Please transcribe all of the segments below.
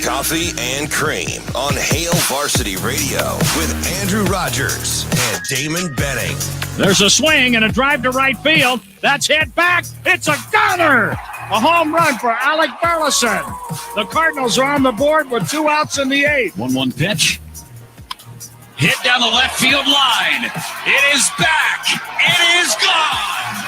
Coffee and Cream on Hail Varsity Radio with Andrew Rogers and Damon Benning. There's a swing and a drive to right field. That's hit back. It's a gunner. A home run for Alec Burleson. The Cardinals are on the board with 2 outs in the 8th. 1-1 pitch. Hit down the left field line. It is back. It is gone.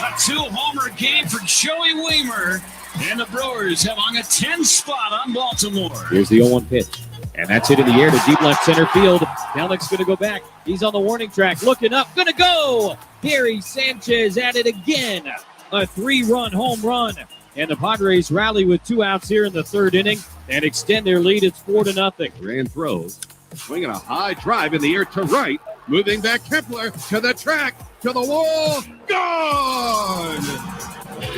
A 2-homer game for Joey Weimer. And the Brewers have hung a 10 spot on Baltimore. Here's the 0-1 pitch. And that's hit in the air to deep left center field. Kelnick's going to go back. He's on the warning track. Looking up. Going to go. Gary Sanchez at it again. A 3-run home run. And the Padres rally with 2 outs here in the 3rd inning and extend their lead. It's 4-0. Grand throws. Swinging a high drive in the air to right. Moving back Kepler to the track. To the wall. Gone!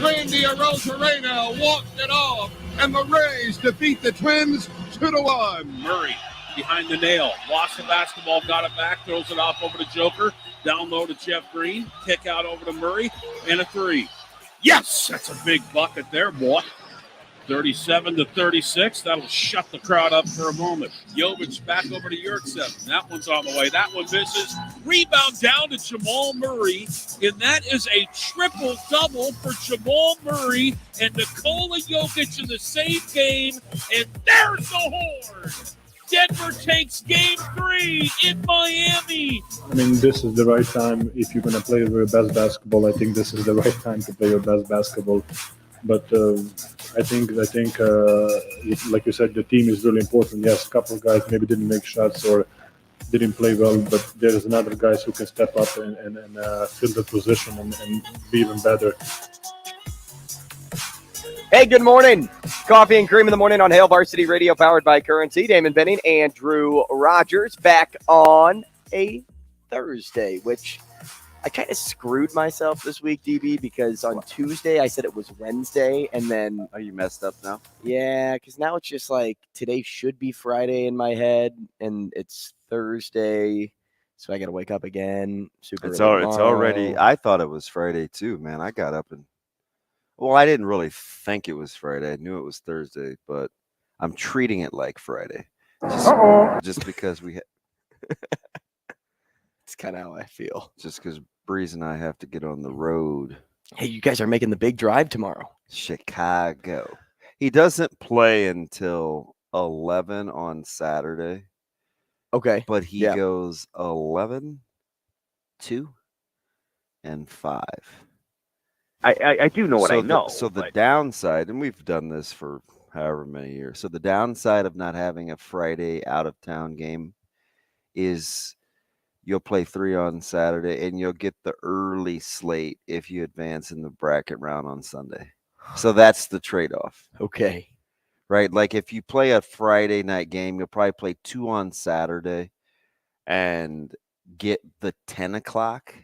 Randy Arozarena walked it off. And the Rays defeat the Twins 2-1. Murray behind the nail. Lost the basketball, got it back, throws it off over to Joker. Down low to Jeff Green. Kick out over to Murray. And a 3. Yes! That's a big bucket there, boy. 37-36. That'll shut the crowd up for a moment. Jovic back over to Yurtseven. That one's on the way. That one misses. Rebound down to Jamal Murray. And that is a triple-double for Jamal Murray and Nikola Jokic in the same game. And there's the horn. Denver takes game 3 in Miami. I mean, this is the right time. If you're going to play your best basketball, I think this is the right time to play your best basketball. But I think, like you said, the team is really important. Yes, a couple of guys maybe didn't make shots or didn't play well, but there's another guys who can step up and fill the position and be even better. Hey, good morning. Coffee and Cream in the morning on Hail Varsity Radio, powered by Currency. Damon Benning, Andrew Rogers, back on a Thursday, which I kind of screwed myself this week, DB, because on Tuesday I said it was Wednesday, and then... Are you messed up now? Yeah, because now it's just like today should be Friday in my head, and it's Thursday, so I got to wake up again. It's already... I thought it was Friday, too, man. I got up and... Well, I didn't really think it was Friday. I knew it was Thursday, but I'm treating it like Friday. Just because we... It's kind of how I feel. Just because Breeze and I have to get on the road. Hey, you guys are making the big drive tomorrow. Chicago. He doesn't play until 11 on Saturday. Okay. But he goes 11, 2, and 5. I do know what I know. The downside, and we've done this for however many years. So the downside of not having a Friday out-of-town game is you'll play 3 on Saturday, and you'll get the early slate if you advance in the bracket round on Sunday. So that's the trade-off. Okay. Right? Like if you play a Friday night game, you'll probably play 2 on Saturday and get the 10 o'clock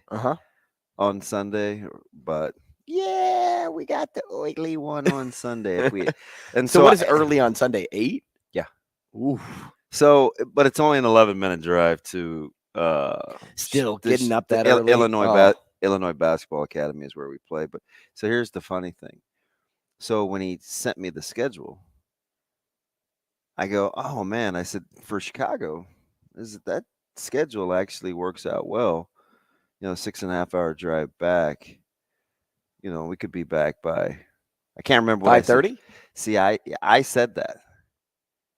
on Sunday. But, yeah, we got the oily one on Sunday. So what is early on Sunday, 8? Yeah. Oof. So, but it's only an 11-minute drive to still getting up that early. Illinois Basketball Academy is where we play. But so here's the funny thing. So when he sent me the schedule, I go, oh man, I said, for Chicago, that schedule actually works out well. 6.5 hour drive back. We could be back by, I can't remember what 5:30. See, I said that,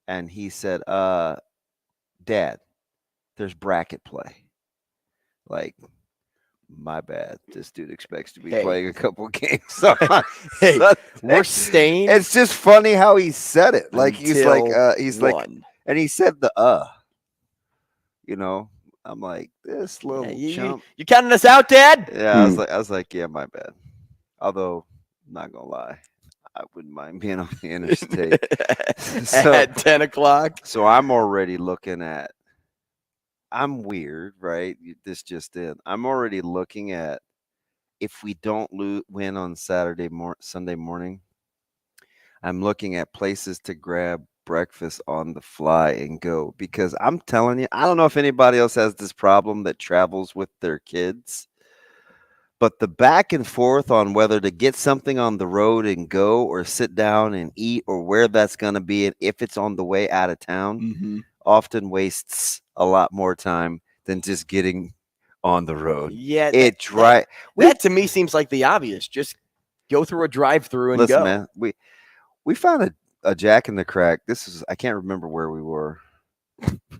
and he said, Dad, there's bracket play. Like, my bad. This dude expects to be playing a couple games. So, we're staying. It's just funny how he said it. Like he's like, and he said the I'm like, this little chump. You counting us out, Dad? Yeah, I was like, yeah, my bad. Although, I'm not gonna lie, I wouldn't mind being on the interstate at 10 o'clock. So I'm already looking at. I'm weird, right? This just in. I'm already looking at if we don't win on Sunday morning. I'm looking at places to grab breakfast on the fly and go, because I'm telling you, I don't know if anybody else has this problem that travels with their kids, But the back and forth on whether to get something on the road and go or sit down and eat or where that's going to be and if it's on the way out of town often wastes a lot more time than just getting on the road. Yeah. That to me seems like the obvious. Just go through a drive-through and listen, go. Man, we found a Jack in the Crack. I can't remember where we were.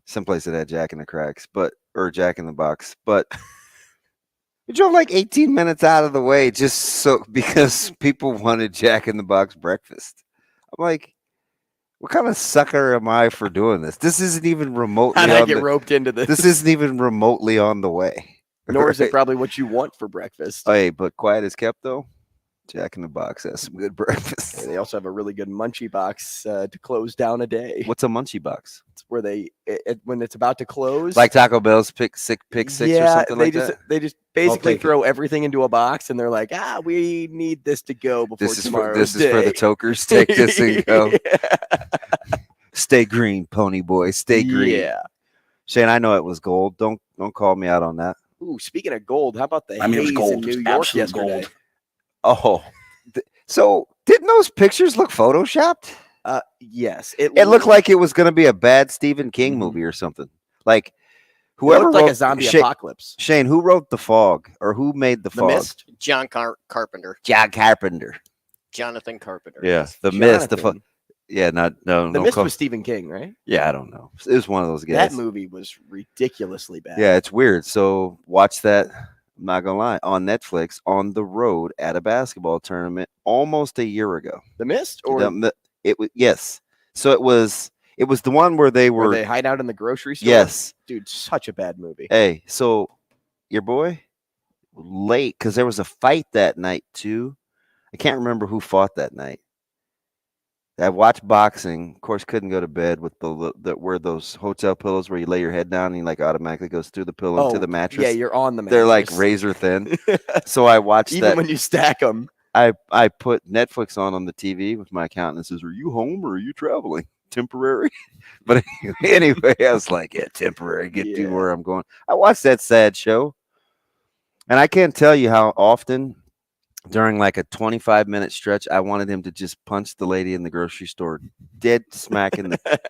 Someplace that had Jack in the Cracks, or Jack in the Box, but we drove like 18 minutes out of the way because people wanted Jack in the Box breakfast. I'm like, what kind of sucker am I for doing this? This isn't even remotely. How did I get roped into this? This isn't even remotely on the way. Nor is it probably what you want for breakfast. Hey, but quiet as kept though. Jack in the Box has some good breakfast. Yeah, they also have a really good munchie box to close down a day. What's a munchie box? It's where when it's about to close, like Taco Bell's pick six or something like that. They just basically throw everything into a box, and they're like, we need this to go before tomorrow. This is for the tokers. Take this and go. Stay green, pony boy. Stay green. Yeah. Shane, I know it was gold. Don't call me out on that. Ooh, speaking of gold, how about the haze in New York yesterday? Gold. Oh, so didn't those pictures look photoshopped? Yes. It looked like it was going to be a bad Stephen King movie or something. Like whoever looked like a zombie apocalypse. Shane, who wrote The Fog or who made The Fog? Mist? John Carpenter. John Carpenter. Jonathan Carpenter. Yeah, The Mist. Yeah, The Mist was Stephen King, right? Yeah, I don't know. It was one of those guys. That movie was ridiculously bad. Yeah, it's weird. So watch that. I'm not gonna lie, on Netflix, on the road at a basketball tournament almost a year ago. The Mist, or it was yes. So it was the one where they hide out in the grocery store. Yes, dude, such a bad movie. Hey, so your boy late because there was a fight that night too. I can't remember who fought that night. I watched boxing. Of course, couldn't go to bed with where those hotel pillows where you lay your head down and you like automatically goes through the pillow into the mattress. Yeah, you're on the mattress. They're like razor thin. So I watched even when you stack them. I put Netflix on the TV with my accountant and says, "Are you home or are you traveling? Temporary?" But anyway, I was like, "Yeah, temporary. Get to where I'm going." I watched that sad show, and I can't tell you how often. During like a 25-minute stretch, I wanted him to just punch the lady in the grocery store dead smack in the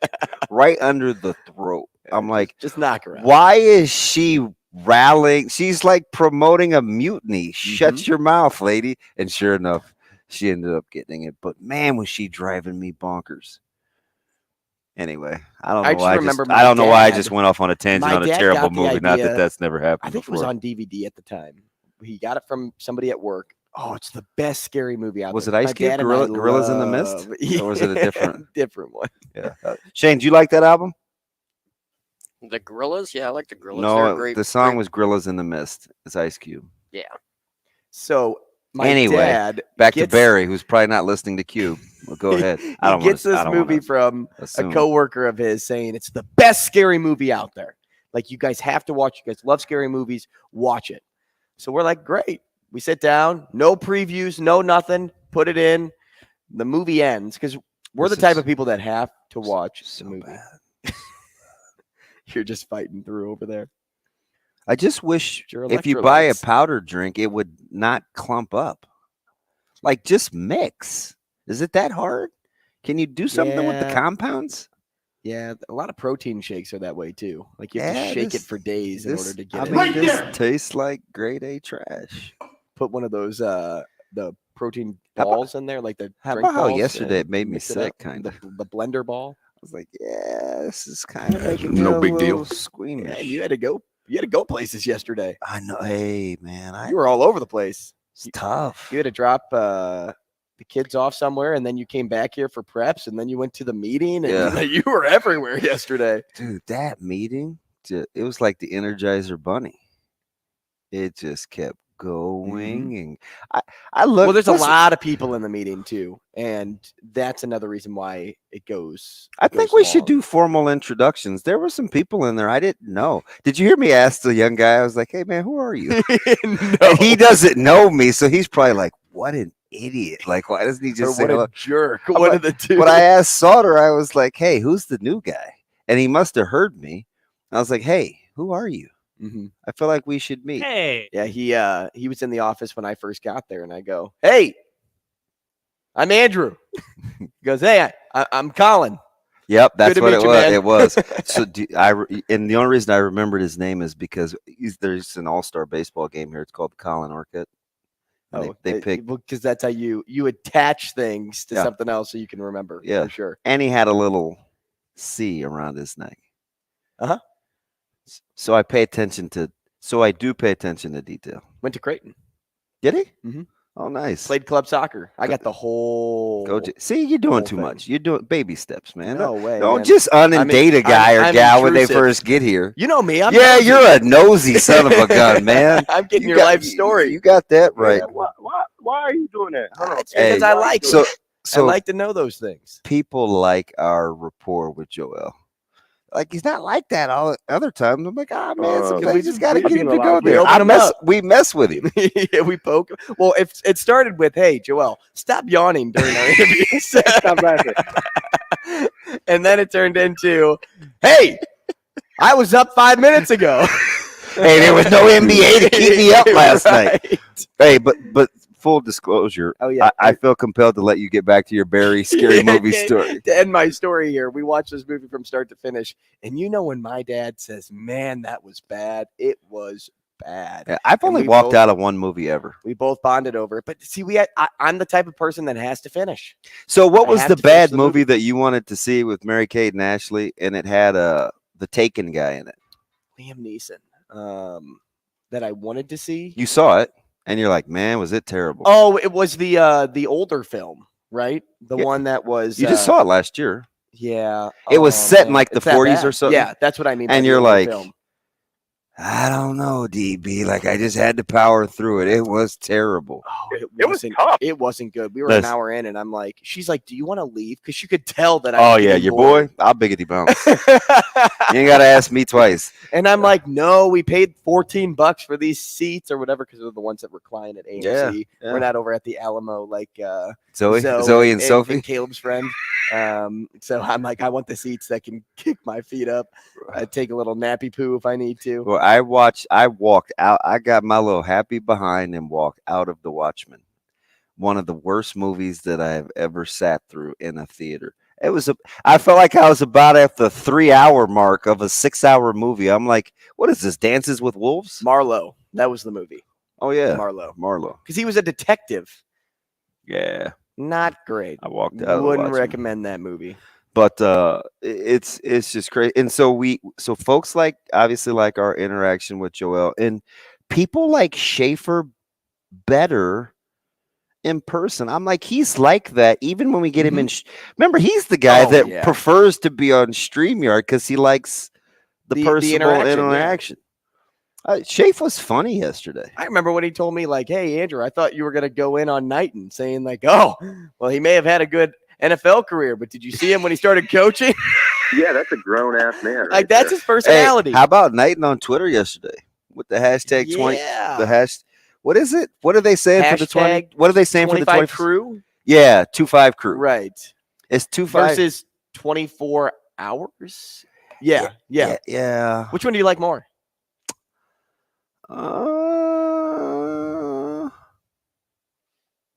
right under the throat. I'm like, just knock her out. Why is she rallying? She's like promoting a mutiny. Shut your mouth, lady. And sure enough, she ended up getting it. But man, was she driving me bonkers. Anyway, I don't know why I just went off on a tangent on a terrible movie. Not that that's never happened. I think before. It was on DVD at the time. He got it from somebody at work. Oh, it's the best scary movie out there. Was it Ice Cube, Gorillas in the Mist? Or was it a different one? Yeah. Shane, do you like that album? The Gorillas? Yeah, I like the Gorillas. No, the song was Gorillas in the Mist. It's Ice Cube. Yeah. So my dad back to Barry, who's probably not listening to Cube. Well, go ahead. He gets this movie from a coworker of his saying it's the best scary movie out there. Like, you guys have to watch. You guys love scary movies. Watch it. So we're like, great. We sit down, no previews, no nothing, put it in. The movie ends because we're the type of people that have to watch the movie. You're just fighting through over there. I just wish if you buy a powder drink, it would not clump up. Like, just mix. Is it that hard? Can you do something with the compounds? Yeah, a lot of protein shakes are that way too. Like, you have to shake it for days in order to get it. I mean, this tastes like grade A trash. Put one of those the protein balls in there, like the how drink about how balls, yesterday it made me sick, kind of. The blender ball. I was like, yeah, this is kind of making me a little squeamish. Yeah, you had to go places yesterday. I know. Hey, man, you were all over the place. It's tough. You had to drop the kids off somewhere, and then you came back here for preps, and then you went to the meeting, and you were everywhere yesterday. Dude, that meeting, it was like the Energizer Bunny. It just kept going, and I look. Well, there's a lot of people in the meeting too, and that's another reason why it goes. I think we should do formal introductions. There were some people in there I didn't know. Did you hear me ask the young guy? I was like, "Hey, man, who are you?" And he doesn't know me, so he's probably like, "What an idiot! Like, why doesn't he just say what a jerk?" One of the two. But I asked Sauter. I was like, "Hey, who's the new guy?" And he must have heard me. I was like, "Hey, who are you?" Mm-hmm. I feel like we should meet. Hey. Yeah, he was in the office when I first got there, and I go, "Hey, I'm Andrew." He goes, "Hey, I'm Colin." Yep, that's what it was. man. It was. So and the only reason I remembered his name is because there's an all-star baseball game here. It's called the Colin Orchid. They pick because that's how you attach things to Yeah. something else so you can remember. Yeah. For sure. And he had a little C around his neck. Uh-huh. So I do pay attention to detail. Went to Creighton. Did he? Mhm. Oh, nice. Played club soccer. I got the whole. See, you're doing whole too thing. much. You're doing baby steps, man. No way. Don't man. just inundate a guy or I'm gal when they intrusive. first get here. You know me. I'm Yeah, nosy. you're a nosy son of a gun, man. I'm getting You your got- life story. You got that right. Why are you doing that? Hold on. It's because Hey, I like So, it. so I like to know those things. people like our rapport with Joel. Like he's not like that all other times. I'm like, man, sometimes we you just got to we get him to open go him there. up. We mess with him. Yeah, we poke. Well, if it started with, "Hey, Joel, stop yawning during our interviews," Stop laughing. and then it turned into, "Hey, I was up 5 minutes ago." Hey, there was no NBA to keep me up last night. Right. Hey, but full disclosure, Oh yeah. I feel compelled to let you get back to your very scary Yeah, movie okay. story. To end my story here, we watched this movie from start to finish, and when my dad says, "Man, that was bad," it was bad. Yeah, I've And only we walked both- out of one movie ever. We both bonded over it, but see, I'm the type of person that has to finish. So, what I was have the to finish bad the movie that you wanted to see with Mary-Kate and Ashley, and it had the Taken guy in it? Liam Neeson, that I wanted to see. You saw it, and you're like, man, was it terrible? Oh, it was the older film, right? The Yeah. one that was. You just saw it last year. Yeah. It was Oh, set in, man. like, the It's that 40s bad. or something? Yeah, that's what I mean. by And the you're older like, film. I don't know, DB. Like, I just had to power through it. It was terrible. Oh, It was tough. It wasn't good. We were Listen. an hour in, and I'm like, she's like, "Do you want to leave?" Because you could tell that. Oh, yeah, your boy, I'll biggity bounce. You ain't got to ask me twice. And I'm like, "No, we paid $14 for these seats or whatever because they're the ones that recline at AMC. Yeah. We're not over at the Alamo like Zoe and Sophie. and Caleb's friend. So I'm like, I want the seats that can kick my feet up. Take a little nappy poo if I need to. Well, I walked out. I got my little happy behind and walked out of The Watchmen. One of the worst movies that I have ever sat through in a theater. I felt like I was about at the 3-hour mark of a 6-hour movie. I'm like, what is this? Dances with Wolves? Marlowe. That was the movie. Oh yeah, Marlowe. Because he was a detective. Yeah, Not great. I walked out. Wouldn't of The Watchmen. recommend that movie. But it's just crazy. And so folks obviously like our interaction with Joel, and people like Schaefer better in person. I'm like, he's like that even when we get him in. Remember, he's the guy that prefers to be on StreamYard because he likes the personal interaction. Schaefer was funny yesterday. I remember when he told me, like, "Hey, Andrew, I thought you were going to go in on Knighton," saying like, "Oh, well, he may have had a good NFL career, but did you see him when he started coaching?" Yeah, that's a grown ass man. Like, that's his personality. Hey, how about Knighton on Twitter yesterday with the hashtag 20? Yeah. The hash. What is it? What are they saying for the 20? What are they saying for the 25 20 crew? Yeah, 25 crew. Right. It's 25 versus 24 hours. Yeah. Which one do you like more?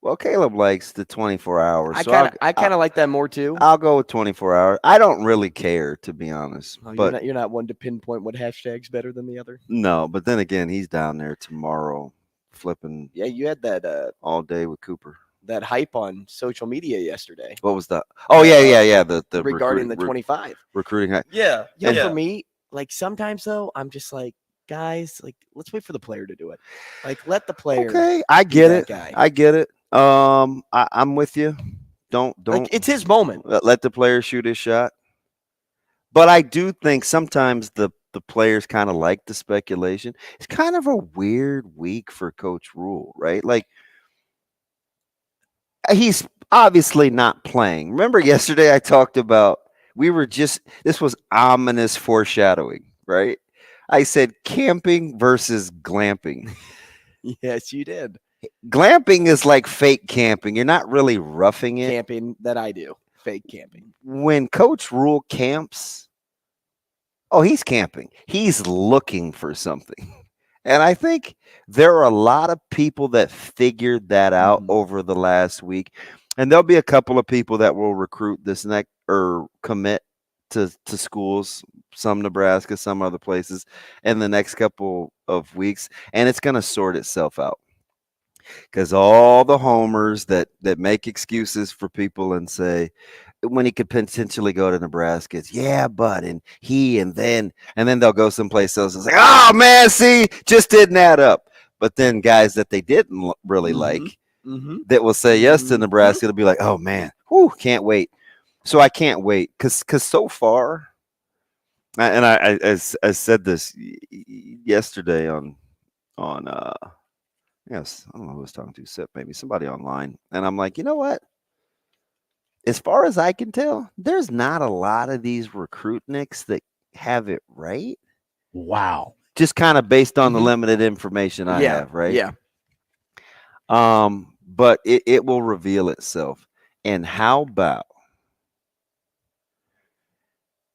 Well, Caleb likes the 24 hours. I kind of like that more too. I'll go with 24 hours. I don't really care, to be honest. Oh, but you're not one to pinpoint what hashtag's better than the other. No, but then again, he's down there tomorrow flipping. Yeah, you had that all day with Cooper. That hype on social media yesterday. What was that? Oh yeah. The regarding the 25 recruiting hype. Yeah. For me, like sometimes though, I'm just like, guys, like let's wait for the player to do it. Like let the player. Okay, I get it. I get it. I'm with you. Don't. Like, it's his moment. Let the player shoot his shot. But I do think sometimes the players kind of like the speculation. It's kind of a weird week for Coach Rule, right? Like he's obviously not playing. Remember yesterday I talked about this was ominous foreshadowing, right? I said camping versus glamping. Yes, you did. Glamping is like fake camping. You're not really roughing it. Camping that I do. Fake camping. When Coach Rule camps, Oh, he's camping. He's looking for something. And I think there are a lot of people that figured that out over the last week. And there'll be a couple of people that will recruit this next or commit to schools, some Nebraska, some other places, in the next couple of weeks. And it's going to sort itself out. Because all the homers that make excuses for people and say, when he could potentially go to Nebraska, it's and then they'll go someplace else and say, oh man, see, just didn't add up. But then guys that they didn't really like that will say yes to Nebraska, it'll be like, oh man, can't wait. So I can't wait because so far, and I said this yesterday on yes, I don't know who I was talking to, Sip, maybe somebody online, and I'm like, you know what? As far as I can tell, there's not a lot of these recruitniks that have it right. Wow. Just kind of based on the limited information I have, right? Yeah. But it will reveal itself. And how about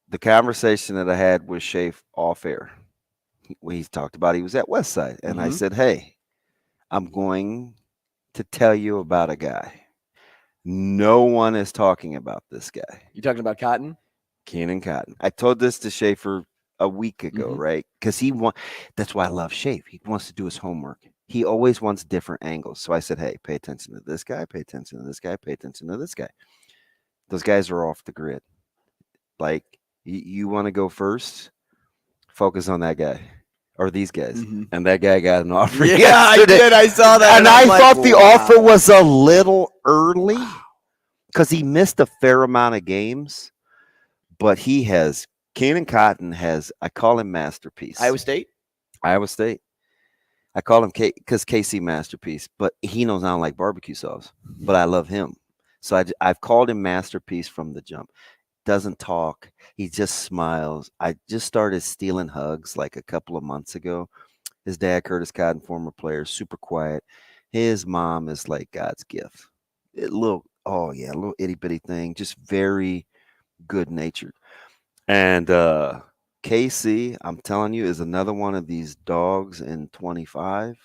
the conversation that I had with Shafe off air? He talked about he was at Westside. And I said, hey, I'm going to tell you about a guy. No one is talking about this guy. You talking about Cotton? Keenan Cotton. I told this to Schaefer a week ago, right? Because that's why I love Shafe. He wants to do his homework. He always wants different angles. So I said, hey, pay attention to this guy, pay attention to this guy, pay attention to this guy. Those guys are off the grid. Like, you want to go first? Focus on that guy. Or these guys. And that guy got an offer. Yeah, yesterday. I did. I saw that. And I thought the offer was a little early because he missed a fair amount of games. But Keenan Cotton has, I call him Masterpiece. Iowa State. I call him because KC Masterpiece. But he knows I don't like barbecue sauce. But I love him. So I've called him Masterpiece from the jump. Doesn't talk. He just smiles. I just started stealing hugs like a couple of months ago. His dad, Curtis Cotton, former player, super quiet. His mom is like God's gift. A little itty bitty thing, just very good natured. And KC, I'm telling you, is another one of these dogs in 25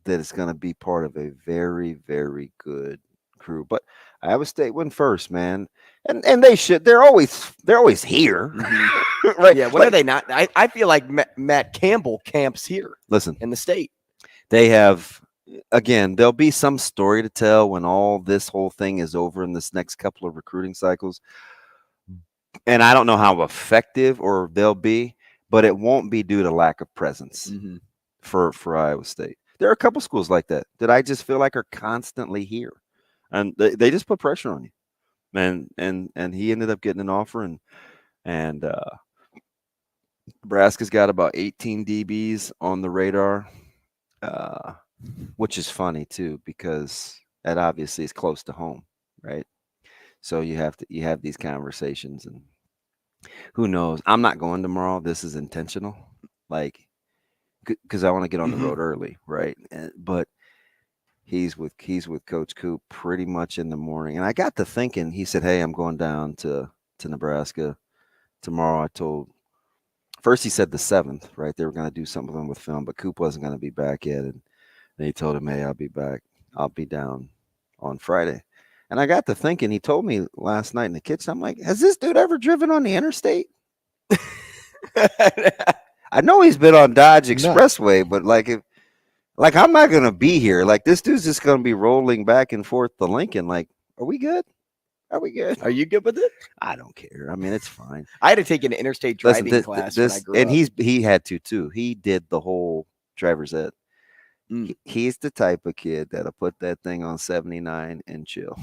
that is going to be part of a very, very good crew. But Iowa State went first, man. And they should. They're always here. Right. Yeah, when are they not? I feel like Matt Campbell camps here. Listen, in the state. They have, again, there'll be some story to tell when all this whole thing is over in this next couple of recruiting cycles. And I don't know how effective or they'll be, but it won't be due to lack of presence for Iowa State. There are a couple schools like that I just feel like are constantly here. And they just put pressure on you. And he ended up getting an offer, and Nebraska's got about 18 DBs on the radar, which is funny too because that obviously is close to home, right? So you have these conversations, and who knows? I'm not going tomorrow. This is intentional, like because I want to get on the road early, right? But he's with Coach Coop pretty much in the morning. And I got to thinking, he said, hey, I'm going down to Nebraska tomorrow. First he said the 7th, right? They were going to do something with film, but Coop wasn't going to be back yet. And he told him, hey, I'll be back. I'll be down on Friday. And I got to thinking, he told me last night in the kitchen, I'm like, has this dude ever driven on the interstate? I know he's been on Dodge Expressway, but like, I'm not going to be here. Like, this dude's just going to be rolling back and forth to Lincoln. Like, are we good? Are we good? Are you good with it? I don't care. I mean, it's fine. I had to take an interstate driving class when I grew up. And he had to, too. He did the whole driver's ed. He's the type of kid that'll put that thing on 79 and chill.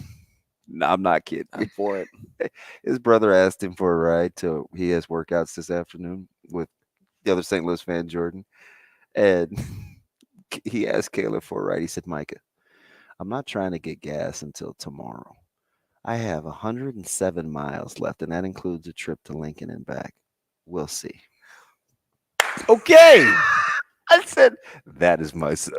No, I'm not kidding. I'm for it. His brother asked him for a ride till he has workouts this afternoon with the other St. Louis fan, Jordan. And he asked Caleb for a ride. He said, Micah, I'm not trying to get gas until tomorrow. I have 107 miles left, and that includes a trip to Lincoln and back. We'll see. Okay. I said, that is my son.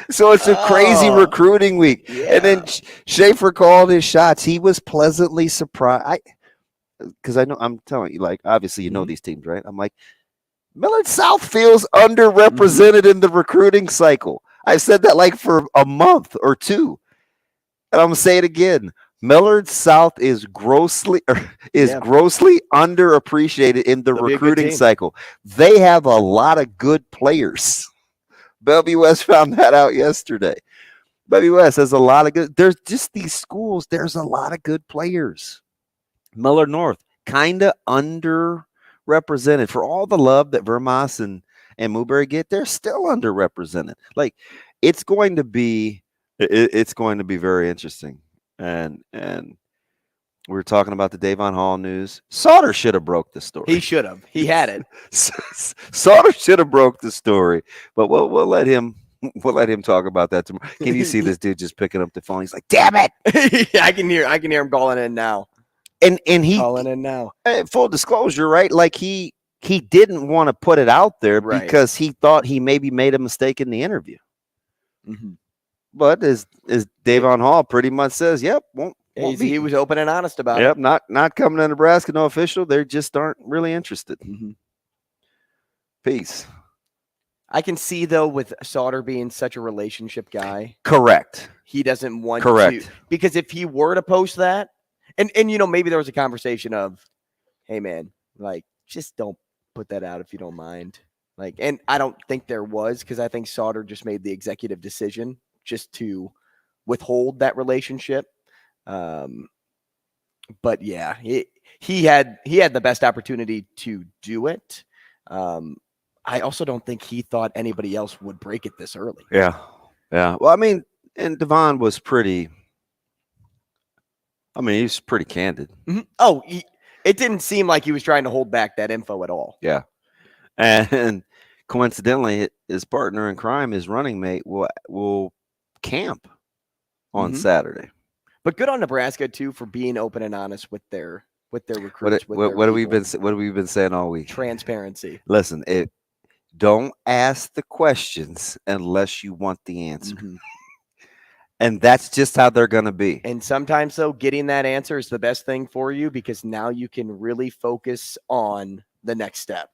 So it's a crazy recruiting week. Yeah. And then Schaefer called his shots. He was pleasantly surprised. Because I'm telling you, like, obviously you know these teams, right? I'm like, Millard South feels underrepresented in the recruiting cycle. I've said that like for a month or two. And I'm going to say it again. Millard South is grossly underappreciated in the recruiting cycle. They have a lot of good players. Bellevue West found that out yesterday. Bellevue West has a lot of good. There's just these schools. There's a lot of good players. Millard North kind of underrepresented for all the love that Vermont and Newberry get. They're still underrepresented. Like it's going to be very interesting. And we were talking about the Davon Hall news. Sauter should have broke the story. He should have. He had it. Sauter should have broke the story. But we'll let him talk about that tomorrow. Can you see this dude just picking up the phone? He's like, "Damn it!" I can hear him calling in now. And he calling in now. Full disclosure, right? Like he didn't want to put it out there because he thought he maybe made a mistake in the interview. Mm-hmm. But as Davon Hall pretty much says, yep, won't be. He was open and honest about it. Yep, not coming to Nebraska, no official. They just aren't really interested. Mm-hmm. Peace. I can see, though, with Sauter being such a relationship guy. Correct. He doesn't want to. Because if he were to post that, and maybe there was a conversation of, hey, man, like, just don't put that out if you don't mind. Like, and I don't think there was, because I think Sauter just made the executive decision just to withhold that relationship. But yeah, he had the best opportunity to do it. I also don't think he thought anybody else would break it this early. Yeah. Well, I mean, and Devon was pretty. I mean, he's pretty candid. Mm-hmm. Oh, it didn't seem like he was trying to hold back that info at all. Yeah, and coincidentally, his partner in crime, his running mate, will camp on Saturday. But good on Nebraska too for being open and honest with their recruits. What have we been saying all week? Transparency. Listen, don't ask the questions unless you want the answer. Mm-hmm. And that's just how they're going to be. And sometimes, though, getting that answer is the best thing for you because now you can really focus on the next step.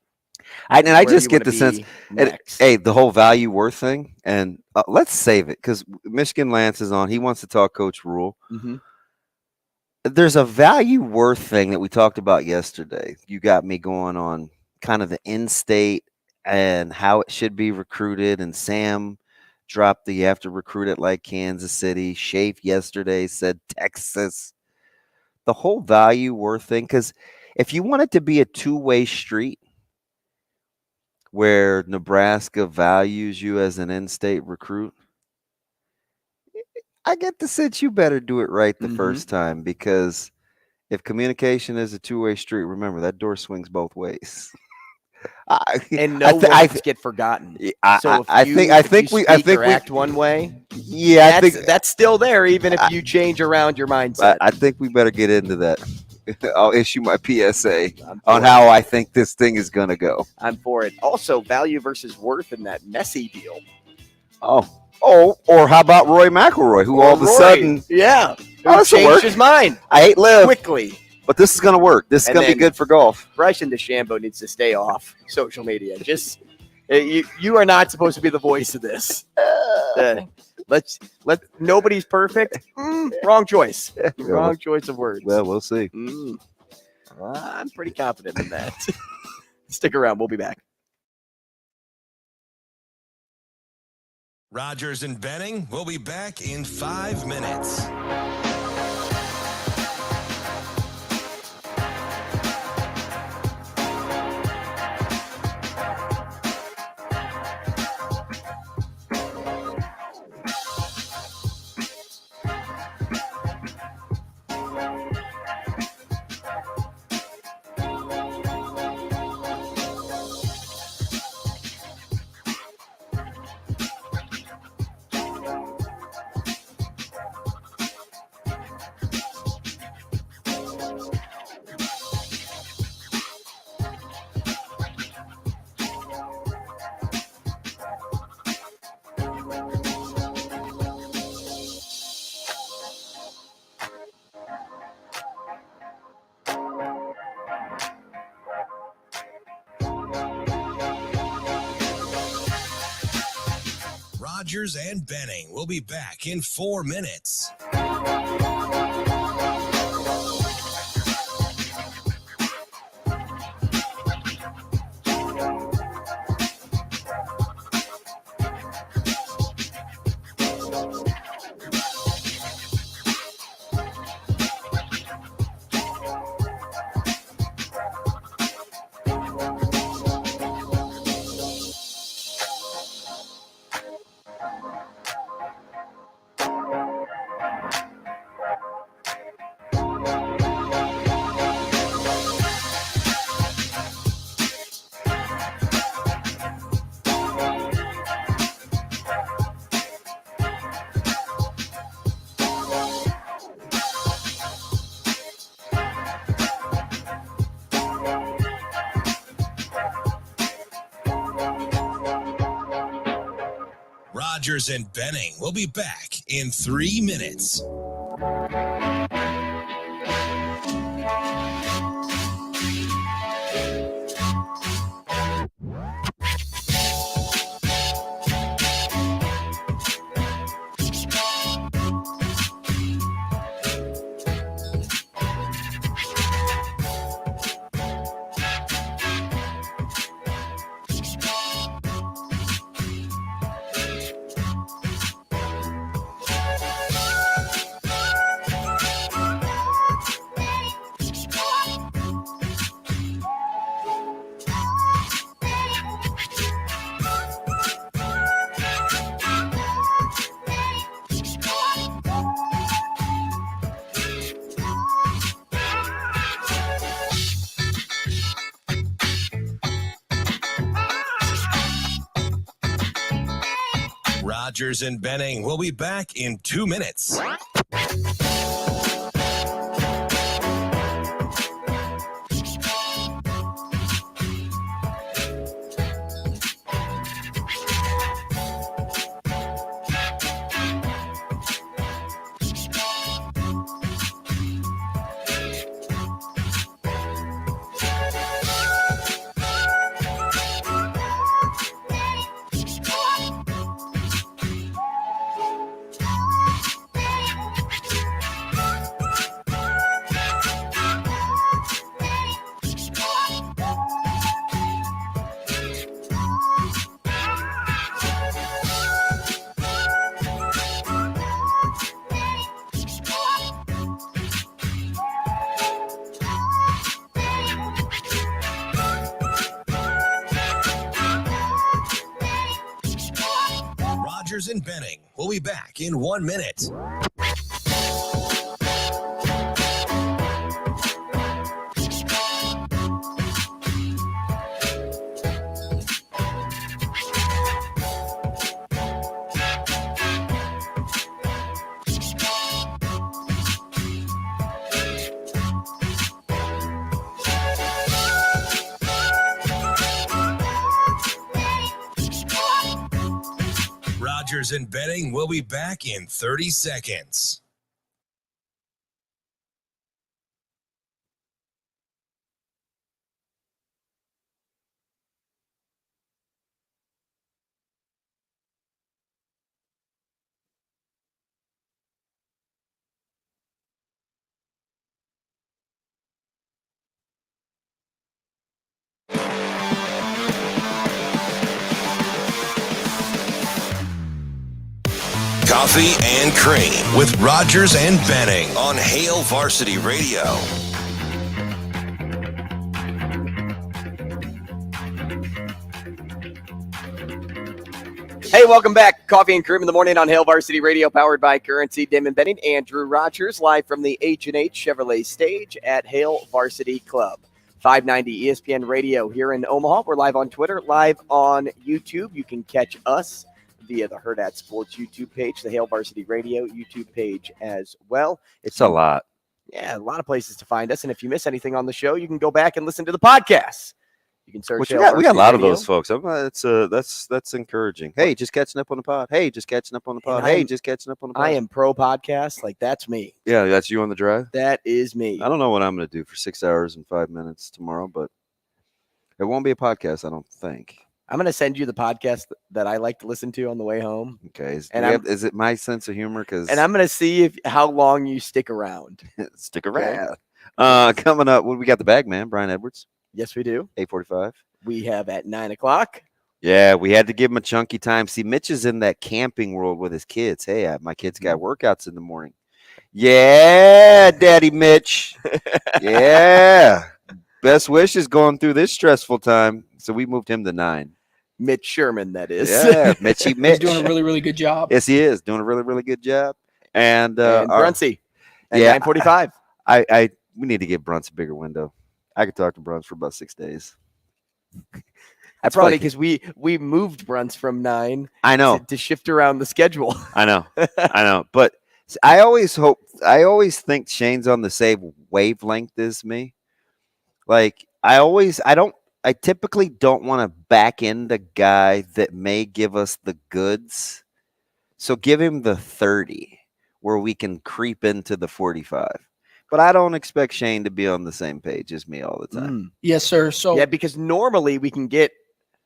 I just get the sense, the whole value worth thing, and let's save it because Michigan Lance is on. He wants to talk Coach Rule. Mm-hmm. There's a value worth thing that we talked about yesterday. You got me going on kind of the in-state and how it should be recruited, and Sam dropped you have to recruit it like Kansas City. Shafe yesterday said Texas. The whole value worth thing, because if you want it to be a two-way street where Nebraska values you as an in-state recruit, I get the sense you better do it right the first time, because if communication is a two-way street, remember that door swings both ways. And no words get forgotten. So I think we act one way. Yeah, that's still there, even if you change around your mindset. I think we better get into that. I'll issue my PSA on how I think this thing is going to go. I'm for it. Also, value versus worth in that messy deal. Or how about Roy McIlroy, who all of a sudden, changed his mind. I hate Liv quickly. But this is going to work. This is going to be good for golf. Bryson DeChambeau needs to stay off social media. Just you are not supposed to be the voice of this. Nobody's perfect. Wrong choice. Wrong choice of words. Well, we'll see. I'm pretty confident in that. Stick around. We'll be back. Rogers and Benning will be back in 5 minutes. Rogers and Benning will be back in 4 minutes. Rogers and Benning will be back in 3 minutes. Rogers and Benning will be back in 2 minutes. Rogers and Benning will be back in 1 minute. Rogers and Benning will be back in 30 seconds. Coffee and Cream with Rogers and Benning on Hail Varsity Radio. Hey, welcome back. Coffee and Cream in the morning on Hail Varsity Radio, powered by Currency. Damon Benning, Andrew Rogers, live from the H&H Chevrolet stage at Hail Varsity Club. 590 ESPN Radio here in Omaha. We're live on Twitter, live on YouTube. You can catch us via the Hurrdat Sports YouTube page, the Hail Varsity Radio YouTube page as well. It's a lot. Yeah, a lot of places to find us. And if you miss anything on the show, you can go back and listen to the podcast. You can search. We got a lot of those folks. That's encouraging. Hey, just catching up on the pod. Hey, just catching up on the pod. Hey, just catching up on the pod. I am pro podcast. Like, that's me. Yeah, that's you on the drive. That is me. I don't know what I'm going to do for 6 hours and 5 minutes tomorrow, but it won't be a podcast, I don't think. I'm going to send you the podcast that I like to listen to on the way home. Okay. Is it my sense of humor? And I'm going to see how long you stick around. Stick around. Coming up, we got the bag man, Brian Edwards. Yes, we do. 8:45. We have at 9 o'clock. Yeah, we had to give him a chunky time. See, Mitch is in that camping world with his kids. Hey, my kids got workouts in the morning. Yeah, Daddy Mitch. Yeah. Best wishes going through this stressful time. So we moved him to 9. Mitch Sherman, that is. Yeah, Mitch. He's doing a really, really good job. Yes, he is doing a really, really good job. And Bruntz at 9:45. We need to give Bruntz a bigger window. I could talk to Bruntz for about 6 days. That's probably because we moved Bruntz from 9. I know to shift around the schedule. I know. But I always think Shane's on the same wavelength as me. Like I typically don't want to back in the guy that may give us the goods. So give him the 30 where we can creep into the 45. But I don't expect Shane to be on the same page as me all the time. Yes, sir. So yeah, because normally we can get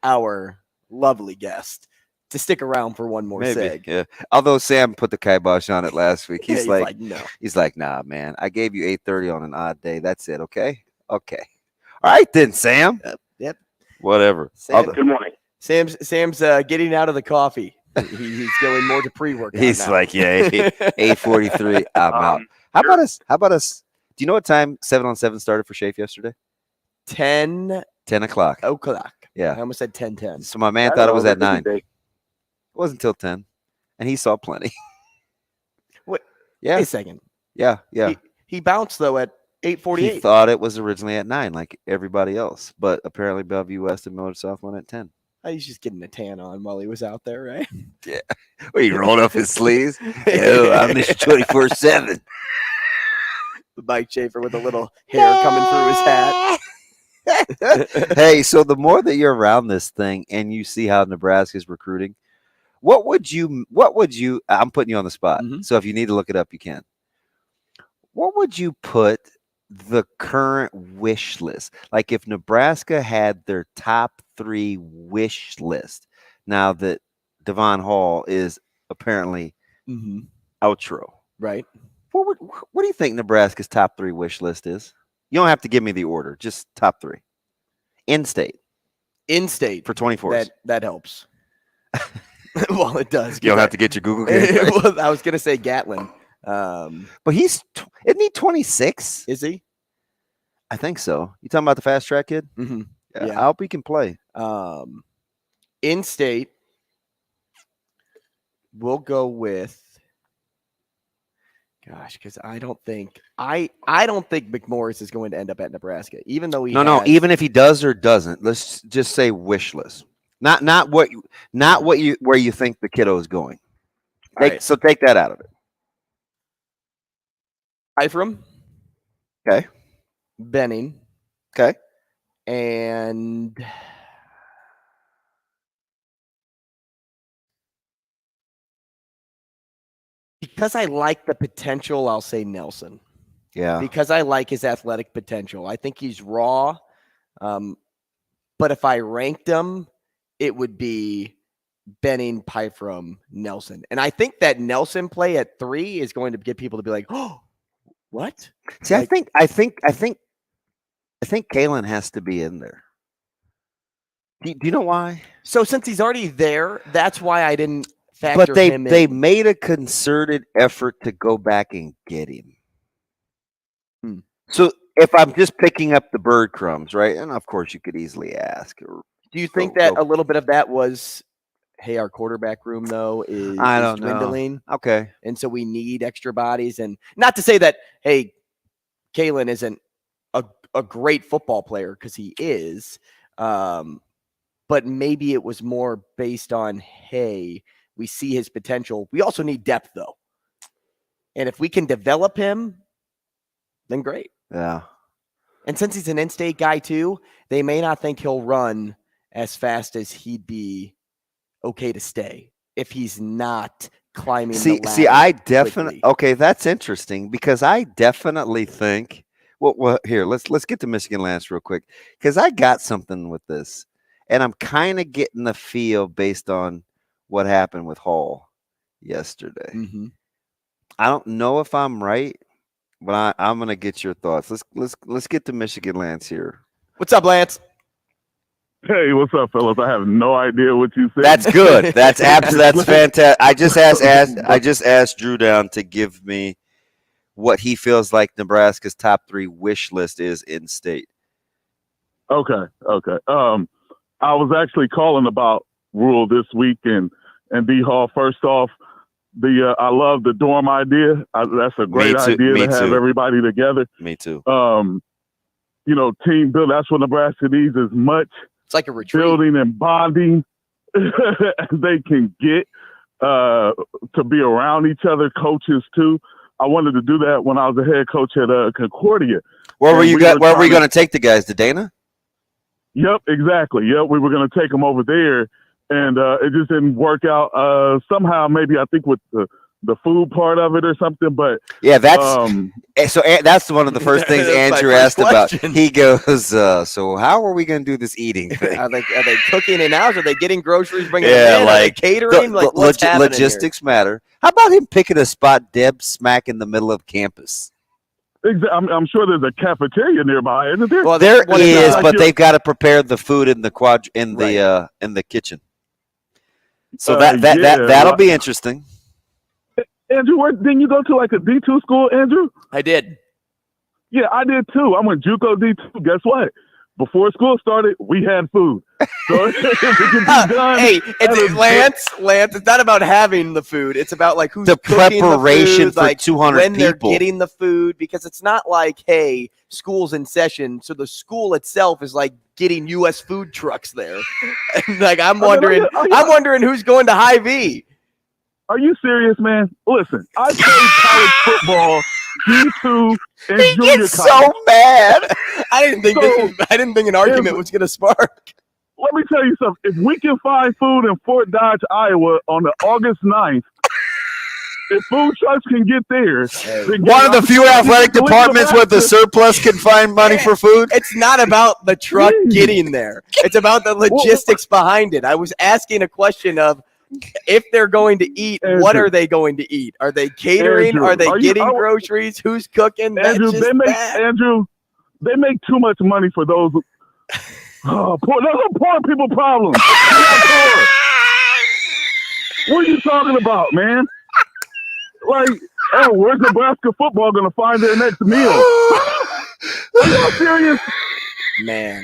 our lovely guest to stick around for one more seg. Yeah. Although Sam put the kibosh on it last week. He's like, no. He's like, nah, man. I gave you 8:30 on an odd day. That's it. Okay. All right then, Sam. Yep. Whatever. Good morning. Sam's getting out of the coffee. He's going more to pre-workout. He's now. like, yeah, 8:43. I'm out. How about us? Do you know what time 7-on-7 started for Shafe yesterday? 10 o'clock. Yeah. I almost said 10:10. So my man thought it was at 9. It wasn't until 10. And he saw plenty. What? Yeah. Wait a second. Yeah. He bounced, though, at 8:48. He thought it was originally at 9, like everybody else. But apparently Bellevue West and Miller South went at 10. He's just getting a tan on while he was out there, right? Yeah. Well, he rolled up his sleeves. Yo, I'm Mr. 24/7. Mike Schaefer with a little hair coming through his hat. Hey, so the more that you're around this thing and you see how Nebraska's recruiting, what would you, I'm putting you on the spot. So if you need to look it up, you can. What would you put the current wish list? Like if Nebraska had their top 3 wish list, now that Devon Hall is apparently outro. Right. What do you think Nebraska's top 3 wish list is? You don't have to give me the order, just top 3. In-state for 24s. That helps. Well, it does. You don't have to get your Google game. Well, I was gonna say Gatlin. But isn't he 26? Is he? I think so. You talking about the fast track kid? Mm-hmm. Yeah. I hope he can play. In-state, we'll go with. Gosh, because I don't think McMorris is going to end up at Nebraska, even though No. Even if he does or doesn't, let's just say wish list. Not where you think the kiddo is going. So take that out of it. Eifram. Okay. Benning. Okay. And because I like the potential, I'll say Nelson. Yeah. Because I like his athletic potential. I think he's raw. But if I ranked him, it would be Benning, Pyfrom, Nelson. And I think that Nelson play at 3 is going to get people to be like, oh, what? See, I think Kalen has to be in there. Do you know why? So since he's already there, that's why I didn't factor him in. But they made a concerted effort to go back and get him. So if I'm just picking up the bird crumbs, right? And of course you could easily ask. Do you think that a little bit of that was, hey, our quarterback room though is dwindling? Okay. And so we need extra bodies. And not to say that, hey, Kalen isn't a great football player, because he is. But maybe it was more based on, hey, we see his potential. We also need depth, though. And if we can develop him, then great. Yeah. And since he's an in-state guy, too, they may not think he'll run as fast as he'd be okay to stay if he's not climbing the ladder. See, I definitely... Okay, that's interesting, because I definitely think... Well, here, let's get to Michigan Lance real quick, because I got something with this. And I'm kind of getting the feel based on what happened with Hall yesterday. Mm-hmm. I don't know if I'm right, but I'm gonna get your thoughts. Let's get to Michigan Lance here. What's up, Lance? Hey, what's up, fellas? I have no idea what you said. That's good. That's fantastic. I just asked Drew Down to give me what he feels like Nebraska's top 3 wish list is in state. Okay. I was actually calling about Rule this week and D Hall. First off, I love the dorm idea. That's a great idea to have everybody together. Me too. Team build. That's what Nebraska needs as much. It's like a retreat. Building and bonding as they can get to be around each other. Coaches too. I wanted to do that when I was the head coach at Concordia. Where were you going to take the guys? To Dana? Yep, exactly. Yep, we were going to take them over there, and it just didn't work out. Somehow, maybe I think with the food part of it or something. But yeah, that's one of the first things Andrew asked about. He goes, "So how are we going to do this eating thing? Are they cooking in house? Are they getting groceries? Bringing them in? Are they catering? What's happening logistics matter. How about him picking a spot dead smack in the middle of campus? I'm sure there's a cafeteria nearby, isn't there? Well, there is, but they've got to prepare the food in the in the kitchen. So that'll be interesting. Andrew, didn't you go to like a D2 school, Andrew? I did. Yeah, I did too. I went JUCO D2. Guess what? Before school started, we had food. So it can be done. Hey, Lance, it's not about having the food. It's about like who's the cooking preparation the food, for 200 when people. They're getting the food, because it's not like, hey, school's in session, so the school itself is like getting U.S. food trucks there. Like I'm wondering who's going to Hy-Vee. Are you serious, man? Listen, I played college football, D2, and he junior gets college. so mad. I didn't think an argument was going to spark. Let me tell you something. If we can find food in Fort Dodge, Iowa on the August 9th, if food trucks can get there. One of the few athletic departments where the surplus can find money for food. It's not about the truck getting there. It's about the logistics behind it. I was asking a question of, if they're going to eat, Andrew, what are they going to eat? Are they catering? Andrew, are they getting groceries? Who's cooking? Andrew, they make too much money for those. Those are poor people problems. What are you talking about, man? Like, where's Nebraska football going to find their next meal? Are you serious? Man.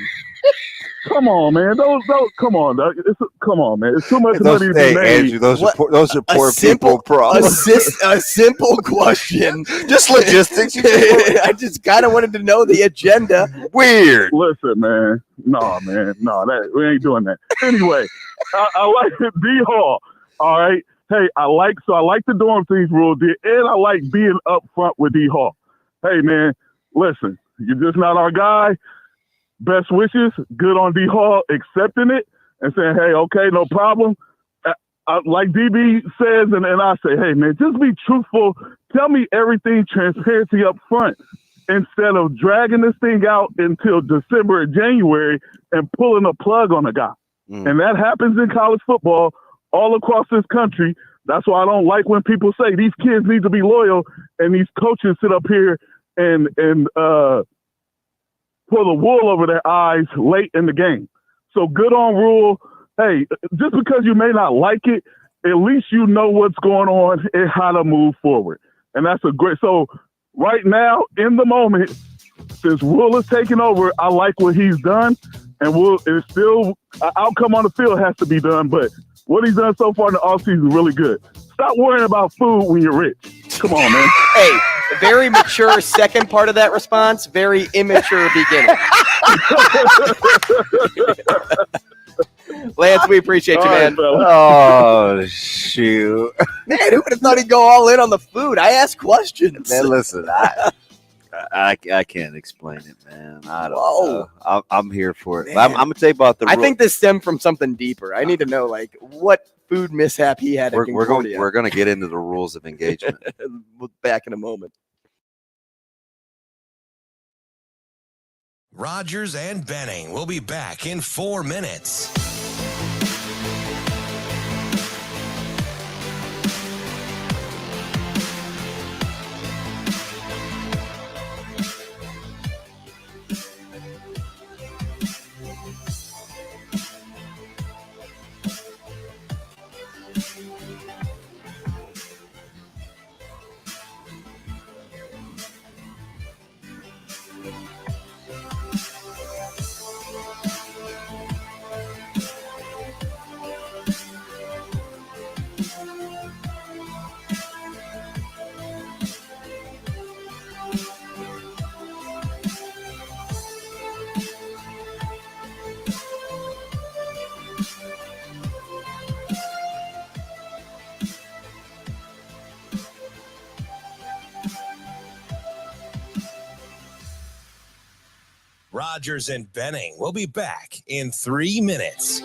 Come on, man. Come on, come on, man. It's too much money to be made. Andrew, those are poor people problems. A simple question. Just logistics. I just kind of wanted to know the agenda. Weird. Listen, man. No, we ain't doing that. Anyway, I like D Hall. All right. Hey, I like the dorm things rule, and I like being up front with D Hall. Hey, man, listen, you're just not our guy. Best wishes, good on D Hall, accepting it and saying, hey, okay, no problem. Like DB says, and I say, hey, man, just be truthful. Tell me everything, transparency up front, instead of dragging this thing out until December or January and pulling a plug on a guy. And that happens in college football all across this country. That's why I don't like when people say these kids need to be loyal and these coaches sit up here and pull the wool over their eyes late in the game. So good on Rule. Hey, just because you may not like it, at least you know what's going on and how to move forward. And that's so right now, in the moment, since Rule is taking over, I like what he's done. And it's still, outcome on the field has to be done. But what he's done so far in the offseason is really good. Stop worrying about food when you're rich. Come on, man. Hey, very mature second part of that response, very immature beginning. Lance, we appreciate you, man. Oh, shoot. Man, who would have thought he'd go all in on the food? I ask questions. Man, listen, I can't explain it, man. I don't know. I'm here for it. I'm going to tell you about I think this stemmed from something deeper. I need to know, like, what food mishap he had at Concordia. We're going to get into the rules of engagement. We'll be back in a moment. Rogers and Benning will be back in 4 minutes. Rogers and Benning will be back in 3 minutes.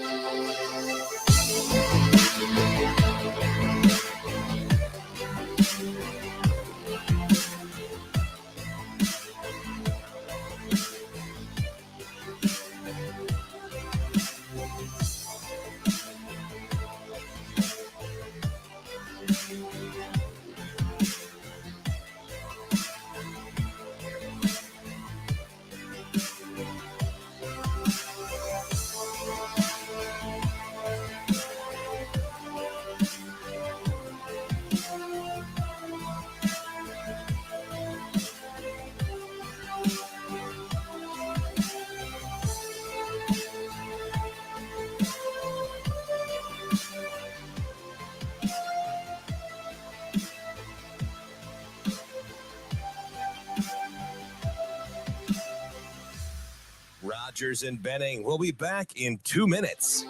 Rogers and Benning will be back in 2 minutes.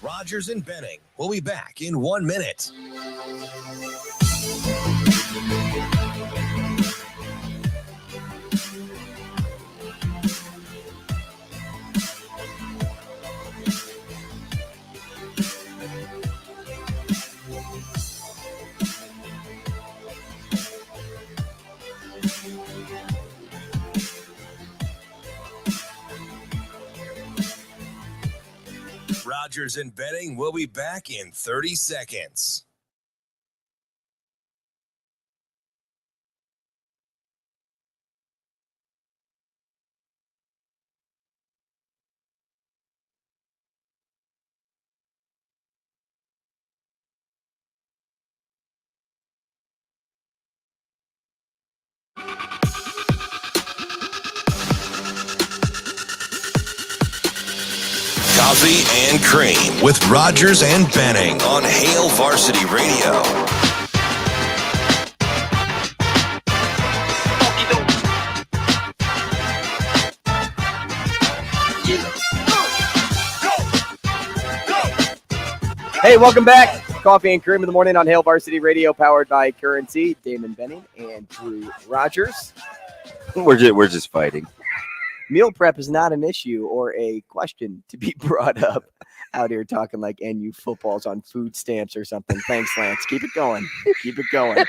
Rogers and Benning will be back in 1 minute. Rogers and Benning will be back in 30 seconds. Coffee and Cream with Rogers and Benning on Hail Varsity Radio. Hey, welcome back. Coffee and Cream in the morning on Hail Varsity Radio, powered by Currency. Damon Benning and Drew Rogers. We're just fighting. Meal prep is not an issue or a question to be brought up out here talking like NU football's on food stamps or something. Thanks, Lance. Keep it going. Keep it going.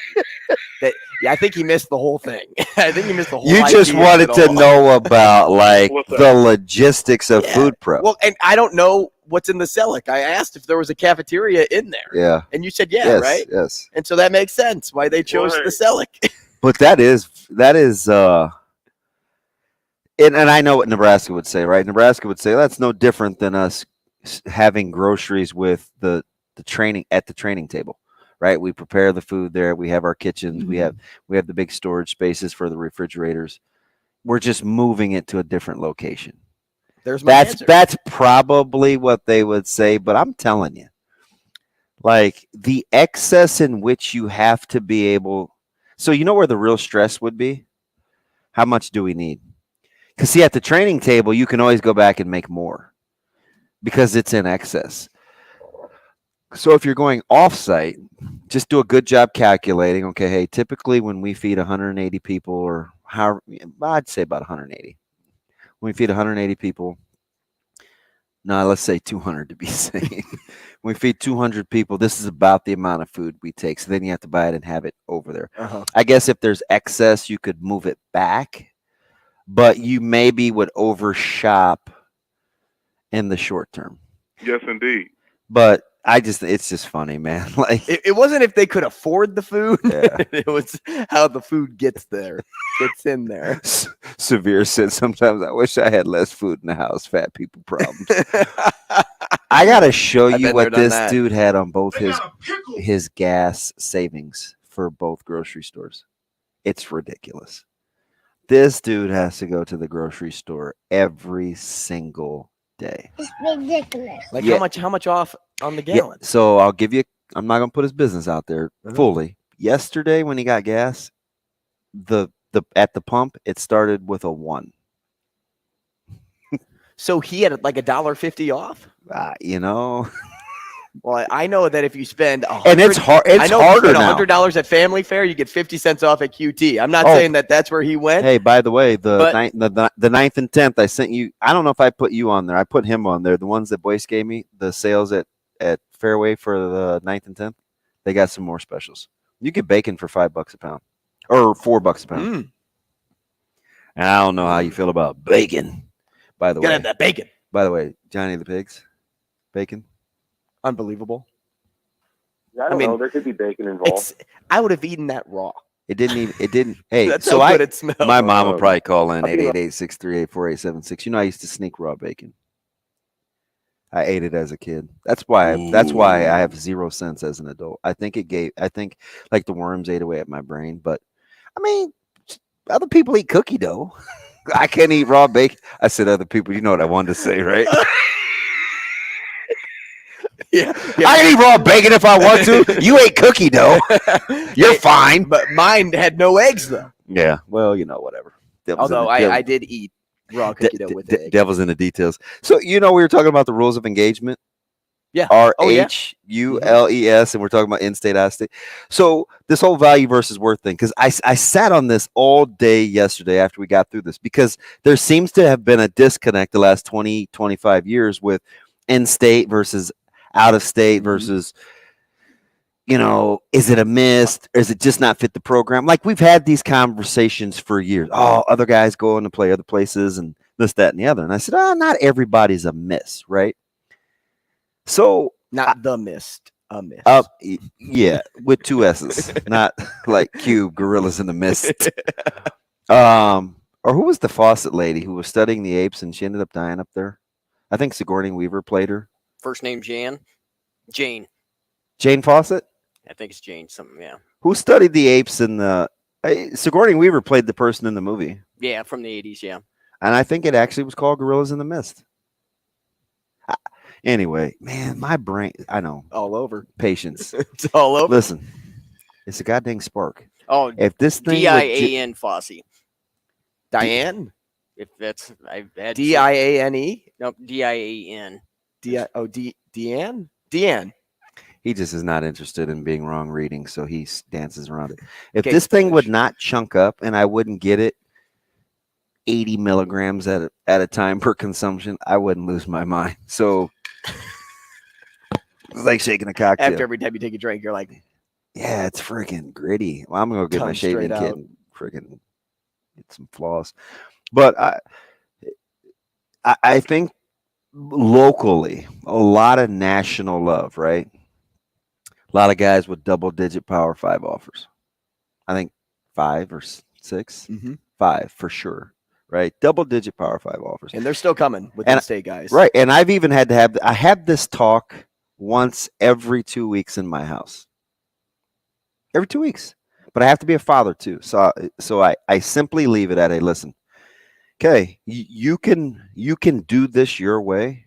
I think he missed the whole thing. I think he missed the whole You just wanted to know about like the logistics of food prep. Well, and I don't know what's in the Selleck. I asked if there was a cafeteria in there. Yeah. And you said yes, right? Yes. And so that makes sense why they chose the Selleck. But that is and I know what Nebraska would say, right? Nebraska would say that's no different than us having groceries with the training at the training table, right? We prepare the food there. We have our kitchens. We have the big storage spaces for the refrigerators. We're just moving it to a different location. There's my answer. That's probably what they would say, but I'm telling you, like the excess in which you have to be able. So you know where the real stress would be? How much do we need? Because see, at the training table, you can always go back and make more because it's in excess. So if you're going off-site, just do a good job calculating. Okay, hey, typically when we feed 180 people, or how I'd say about 180. When we feed 180 people, no, let's say 200 to be safe. When we feed 200 people, this is about the amount of food we take. So then you have to buy it and have it over there. I guess if there's excess, you could move it back, but you maybe would overshop in the short term. Yes, indeed. But it's just funny, man. Like it wasn't if they could afford the food. Yeah. It was how the food gets there. Gets in there. Severe said, sometimes I wish I had less food in the house. Fat people problems. I got to show you what this dude had on both his gas savings for both grocery stores. It's ridiculous. This dude has to go to the grocery store every single day. It's ridiculous. Like how much off on the gallon? Yeah, so I'll give you, I'm not going to put his business out there fully. Yesterday when he got gas, the at the pump, it started with a 1. So he had like $1.50 off? You know. Well, I know that if you spend and it's hard. It's harder now. $100 at Family Fare, you get 50 cents off at QT. I'm not saying that that's where he went. Hey, by the way, the 9th and 10th, I sent you. I don't know if I put you on there. I put him on there. The ones that Boyce gave me, the sales at Fairway for the 9th and 10th, they got some more specials. You get bacon for $5 a pound, or $4 a pound. And I don't know how you feel about bacon. By the way, gotta have that bacon. By the way, Johnny the Pigs, bacon. Unbelievable. Yeah, I don't know. There could be bacon involved. I would have eaten that raw. It didn't. Hey, That's so how good it smelled. My mom would probably call in 888-638-4876. You know, I used to sneak raw bacon. I ate it as a kid. That's why I have 0 sense as an adult. I think like the worms ate away at my brain. But I mean, other people eat cookie dough. I can't eat raw bacon. I said other people. You know what I wanted to say, right? Yeah. I can eat raw bacon if I want to. You ate cookie dough. You're fine. But mine had no eggs, though. Yeah. Well, you know, whatever. Although I did eat raw cookie dough with eggs. Devil's in the details. So, you know, we were talking about the rules of engagement. Yeah. RHULES, and we're talking about in-state, out-of-state. So this whole value versus worth thing, because I sat on this all day yesterday after we got through this, because there seems to have been a disconnect the last 20, 25 years with in-state versus out of state versus, you know, is it a miss? Or is it just not fit the program? Like we've had these conversations for years. Oh, other guys going to play other places and this, that, and the other. And I said, not everybody's a miss, right? So not the mist, a miss. Yeah, with 2 S's, not like Cube Gorillas in the Mist. Or who was the Fawcett lady who was studying the apes and she ended up dying up there? I think Sigourney Weaver played her. First name Jane. Jane Fawcett? I think it's Jane. Something, yeah. Who studied the apes in the? Sigourney Weaver played the person in the movie. Yeah, from the 80s. Yeah. And I think it actually was called Gorillas in the Mist. Anyway, man, my brain. I know. All over. Patience. It's all over. Listen, it's a goddamn spark. Oh, if this thing DIAN Fossey. Diane. If that's DIANE. Nope, DIAN. Deanne? He just is not interested in being wrong reading, so he dances around it. If this thing would not chunk up and I wouldn't get it 80 milligrams at a time per consumption, I wouldn't lose my mind. So it's like shaking a cocktail. After every time you take a drink, you're like, yeah, it's freaking gritty. Well, I'm going to go get my shaving kit and freaking get some floss. But I think locally, a lot of national love, right? A lot of guys with double-digit Power 5 offers. I think 5 or 6. 5 for sure. right? Double-digit Power 5 offers. And they're still coming with in-state guys. Right, and I've even had to I have this talk once every 2 weeks in my house. Every 2 weeks. But I have to be a father too. So I simply leave it at, hey, listen, okay, you can do this your way.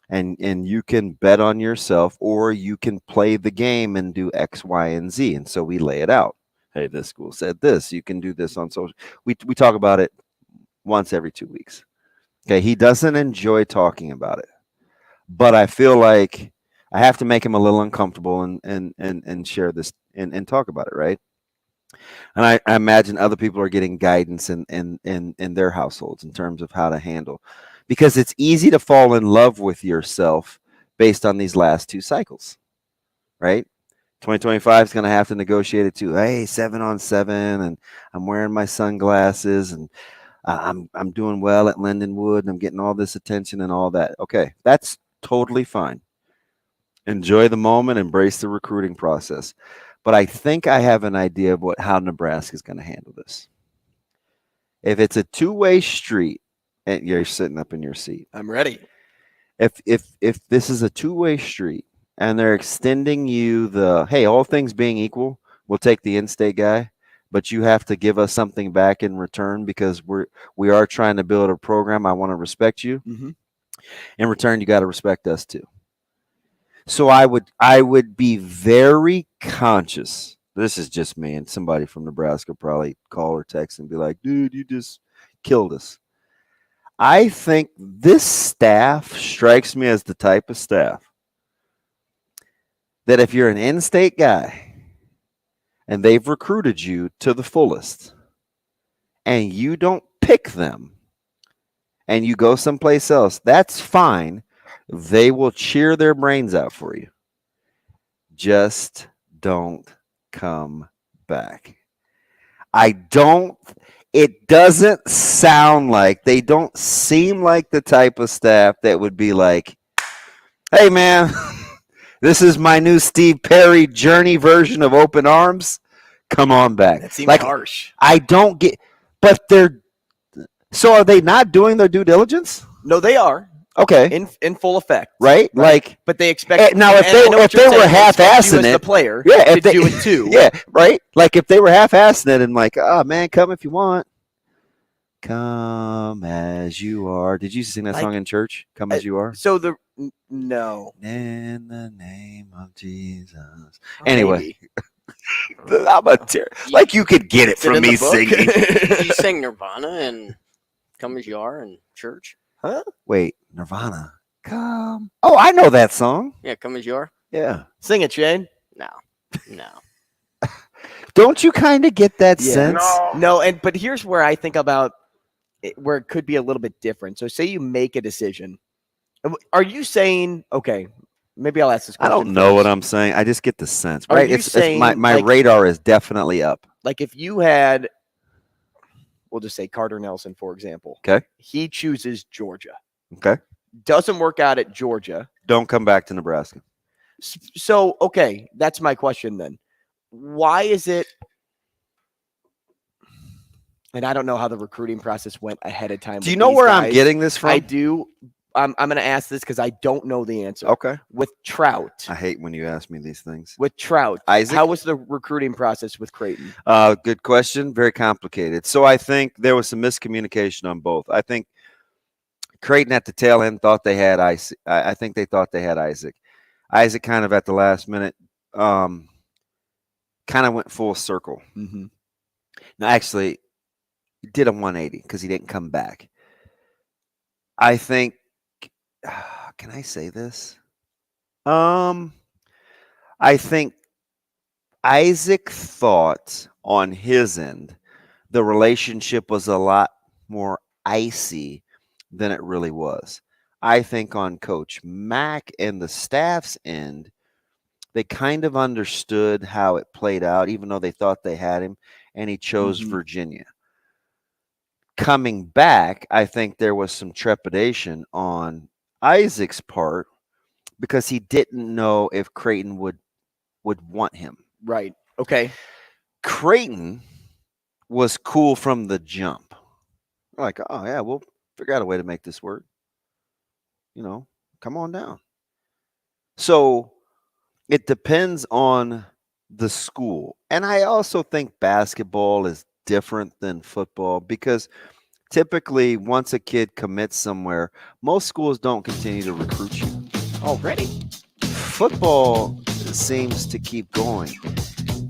And you can bet on yourself, or you can play the game and do X, Y, and Z. And so we lay it out. Hey, this school said this. You can do this on social. We talk about it once every 2 weeks. Okay, he doesn't enjoy talking about it, but I feel like I have to make him a little uncomfortable and share this and talk about it, right? And I imagine other people are getting guidance in their households in terms of how to handle. Because it's easy to fall in love with yourself based on these last 2 cycles, right? 2025 is going to have to negotiate it too. Hey, 7-on-7, and I'm wearing my sunglasses, and I'm doing well at Lindenwood, and I'm getting all this attention and all that. Okay, that's totally fine. Enjoy the moment, embrace the recruiting process. But I think I have an idea of how Nebraska is going to handle this. If it's a two-way street, and you're sitting up in your seat. I'm ready. If this is a two-way street and they're extending you hey, all things being equal, we'll take the in-state guy, but you have to give us something back in return because we are trying to build a program. I want to respect you. Mm-hmm. In return, you got to respect us too. So I would be very conscious. This is just me, and somebody from Nebraska probably call or text and be like, dude, you just killed us. I think this staff strikes me as the type of staff that if you're an in-state guy and they've recruited you to the fullest and you don't pick them and you go someplace else, that's fine. They will cheer their brains out for you. Just don't come back. It doesn't sound like, they don't seem like the type of staff that would be like, hey, man, this is my new Steve Perry Journey version of Open Arms. Come on back. That seems like, harsh. I don't get, but so are they not doing their due diligence? No, they are. Okay. In full effect. Right? Like, but they expect now if they were half-assing it, the player, if they do it too. Yeah, right? Like if they were half-assing it and like, oh man, come if you want. Come as you are. Did you sing that song in church? Come as you are? So no. In the name of Jesus. Anyway. I'm like you could get it from me singing. You sang Nirvana and Come As You Are in church? Huh? Wait, Nirvana. Come. Oh, I know that song. Yeah, Come As You Are. Yeah. Sing it, Shane. No. Don't you kind of get that sense? No, but here's where I think about where it could be a little bit different. So say you make a decision. Are you saying, okay, maybe I'll ask this question. I don't know what I'm saying. I just get the sense, right? It's my radar is definitely up. Like if you had, we'll just say Carter Nelson, for example. Okay. He chooses Georgia. Okay. Doesn't work out at Georgia. Don't come back to Nebraska. So, okay, that's my question then. Why is it, and I don't know how the recruiting process went ahead of time. Do you know where I'm getting this from? I do. I'm going to ask this because I don't know the answer. Okay. With Trout. I hate when you ask me these things. With Trout. Isaac? How was the recruiting process with Creighton? Good question. Very complicated. So I think there was some miscommunication on both. I think Creighton at the tail end thought they had Isaac. I think they thought they had Isaac. Isaac kind of at the last minute kind of went full circle. Mm-hmm. Now, actually, he did a 180 because he didn't come back. I think, can I say this? I think Isaac thought on his end the relationship was a lot more icy than it really was. I think on Coach Mack and the staff's end, they kind of understood how it played out, even though they thought they had him, and he chose Virginia. Coming back, I think there was some trepidation on Isaac's part because he didn't know if Creighton would want him. Right. Okay. Creighton was cool from the jump. I'm like, oh yeah, we'll figure out a way to make this work. Come on down. So it depends on the school. And I also think basketball is different than football because typically once a kid commits somewhere, most schools don't continue to recruit you. Already? Football seems to keep going.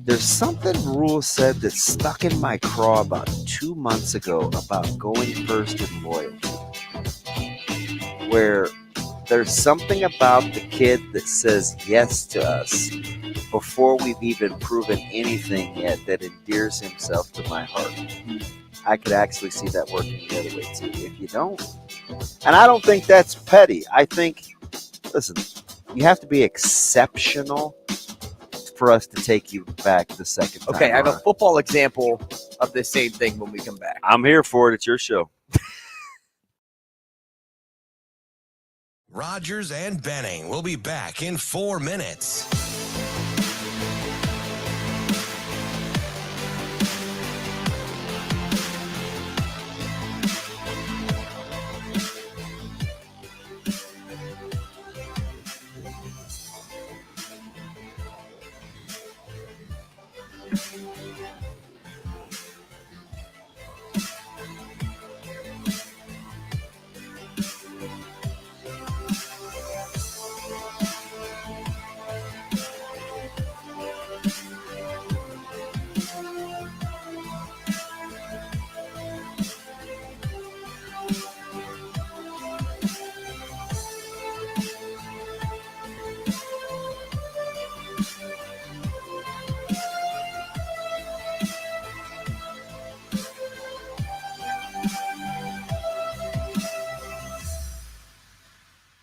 There's something Rule said that stuck in my craw about 2 months ago about going first in loyalty, where there's something about the kid that says yes to us before we've even proven anything yet that endears himself to my heart. I could actually see that working the other way too. If you don't, and I don't think that's petty. I think, listen, you have to be exceptional for us to take you back the second time. Okay, I have a football example of the same thing when we come back. I'm here for it. It's your show. Rogers and Benning will be back in 4 minutes.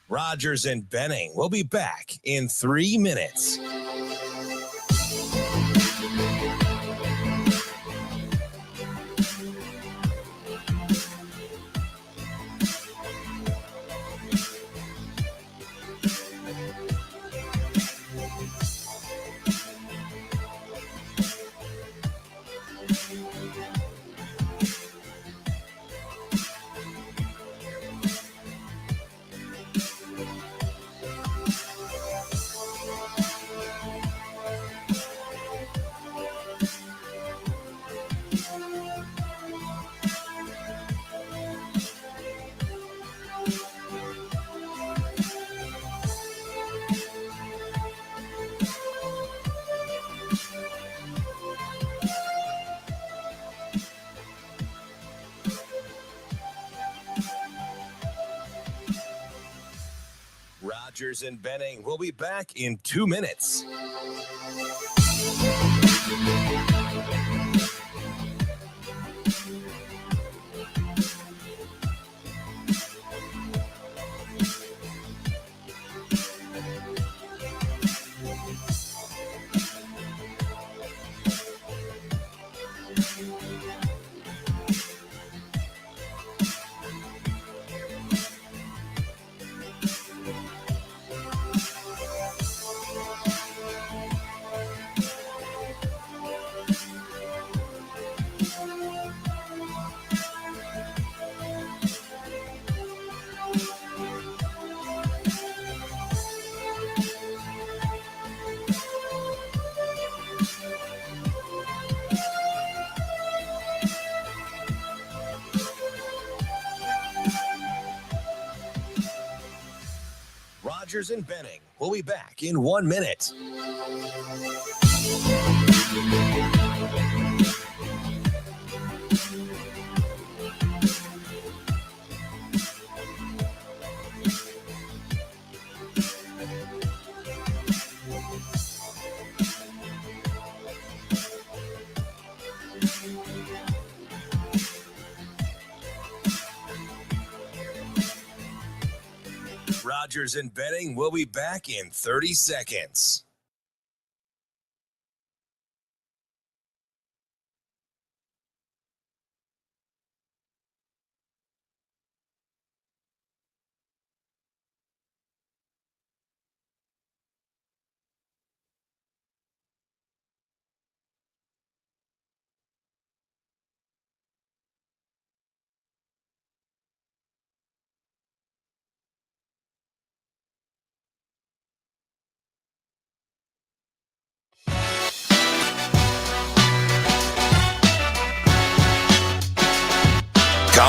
Rogers and Benning will be back in 3 minutes. Rogers and Benning will be back in 2 minutes. Rogers and Benning will be back in 1 minute. Rogers and Benning will be back in 30 seconds.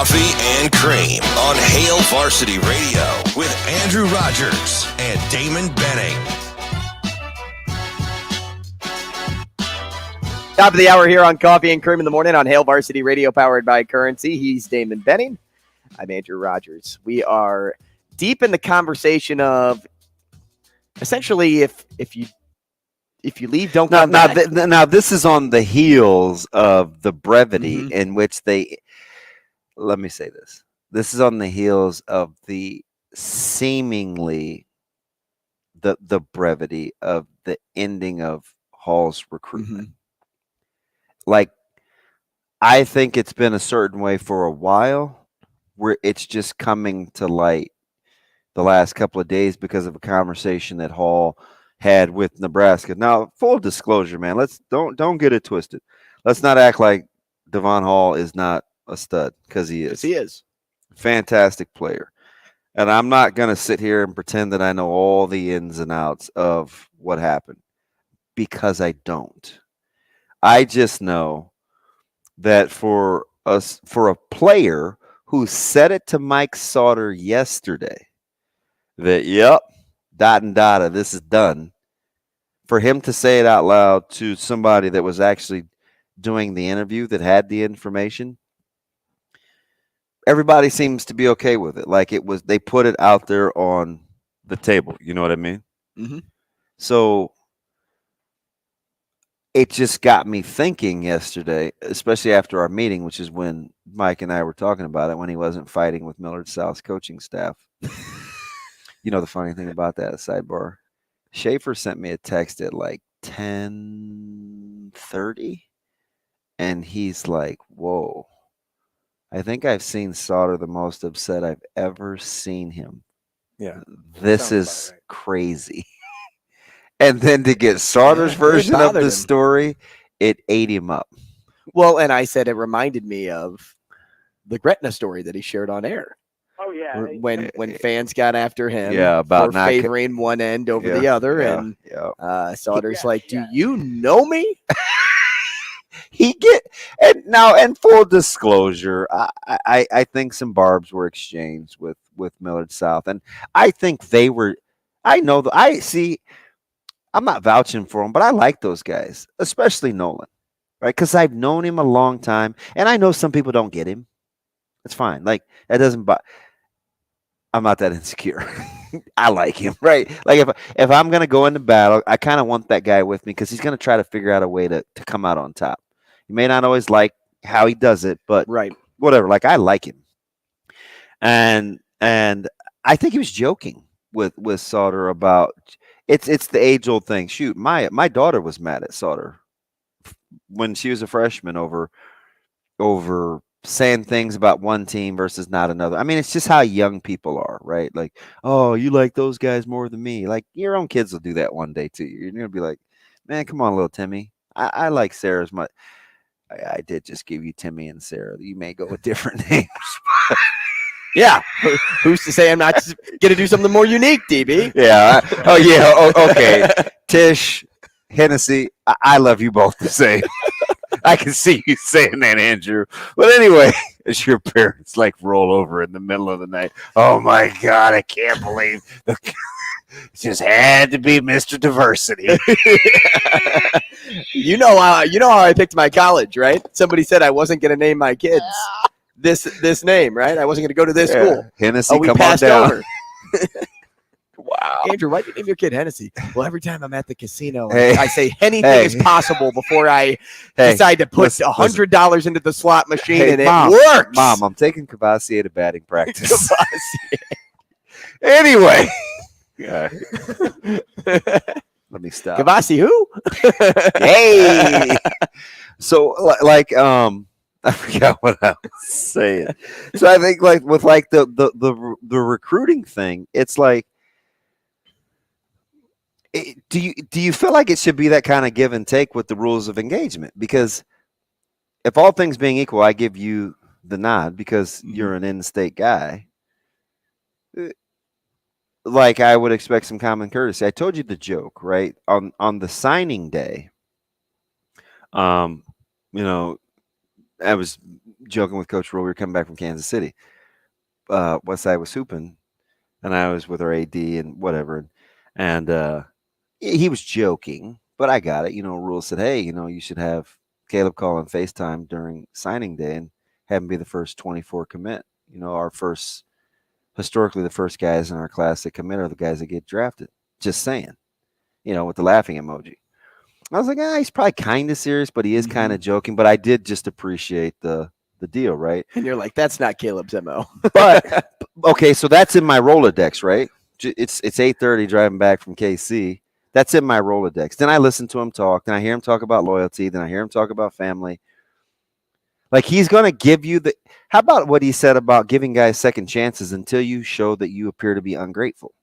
Coffee and Cream on Hail Varsity Radio with Andrew Rogers and Damon Benning. Top of the hour here on Coffee and Cream in the morning on Hail Varsity Radio, powered by Currency. He's Damon Benning. I'm Andrew Rogers. We are deep in the conversation of essentially if you leave, don't come back. Now, this is on the heels of the brevity in which they. Let me say this. This is on the heels of the seemingly the brevity of the ending of Hall's recruitment. Like, I think it's been a certain way for a while, where it's just coming to light the last couple of days because of a conversation that Hall had with Nebraska. Now, full disclosure, man, don't get it twisted. Let's not act like Devon Hall is not a stud, because he is. Yes, he is. Fantastic player. And I'm not going to sit here and pretend that I know all the ins and outs of what happened, because I don't. I just know that for a player who said it to Mike Sauter yesterday, that, yep, dot and data, this is done, for him to say it out loud to somebody that was actually doing the interview, that had the information, everybody seems to be okay with it. Like, it was, they put it out there on the table. You know what I mean? So it just got me thinking yesterday, especially after our meeting, which is when Mike and I were talking about it, when he wasn't fighting with Millard South's coaching staff. You know the funny thing about that, sidebar? Schaefer sent me a text at like 10:30, and he's like, whoa, I think I've seen Sauter the most upset I've ever seen him. Yeah. This is crazy. And then to get Sauter's version of the story, it ate him up. Well, and I said it reminded me of the Gretna story that he shared on air. Oh, yeah. When fans got after him about for favoring one end over the other. And Sauter's like, do you know me? And full disclosure, I think some barbs were exchanged with Millard South. And I think they were, I'm not vouching for them, but I like those guys, especially Nolan, right? Because I've known him a long time, and I know some people don't get him. It's fine. Like, that doesn't. I'm not that insecure. I like him, right? Like, if I'm gonna go into battle, I kind of want that guy with me, because he's gonna try to figure out a way to come out on top. You may not always like how he does it, but whatever. Like, I like him, and I think he was joking with Sauter about. It's the age-old thing. Shoot, my daughter was mad at Sauter when she was a freshman over saying things about one team versus not another. I mean, it's just how young people are, right? Like, oh, you like those guys more than me. Like, your own kids will do that one day too. You're gonna be like, man, come on, little Timmy. I like Sarah's much. I did just give you Timmy and Sarah. You may go with different names. Yeah. Who's to say I'm not just going to do something more unique, DB? Yeah. Okay. Tish, Hennessy, I love you both the same. I can see you saying that, Andrew. But anyway, as your parents like roll over in the middle of the night, oh my God, I can't believe it just had to be Mr. Diversity. You know how I picked my college, right? Somebody said I wasn't going to name my kids this name, right? I wasn't going to go to this school. Hennessy, we come passed on down. over. Wow. Andrew, why do you name your kid Hennessy? Well, every time I'm at the casino, Hey. I say anything is possible before I decide to put $100 into the slot machine, and Mom, it works. Mom, I'm taking Cavassier to batting practice. Anyway. Let me stop. Cavassi who? Hey. So, like, I forgot what I was saying. So I think, like, with like the recruiting thing, it's like, do you feel like it should be that kind of give and take with the rules of engagement? Because if all things being equal, I give you the nod because you're an in-state guy. Like, I would expect some common courtesy. I told you the joke, right? On the signing day, you know, I was joking with Coach Rule. We were coming back from Kansas City. Westside was hooping, and I was with our AD and whatever. And he was joking, but I got it. Rule said, hey, you should have Caleb call on FaceTime during signing day and have him be the first 24 commit. Historically, the first guys in our class that commit are the guys that get drafted. Just saying, with the laughing emoji. I was like, he's probably kind of serious, but he is kind of joking. But I did just appreciate the deal, right? And you're like, that's not Caleb's MO. But okay, so that's in my Rolodex, right? It's 8:30 driving back from KC. That's in my Rolodex. Then I listen to him talk. Then I hear him talk about loyalty. Then I hear him talk about family. Like, he's going to give you how about what he said about giving guys second chances until you show that you appear to be ungrateful?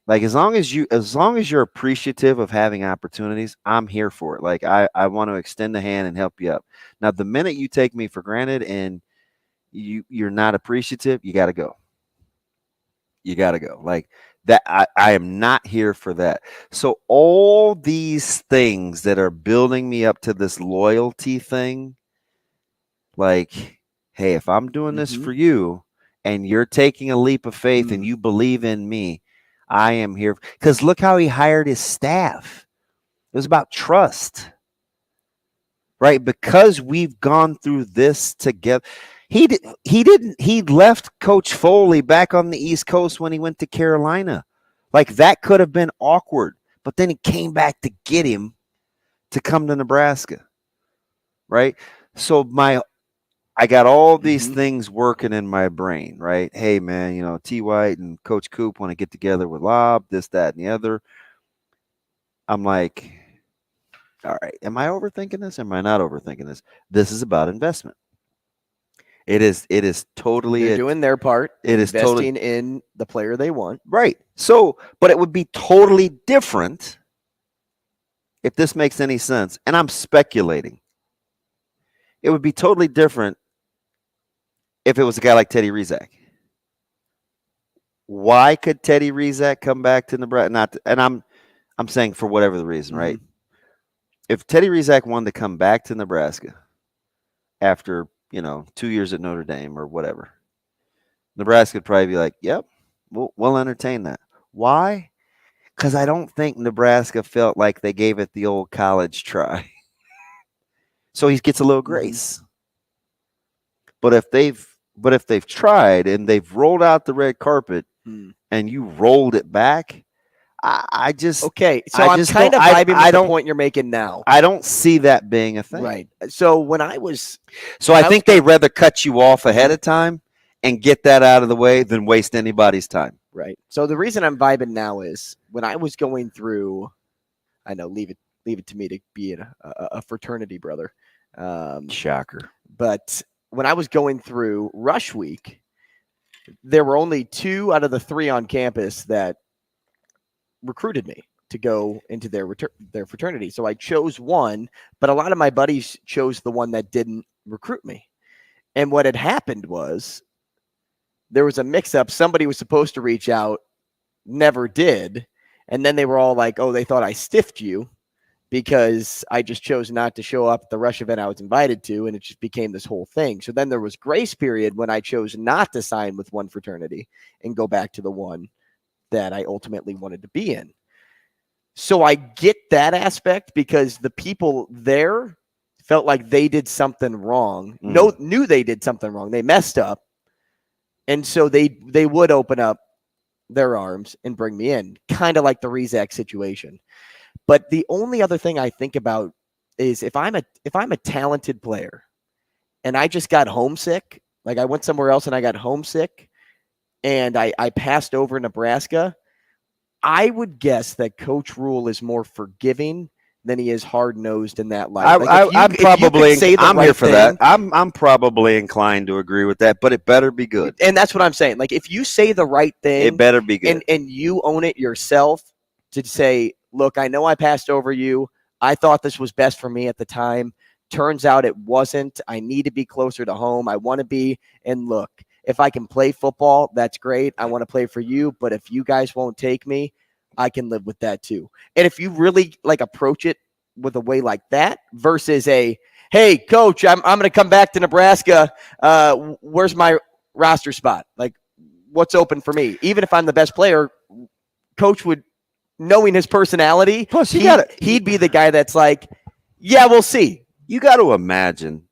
Like, as long as you're appreciative of having opportunities, I'm here for it. Like, I want to extend a hand and help you up. Now, the minute you take me for granted and you're not appreciative, you got to go. You got to go. Like that. I am not here for that. So all these things that are building me up to this loyalty thing, like, hey, if I'm doing this for you and you're taking a leap of faith and you believe in me, I am here. Because look how he hired his staff. It was about trust, right? Because we've gone through this together. He left Coach Foley back on the East Coast when he went to Carolina. Like, that could have been awkward, but then he came back to get him to come to Nebraska, right? So I got all these things working in my brain, right? Hey, man, T. White and Coach Coop want to get together with Lob, this, that, and the other. I'm like, all right, am I overthinking this? Am I not overthinking this? This is about investment. It is totally. They're doing their part. It is investing in the player they want. Right. So, but it would be totally different if this makes any sense. And I'm speculating. It would be totally different if it was a guy like Teddy Rizak. Why could Teddy Rizak come back to Nebraska? I'm saying for whatever the reason, right? If Teddy Rizak wanted to come back to Nebraska after 2 years at Notre Dame or whatever, Nebraska would probably be like, yep, we'll entertain that. Why? Because I don't think Nebraska felt like they gave it the old college try. So he gets a little grace. But if they've tried and they've rolled out the red carpet and you rolled it back, I just okay. So I'm kind of vibing with the point you're making now. I don't see that being a thing. Right. So I think they'd rather cut you off ahead of time and get that out of the way than waste anybody's time. Right. So the reason I'm vibing now is when I was going through, I know, leave it to me to be a fraternity brother. Shocker. But when I was going through Rush Week, there were only 2 out of the 3 on campus that recruited me to go into their fraternity. So I chose one, but a lot of my buddies chose the one that didn't recruit me. And what had happened was there was a mix-up. Somebody was supposed to reach out, never did. And then they were all like, oh, they thought I stiffed you because I just chose not to show up at the Rush event I was invited to, and it just became this whole thing. So then there was grace period when I chose not to sign with one fraternity and go back to the one that I ultimately wanted to be in. So I get that aspect because the people there felt like they did something wrong. Knew they did something wrong. They messed up. And so they would open up their arms and bring me in, kind of like the Rizak situation. But the only other thing I think about is if I'm a talented player and I just got homesick, like I went somewhere else and I got homesick and I passed over Nebraska, I would guess that Coach Rule is more forgiving than he is hard-nosed in that light. I'm here for that. I'm probably inclined to agree with that, but it better be good. And that's what I'm saying. Like, if you say the right thing, it better be good. And you own it yourself to say, look, I know I passed over you. I thought this was best for me at the time. Turns out it wasn't. I need to be closer to home. I want to be. And look, if I can play football, that's great. I want to play for you. But if you guys won't take me, I can live with that too. And if you really approach it with a way like that versus hey, coach, I'm going to come back to Nebraska. Where's my roster spot? Like, what's open for me? Even if I'm the best player, coach would, knowing his personality, plus he'd be the guy that's like, yeah, we'll see. You got to imagine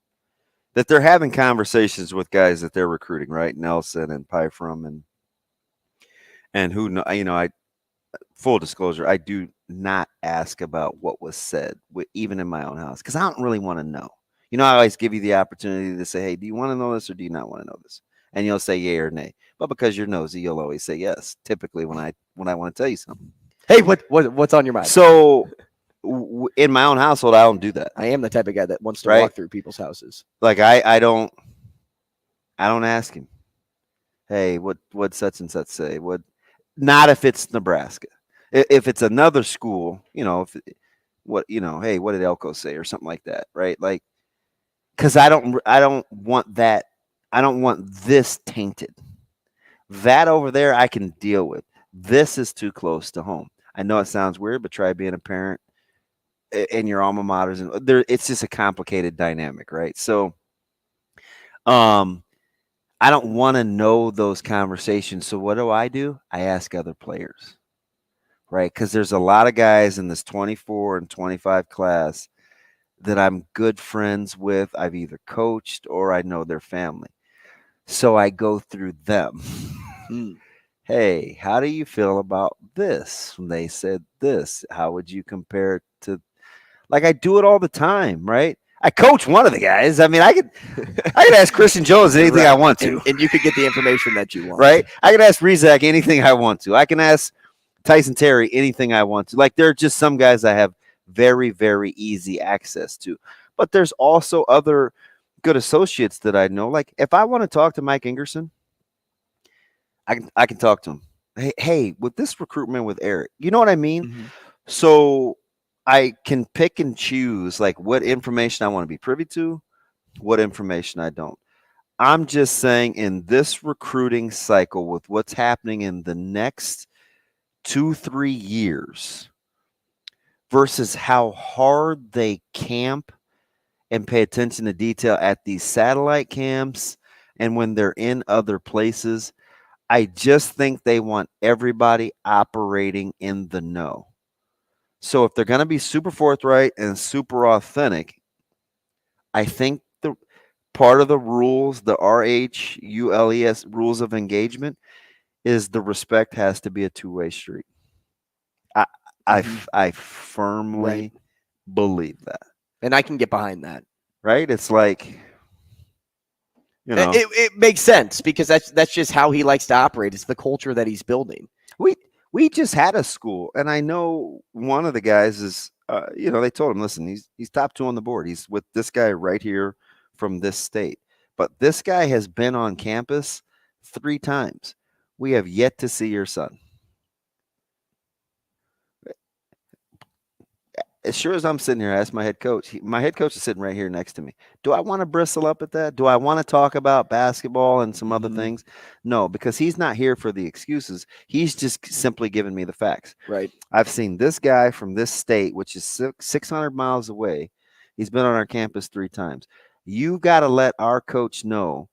that they're having conversations with guys that they're recruiting, right? Nelson and Pyfrom and who know, I full disclosure, I do not ask about what was said, even in my own house, because I don't really want to know. I always give you the opportunity to say, hey, do you want to know this or do you not want to know this? And you'll say yay or nay. But because you're nosy, you'll always say yes, typically when I want to tell you something. Hey, what's on your mind? So in my own household, I don't do that. I am the type of guy that wants to walk through people's houses. Like I don't ask him, hey, what such and such say? Not if it's Nebraska. If it's another school, hey, what did Elko say or something like that, right? Like, because I don't want that. I don't want this tainted. That over there I can deal with. This is too close to home. I know it sounds weird, but try being a parent in your alma maters, and it's just a complicated dynamic, right? So, I don't want to know those conversations. So what do? I ask other players, right? Because there's a lot of guys in this 24 and 25 class that I'm good friends with. I've either coached or I know their family. So I go through them. Hey, how do you feel about this? When they said this, how would you compare it to? Like, I do it all the time, right? I coach one of the guys. I mean, I could ask Christian Jones anything I want to. And you could get the information that you want. Right? I can ask Rezak anything I want to. I can ask Tyson Terry anything I want to. Like, there are just some guys I have very, very easy access to. But there's also other good associates that I know. Like, if I want to talk to Mike Ingerson, I can talk to him. Hey, with this recruitment with Eric, you know what I mean? Mm-hmm. So I can pick and choose like what information I want to be privy to, what information I don't. I'm just saying in this recruiting cycle with what's happening in the next 2-3 years versus how hard they camp and pay attention to detail at these satellite camps and when they're in other places, I just think they want everybody operating in the know. So if they're going to be super forthright and super authentic, I think the part of the rules, the RHULES rules of engagement, is the respect has to be a two-way street. I firmly believe that. And I can get behind that. Right? It's like, it makes sense because that's just how he likes to operate. It's the culture that he's building. We just had a school, and I know one of the guys is, they told him, listen, he's top 2 on the board. He's with this guy right here from this state. But this guy has been on campus 3 times. We have yet to see your son. As sure as I'm sitting here, I asked my head coach. My head coach is sitting right here next to me. Do I want to bristle up at that? Do I want to talk about basketball and some other things? No, because he's not here for the excuses. He's just simply giving me the facts. Right. I've seen this guy from this state, which is 600 miles away. He's been on our campus 3 times. You got to let our coach know,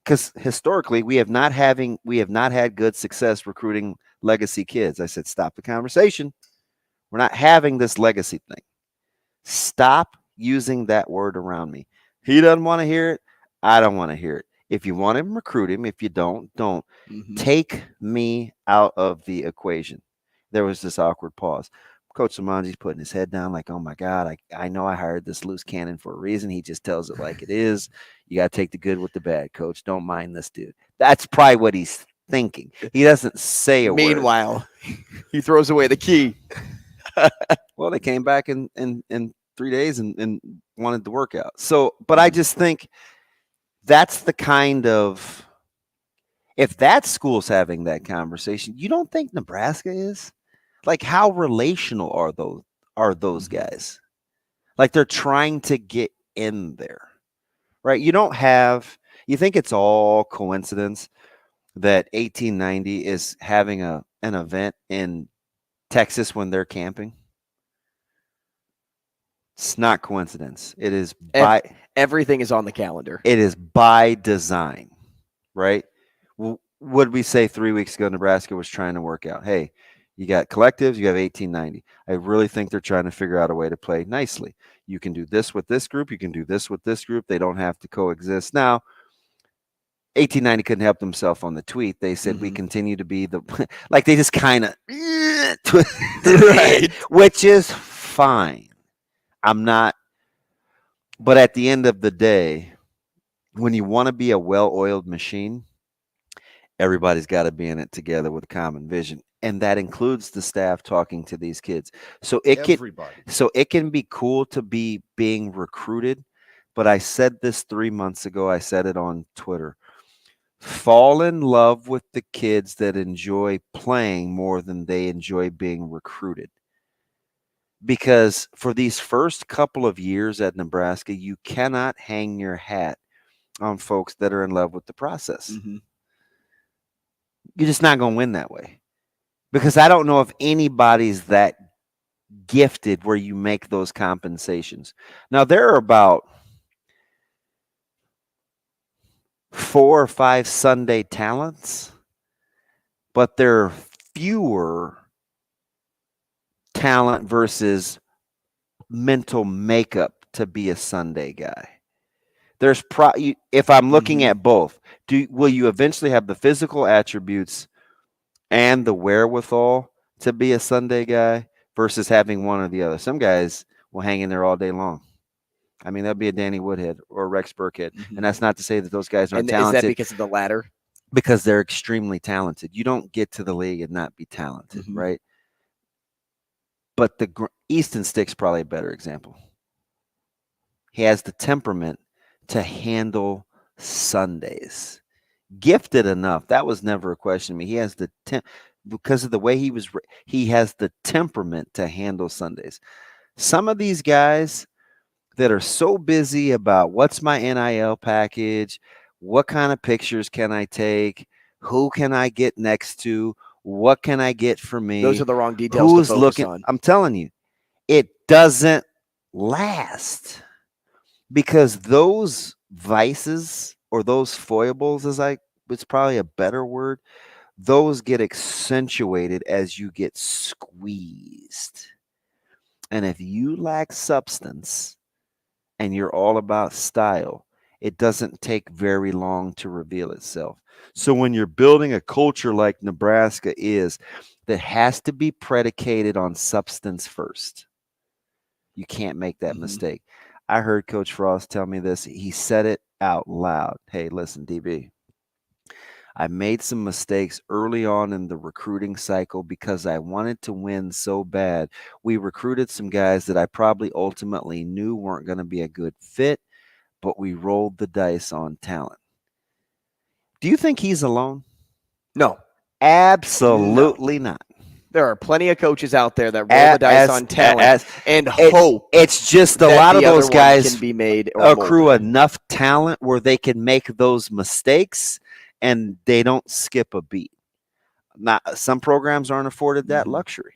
because historically we have not had good success recruiting legacy kids. I said, stop the conversation. We're not having this legacy thing. Stop using that word around me. He doesn't want to hear it. I don't want to hear it. If you want him, recruit him. If you don't. Take me out of the equation. There was this awkward pause. Coach Samanji's putting his head down like, oh, my God, I know I hired this loose cannon for a reason. He just tells it like it is. You got to take the good with the bad, Coach. Don't mind this dude. That's probably what he's thinking. He doesn't say a word. Meanwhile, he throws away the key. Well, they came back in 3 days and wanted to work out. So, but I just think that's the kind of, if that school's having that conversation, you don't think Nebraska is? Like, how relational are those guys? Like, they're trying to get in there, right? You think it's all coincidence that 1890 is having an event in Texas when they're camping? It's not coincidence. It is everything is on the calendar. It is by design, right? What did we say 3 weeks ago? Nebraska was trying to work out. Hey, you got collectives, you have 1890. I really think they're trying to figure out a way to play nicely. You can do this with this group. You can do this with this group. They don't have to coexist. Now, 1890 couldn't help themselves on the tweet. They said, we continue to be the, like they just kind of, right, which is fine. I'm not, but at the end of the day, when you want to be a well-oiled machine, everybody's got to be in it together with a common vision. And that includes the staff talking to these kids. So it can be cool to be being recruited. But I said this 3 months ago. I said it on Twitter. Fall in love with the kids that enjoy playing more than they enjoy being recruited. Because for these first couple of years at Nebraska, you cannot hang your hat on folks that are in love with the process. You're just not going to win that way. Because I don't know if anybody's that gifted where you make those compensations. Now, there are about 4 or 5 Sunday talents, but there are fewer talent versus mental makeup to be a Sunday guy. There's if I'm looking at both, will you eventually have the physical attributes and the wherewithal to be a Sunday guy versus having one or the other? Some guys will hang in there all day long. I mean, that'll be a Danny Woodhead or a Rex Burkhead. And that's not to say that those guys aren't talented. Is that because of the latter? Because they're extremely talented. You don't get to the league and not be talented, right? But the Easton Stick's probably a better example. He has the temperament to handle Sundays. Gifted enough. That was never a question to me. He has the because of the way he has the temperament to handle Sundays. Some of these guys that are so busy about what's my NIL package, what kind of pictures can I take, who can I get next to, what can I get for me? Those are the wrong details to focus on. I'm telling you, it doesn't last because those vices or those foibles, it's probably a better word, those get accentuated as you get squeezed. And if you lack substance and you're all about style, it doesn't take very long to reveal itself. So when you're building a culture like Nebraska is, that has to be predicated on substance first. You can't make that mistake. I heard Coach Frost tell me this. He said it out loud. Hey, listen, DB, I made some mistakes early on in the recruiting cycle because I wanted to win so bad. We recruited some guys that I probably ultimately knew weren't going to be a good fit, but we rolled the dice on talent. Do you think he's alone? No. Absolutely not. There are plenty of coaches out there that roll the dice on talent and hope. It's just a lot of those guys can be made accrue enough talent where they can make those mistakes and they don't skip a beat. Not some programs aren't afforded that luxury.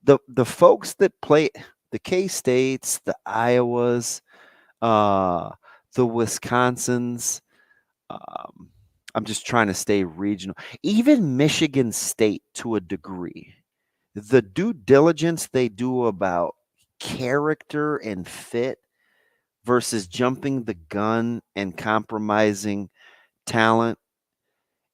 The folks that play the K-States, the Iowas, the Wisconsins, I'm just trying to stay regional. Even Michigan State to a degree. The due diligence they do about character and fit versus jumping the gun and compromising talent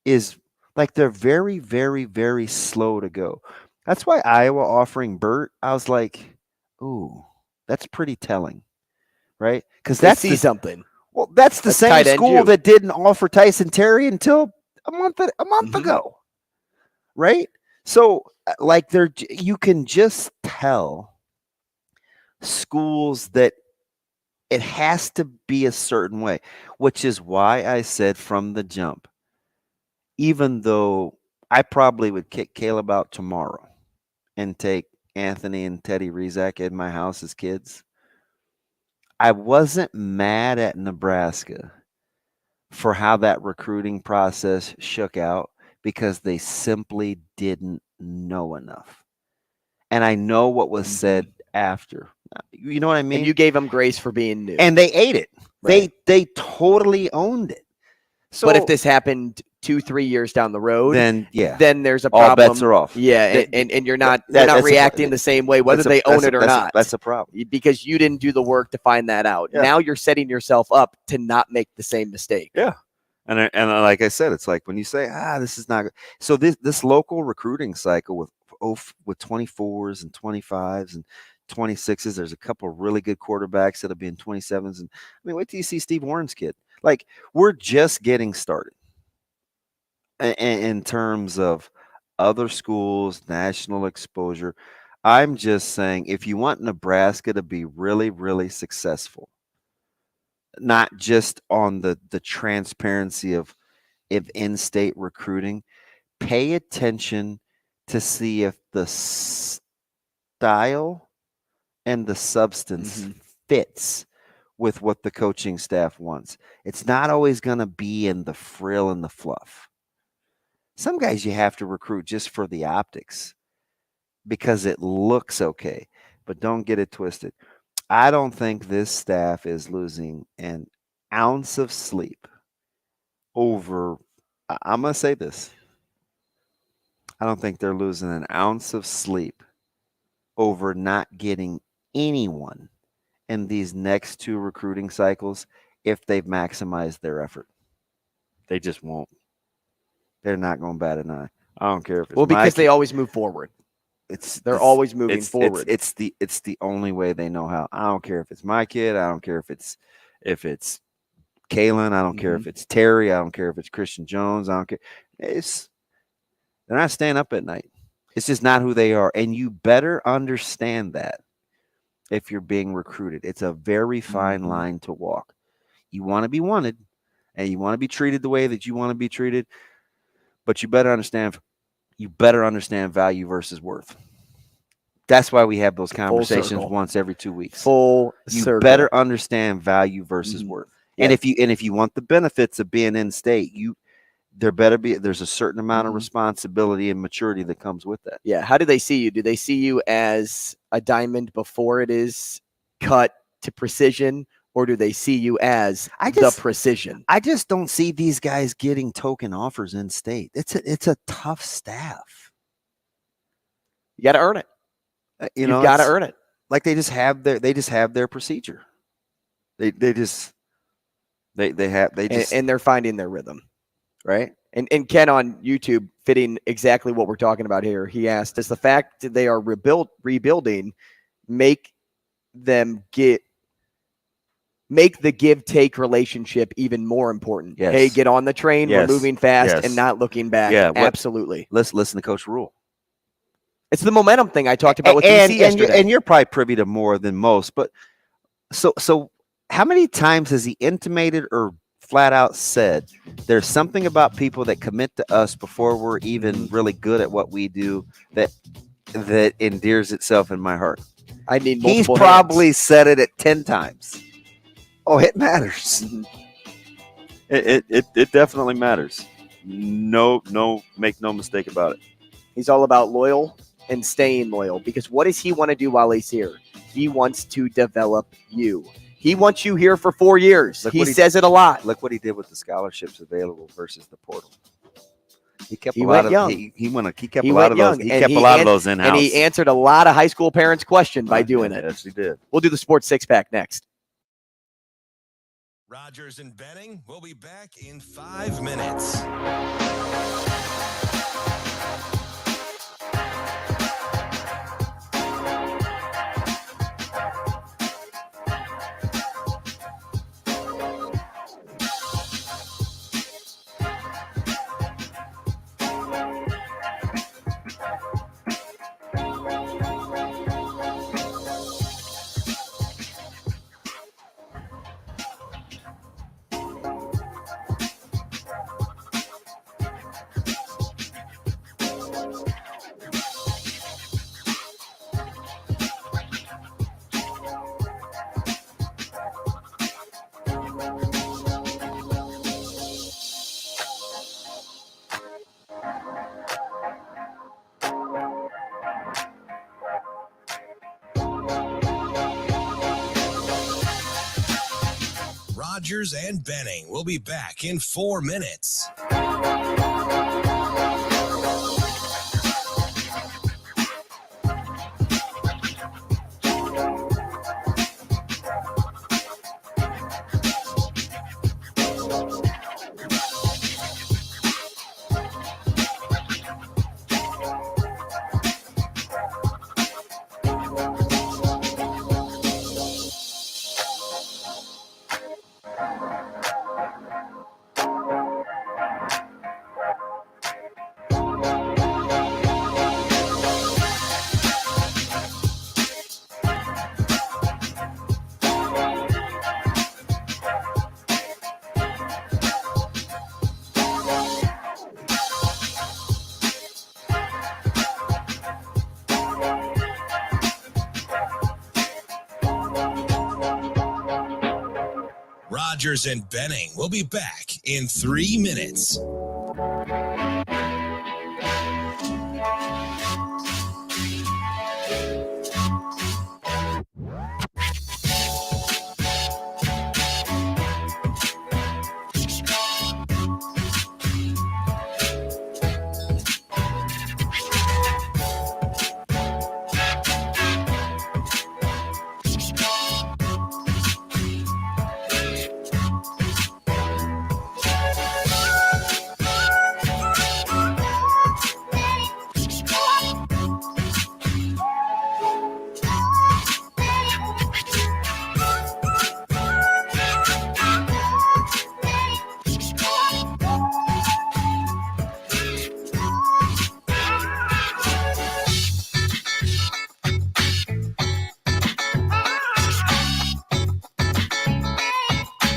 is like they're very, very, very slow to go. That's why Iowa offering Burt, I was like, ooh, that's pretty telling, right? Because that's something. Well, that's the same school that didn't offer Tyson Terry until a month ago, right? So, like, you can just tell schools that it has to be a certain way, which is why I said from the jump, even though I probably would kick Caleb out tomorrow and take Anthony and Teddy Rizak in my house as kids, I wasn't mad at Nebraska for how that recruiting process shook out because they simply didn't know enough. And I know what was said after. You know what I mean? And you gave them grace for being new. And they ate it. Right. They totally owned it. So, but if this happened 2-3 years down the road, then there's a problem. All bets are off. Yeah, and you're not reacting the same way, whether they own it or not. That's a problem. Because you didn't do the work to find that out. Yeah. Now you're setting yourself up to not make the same mistake. Yeah. And like I said, it's like when you say, this is not good. So this local recruiting cycle with 24s and 25s and 26s, there's a couple of really good quarterbacks that'll be in 27s. And I mean, wait till you see Steve Warren's kid. Like, we're just getting started in terms of other schools, national exposure. I'm just saying, if you want Nebraska to be really, really successful, not just on the transparency of in-state recruiting, pay attention to see if the style and the substance fits with what the coaching staff wants. It's not always going to be in the frill and the fluff. Some guys you have to recruit just for the optics because it looks okay, but don't get it twisted. I don't think this staff is losing an ounce of sleep over, I'm going to say this. I don't think they're losing an ounce of sleep over not getting anyone in these next 2 recruiting cycles if they've maximized their effort. They just won't. They're not going to bat an eye. I don't care if it's because they always move forward. They're always moving forward. It's the only way they know how. I don't care if it's my kid. I don't care if it's Kalen. I don't care if it's Terry. I don't care if it's Christian Jones. I don't care. They're not staying up at night. It's just not who they are. And you better understand that if you're being recruited. It's a very fine line to walk. You want to be wanted and you want to be treated the way that you want to be treated, but you better understand value versus worth. That's why we have those conversations once every 2 weeks. You better understand value versus worth. Yeah. And if you want the benefits of being in state, there's a certain amount of responsibility and maturity that comes with that. Yeah. How do they see you? Do they see you as a diamond before it is cut to precision, or do they see you as the precision? I just don't see these guys getting token offers in state. It's a tough staff. You got to earn it. You've got to earn it. Like they just have their procedure. And they're finding their rhythm. Right. And Ken on YouTube, fitting exactly what we're talking about here, he asked, does the fact that they are rebuilding make the give-take relationship even more important? Yes. Hey, get on the train. Yes. We're moving fast Yes. and not looking back. Yeah, absolutely. Let's listen to Coach Rule. It's the momentum thing I talked about with DC yesterday. And you're probably privy to more than most, but so how many times has he intimated or flat out said there's something about people that commit to us before we're even really good at what we do that endears itself in my heart? I need he's multiple probably hands. said it at 10 times. Oh, it matters. It definitely matters. No, make no mistake about it. He's all about loyal and staying loyal, because what does he want to do while he's here? He wants to develop you. He wants you here for 4 years. He says it a lot. Look what he did with the scholarships available versus the portal. He kept He a went lot young. of he kept a lot of those. He kept a lot of those in house. And he answered a lot of high school parents' questions by doing it. Yes, he did. We'll do the Sports Six Pack next. Rogers and Benning will be back in 5 minutes. Rogers and Benning will be back in 4 minutes. Rogers and Benning will be back in 3 minutes.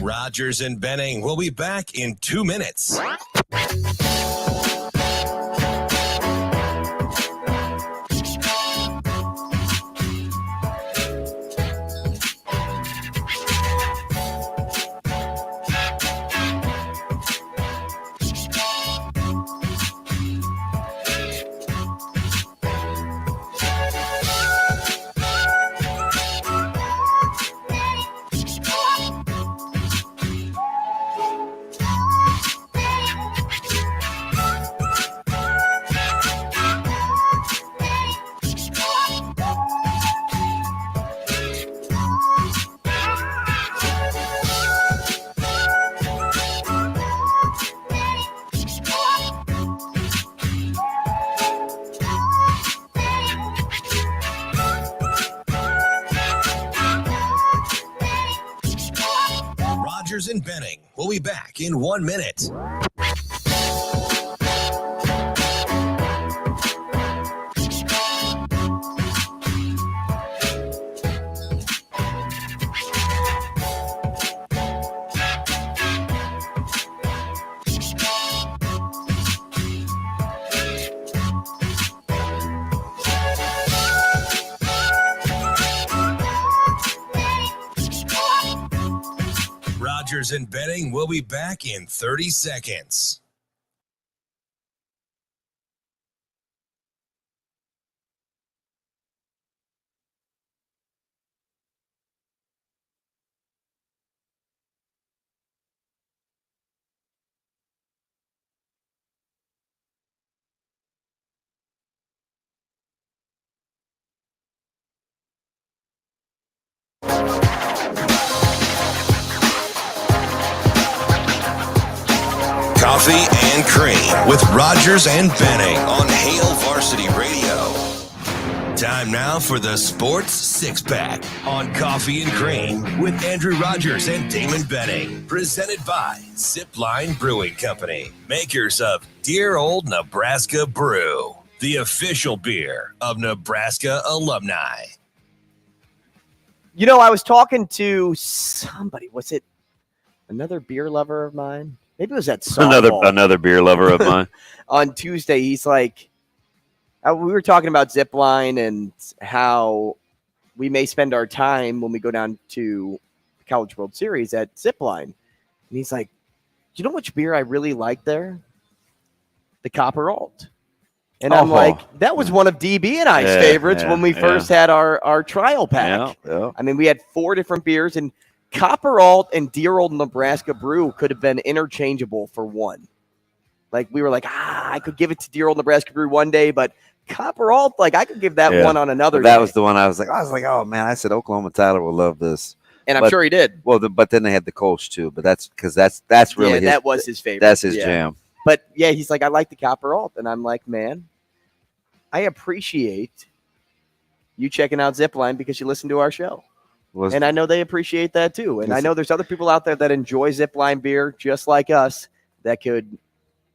Rogers and Benning will be back in 2 minutes. Rogers and Benning will be back in 1 minute. Rogers and Benning will be back in 30 seconds. Coffee and Cream with Rogers and Benning on Hail Varsity Radio. Time now for the Sports Six-Pack on Coffee and Cream with Andrew Rogers and Damon Benning. Presented by Zipline Brewing Company, makers of Dear Old Nebraska Brew, the official beer of Nebraska alumni. You know, I was talking to somebody. Was it another beer lover of mine? Maybe it was at softball. Another beer lover of mine. On Tuesday, he's like, we were talking about Zipline and how we may spend our time when we go down to the College World Series at Zipline. And he's like, do you know which beer I really like there? The Copper Alt. And I'm like, that was one of DB and I's favorites when we first had our trial pack. Yeah. I mean, we had 4 different beers, and Copper Alt and dear old Nebraska Brew could have been interchangeable for one. Like, we were like, I could give it to dear old Nebraska Brew one day, but Copper Alt, like, I could give that one on another day. That was the one I was like, oh, man, I said Oklahoma Tyler will love this. And I'm sure he did. Well, but then they had the Kolsch, too, but that's because that's really that was his favorite. That's his jam. But, yeah, he's like, I like the Copper Alt. And I'm like, man, I appreciate you checking out Zipline because you listen to our show. And I know they appreciate that, too. And I know there's other people out there that enjoy Zipline beer just like us that could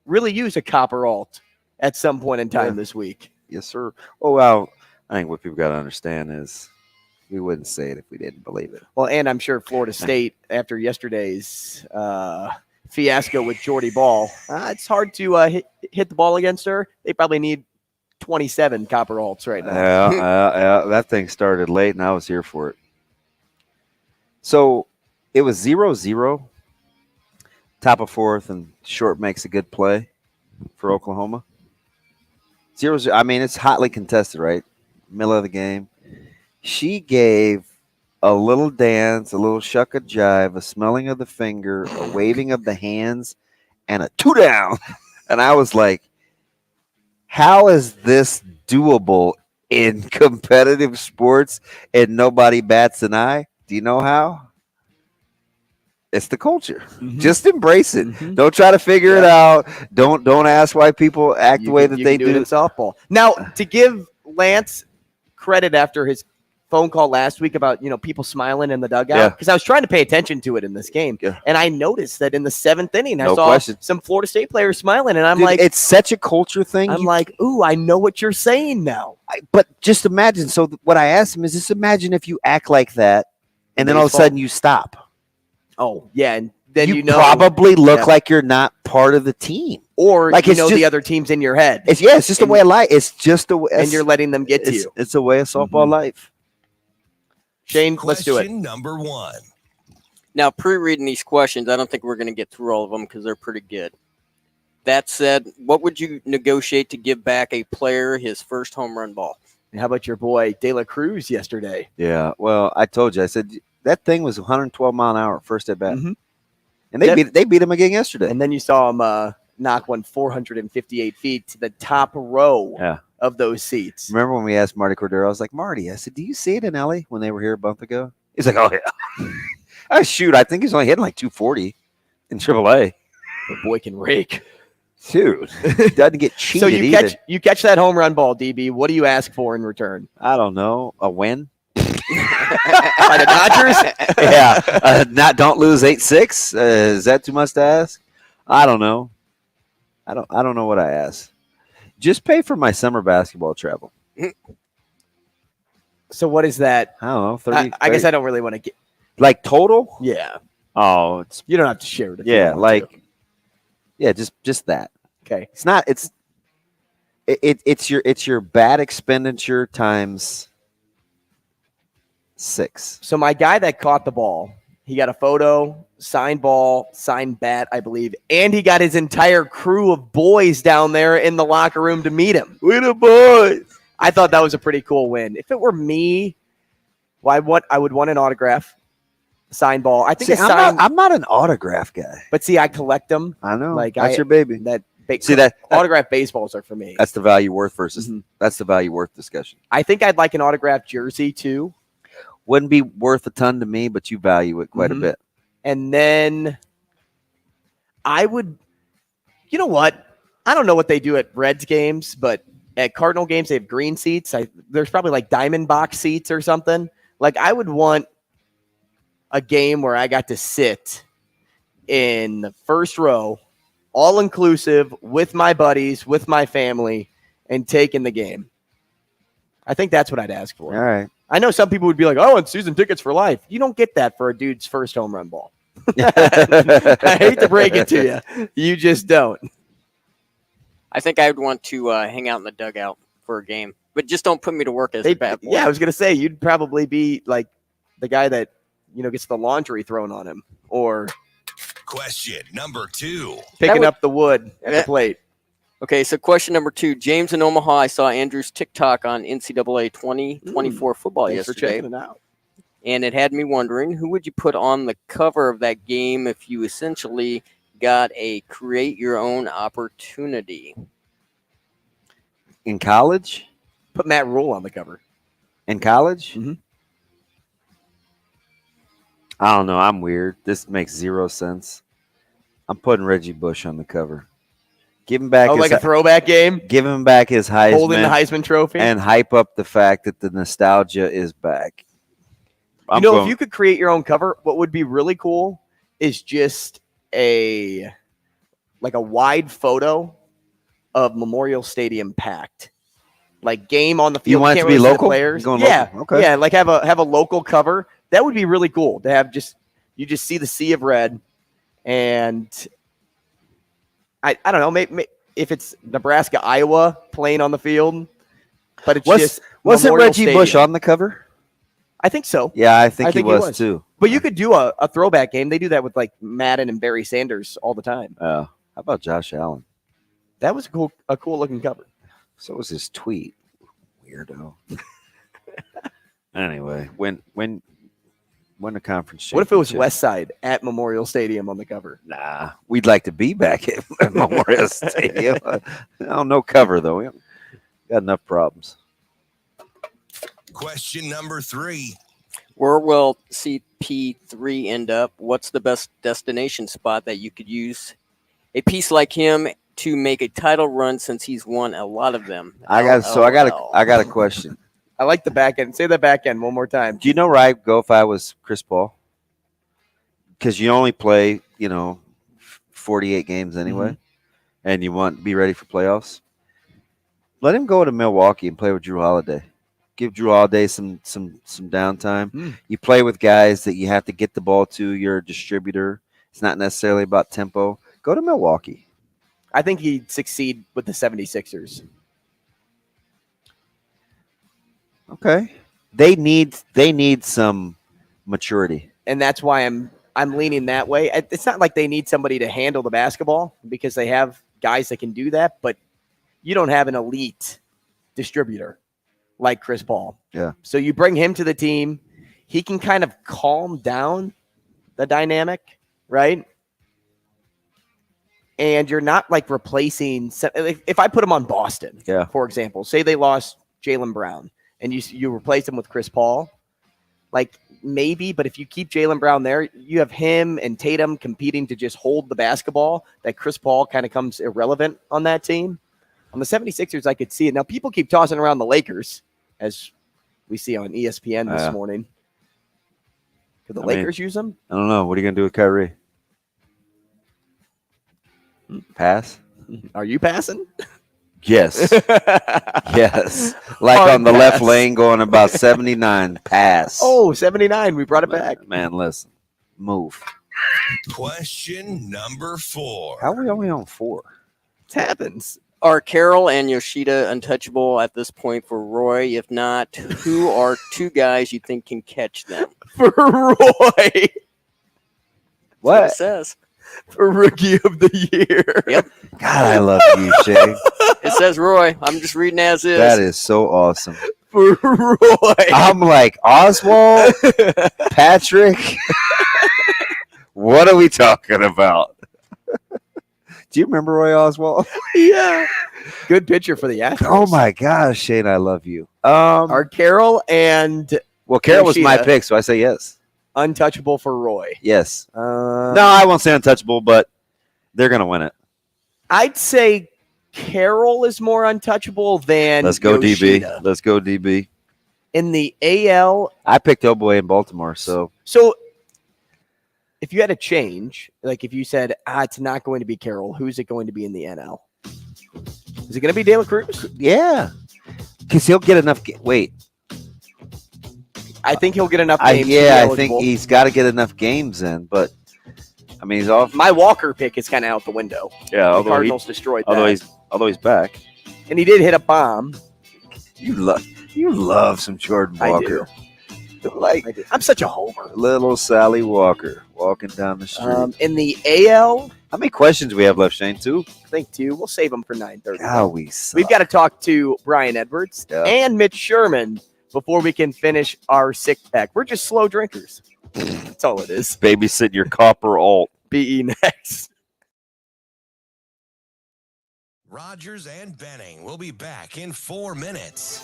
really use a Copper Alt at some point in time this week. Yes, sir. Oh, well, I think what people got to understand is we wouldn't say it if we didn't believe it. Well, and I'm sure Florida State, after yesterday's fiasco with Jordy Ball, it's hard to hit the ball against her. They probably need 27 Copper Alts right now. Yeah, that thing started late, and I was here for it. So it was 0-0, top of fourth, and Short makes a good play for Oklahoma. 0-0. I mean, it's hotly contested, right? Middle of the game. She gave a little dance, a little shuck of jive, a smelling of the finger, a waving of the hands, and a 2 down. And I was like, how is this doable in competitive sports and nobody bats an eye? Do you know how? It's the culture. Just embrace it. Don't try to figure it out. Don't ask why people act the way that they do in softball. Now, to give Lance credit after his phone call last week about, people smiling in the dugout, because I was trying to pay attention to it in this game, and I noticed that in the 7th inning, I saw some Florida State players smiling, and I'm like, it's such a culture thing. I'm like, ooh, I know what you're saying now. But just imagine. So what I asked him is, just imagine if you act like that, and then all of a sudden you stop. Oh, yeah, and then you probably look like you're not part of the team. Or like the other teams in your head. It's just a way of life. It's just a way. And you're letting them get to you. It's a way of softball life. Shane, let's do it. Question number 1. Now, pre-reading these questions, I don't think we're going to get through all of them because they're pretty good. That said, what would you negotiate to give back a player his first home run ball? And how about your boy De La Cruz yesterday? Yeah, well, I told you. I said that thing was 112 mile an hour first at bat, and they beat him again yesterday. And then you saw him knock one 458 feet to the top row of those seats. Remember when we asked Marty Cordero? I was like, Marty, I said, do you see it in LA when they were here a month ago? He's like, oh yeah. I shoot, I think he's only hitting like 240 in AAA. The boy can rake. Dude, doesn't get cheated. So you catch that home run ball, DB. What do you ask for in return? I don't know. A win. By the Dodgers? Yeah. Don't lose 8-6. Is that too much to ask? I don't know. I don't know what I ask. Just pay for my summer basketball travel. So what is that? I don't know. 30. I guess I don't really want to get like total. Yeah. Oh, you don't have to share it. Just that. Okay. It's not. It's your bad expenditure times 6. So my guy that caught the ball, he got a photo, signed ball, signed bat, I believe, and he got his entire crew of boys down there in the locker room to meet him. We the boys. I thought that was a pretty cool win. If it were me, I would want an autograph, signed ball. I think I'm not an autograph guy, but see, I collect them. I know. That's your baby. That autograph baseballs are for me. That's the value worth versus. That's the value worth discussion. I think I'd like an autographed jersey too. Wouldn't be worth a ton to me, but you value it quite a bit. And then I would, you know what? I don't know what they do at Reds games, but at Cardinal games, they have green seats. There's probably like diamond box seats or something. Like I would want a game where I got to sit in the first row, all inclusive with my buddies, with my family, and take in the game. I think that's what I'd ask for. All right. I know some people would be like, I want season tickets for life. You don't get that for a dude's first home run ball. I hate to break it to you. You just don't. I think I would want to hang out in the dugout for a game, but just don't put me to work as a bat boy. Yeah, I was going to say, you'd probably be like the guy that, gets the laundry thrown on him or question number 2. Picking up the wood at the plate. Okay, so question number 2. James in Omaha, I saw Andrew's TikTok on NCAA 2024 football Thanks yesterday. for checking it out. And it had me wondering, who would you put on the cover of that game if you essentially got a create your own opportunity? In college? Put Matt Rule on the cover. In college? Mm-hmm. I don't know. I'm weird. This makes zero sense. I'm putting Reggie Bush on the cover. Give him back. Like a throwback game? Give him back his Heisman. Holding the Heisman Trophy? And hype up the fact that the nostalgia is back. If you could create your own cover, what would be really cool is just a wide photo of Memorial Stadium packed. Like game on the field. You want it to be local? Players. Going yeah. local? Okay. Yeah, like have a local cover. That would be really cool to have you just see the sea of red, and I don't know, maybe if it's Nebraska, Iowa playing on the field, but it's wasn't Reggie Bush on the cover? I think so. Yeah, I think he was too. But you could do a throwback game. They do that with like Madden and Barry Sanders all the time. How about Josh Allen? That was a cool looking cover. So was his tweet. Weirdo. Anyway, when the conference. What if it was West Side at Memorial Stadium on the cover? Nah, we'd like to be back at Memorial Stadium. No cover though. We got enough problems. Question number 3. Where will CP3 end up? What's the best destination spot that you could use a piece like him to make a title run, since he's won a lot of them? I got a question. I like the back end. Say the back end one more time. Do you know where I'd go if I was Chris Paul? Because you only play, 48 games anyway, and you want to be ready for playoffs. Let him go to Milwaukee and play with Drew Holiday. Give Drew Holiday some downtime. You play with guys that you have to get the ball to. You're a distributor. It's not necessarily about tempo. Go to Milwaukee. I think he'd succeed with the 76ers. Okay. They need some maturity. And that's why I'm leaning that way. It's not like they need somebody to handle the basketball, because they have guys that can do that, but you don't have an elite distributor like Chris Paul. Yeah. So you bring him to the team. He can kind of calm down the dynamic, right? And you're not like replacing. If I put him on Boston, for example, say they lost Jaylen Brown, and you replace him with Chris Paul, like maybe, but if you keep Jaylen Brown there, you have him and Tatum competing to just hold the basketball, that Chris Paul kind of comes irrelevant on that team. On the 76ers, I could see it. Now, people keep tossing around the Lakers, as we see on ESPN this morning. Could the Lakers use them? I don't know. What are you going to do with Kyrie? Pass? Are you passing? Yes. Yes. Like Hard on the pass. left lane going about 79. Pass. Oh, 79. We brought it back. Man, listen. Move. Question number 4. How are we only on 4? It happens. Are Carroll and Yoshida untouchable at this point for Roy? If not, who are 2 guys you think can catch them? For Roy. What? It says. For Rookie of the Year. Yep. God, I love you, Shay. It says Roy. I'm just reading as is. That is so awesome. For Roy. I'm like, Oswald? Patrick? What are we talking about? Do you remember Roy Oswald? Yeah. Good pitcher for the Astros. Oh, my gosh, Shane, I love you. Are Carroll and Carroll was my Yoshida pick, so I say yes. untouchable for Roy? Yes. No, I won't say untouchable, but they're going to win it. I'd say Carroll is more untouchable than Let's go, Yoshida. DB. Let's go, DB. In the AL, I picked Oboe in Baltimore, so if you had a change, like if you said, it's not going to be Carroll, who's it going to be in the NL? Is it going to be De La Cruz? Yeah. Because he'll get enough. Wait. I think he'll get enough games. I think he's got to get enough games in, but I mean, he's off. My Walker pick is kind of out the window. Yeah, the Cardinals destroyed that. Although he's back, and he did hit a bomb. You love some Jordan Walker. I do. I'm such a homer. Little Sally Walker walking down the street. In the AL, how many questions do we have left, Shane? 2? I think 2. We'll save them for 9:30. God, we suck. We've got to talk to Brian Edwards Yeah. and Mitch Sherman before we can finish our six-pack. We're just slow drinkers. That's all it is. Babysit your copper alt. BE next. Rogers and Benning will be back in 4 minutes.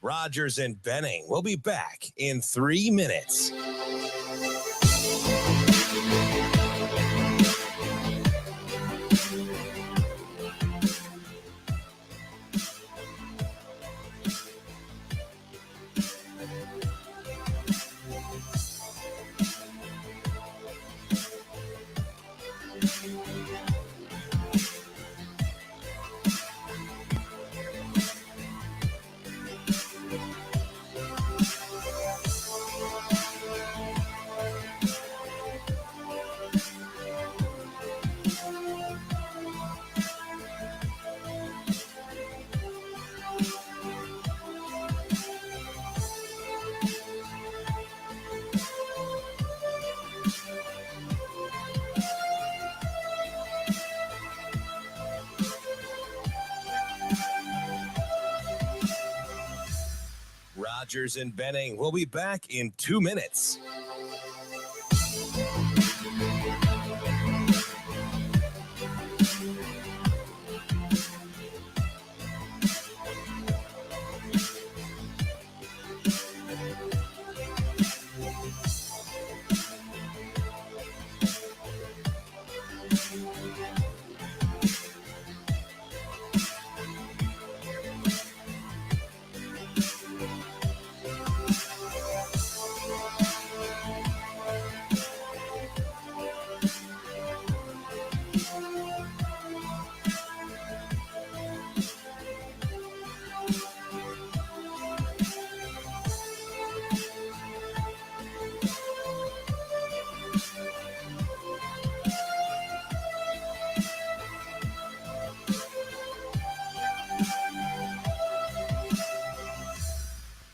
Rogers and Benning will be back in 3 minutes. Rogers and Benning will be back in 2 minutes.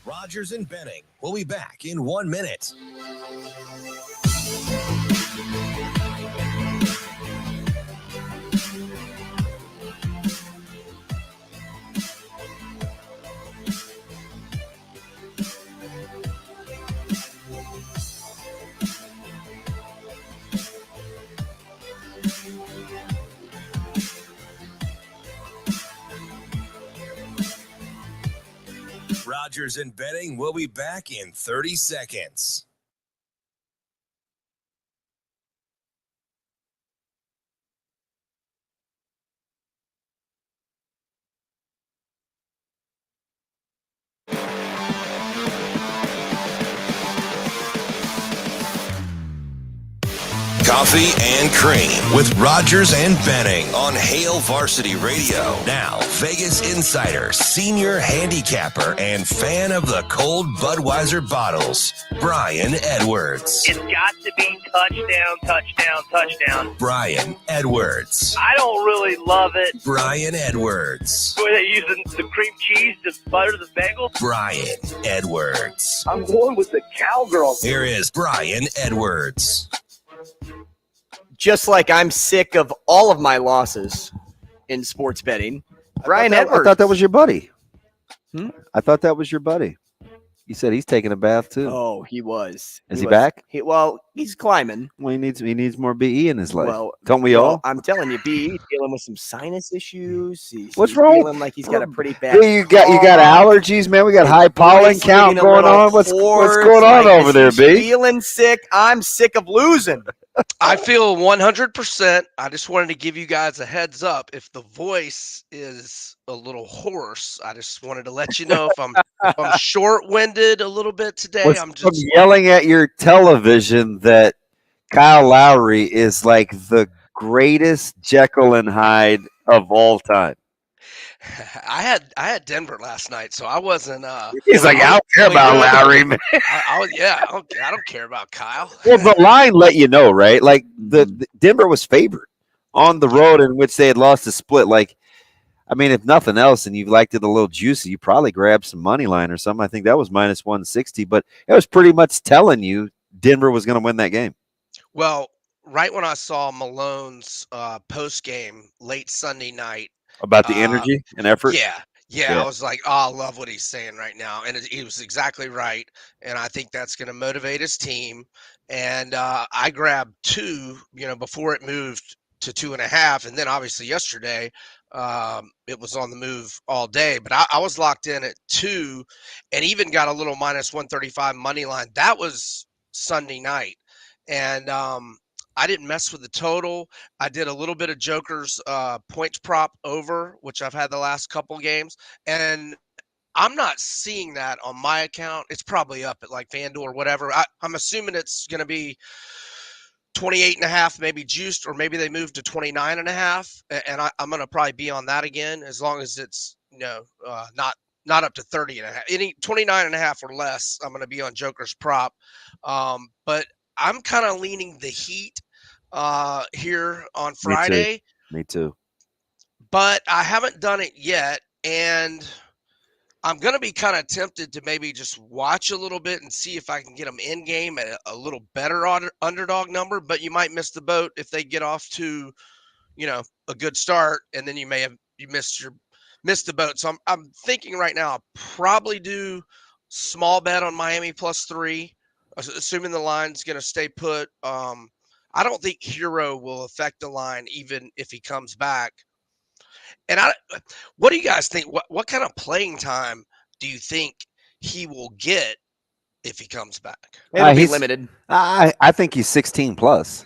Rogers and Benning will be back in 1 minute. Rogers and Benning will be back in 30 seconds. Coffee and Cream with Rogers and Benning on Hail Varsity Radio. Now, Vegas insider, senior handicapper, and fan of the cold Budweiser bottles, Brian Edwards. It's got to be touchdown, touchdown, touchdown. Brian Edwards. I don't really love it. Brian Edwards. Were they using the cream cheese to butter the bagel? Brian Edwards. I'm going with the cowgirl. Here is Brian Edwards. Just like I'm sick of all of my losses in sports betting, Brian Edwards. I thought that was your buddy. I thought that was your buddy. You said he's taking a bath too. Oh, he was. Is he back? He's climbing. Well, he needs more BE in his life. Well, don't we all? I'm telling you, BE dealing with some sinus issues. What's wrong? Feeling like he's got a pretty bad. You got allergies, man. We got high pollen count going on. What's going on over there, B? Feeling sick. I'm sick of losing. I feel 100%. I just wanted to give you guys a heads up. If the voice is a little hoarse, I just wanted to let you know if I'm short-winded a little bit today. I'm yelling at your television that Kyle Lowry is like the greatest Jekyll and Hyde of all time. I had Denver last night, so I wasn't. He's like, I don't care about Lowry, man. I don't care about Kyle. Well, the line let you know, right? Like the Denver was favored on the road in which they had lost a split. Like, I mean, if nothing else, and you liked it a little juicy, you probably grabbed some money line or something. I think that was minus 160, but it was pretty much telling you Denver was going to win that game. Well, right when I saw Malone's post game late Sunday night. About the energy and effort? Yeah. I was like, I love what he's saying right now. And he was exactly right. And I think that's going to motivate his team. And I grabbed 2, before it moved to 2.5. And then obviously yesterday, it was on the move all day. But I was locked in at 2 and even got a little minus 135 money line. That was Sunday night. And I didn't mess with the total. I did a little bit of Joker's points prop over, which I've had the last couple games. And I'm not seeing that on my account. It's probably up at like FanDuel or whatever. I'm assuming it's going to be 28.5, maybe juiced, or maybe they moved to 29.5. And I'm going to probably be on that again, as long as it's, not up to 30.5. Any 29.5 or less, I'm going to be on Joker's prop. But I'm kind of leaning the Heat here on Friday. Me too. But I haven't done it yet, and I'm going to be kind of tempted to maybe just watch a little bit and see if I can get them in game at a little better underdog number. But you might miss the boat if they get off to, a good start, and then you missed the boat. So I'm thinking right now I'll probably do small bet on Miami +3. Assuming the line's going to stay put. I don't think Hero will affect the line even if he comes back. And what do you guys think? What kind of playing time do you think he will get if he comes back? It'll be limited. I think he's 16 plus.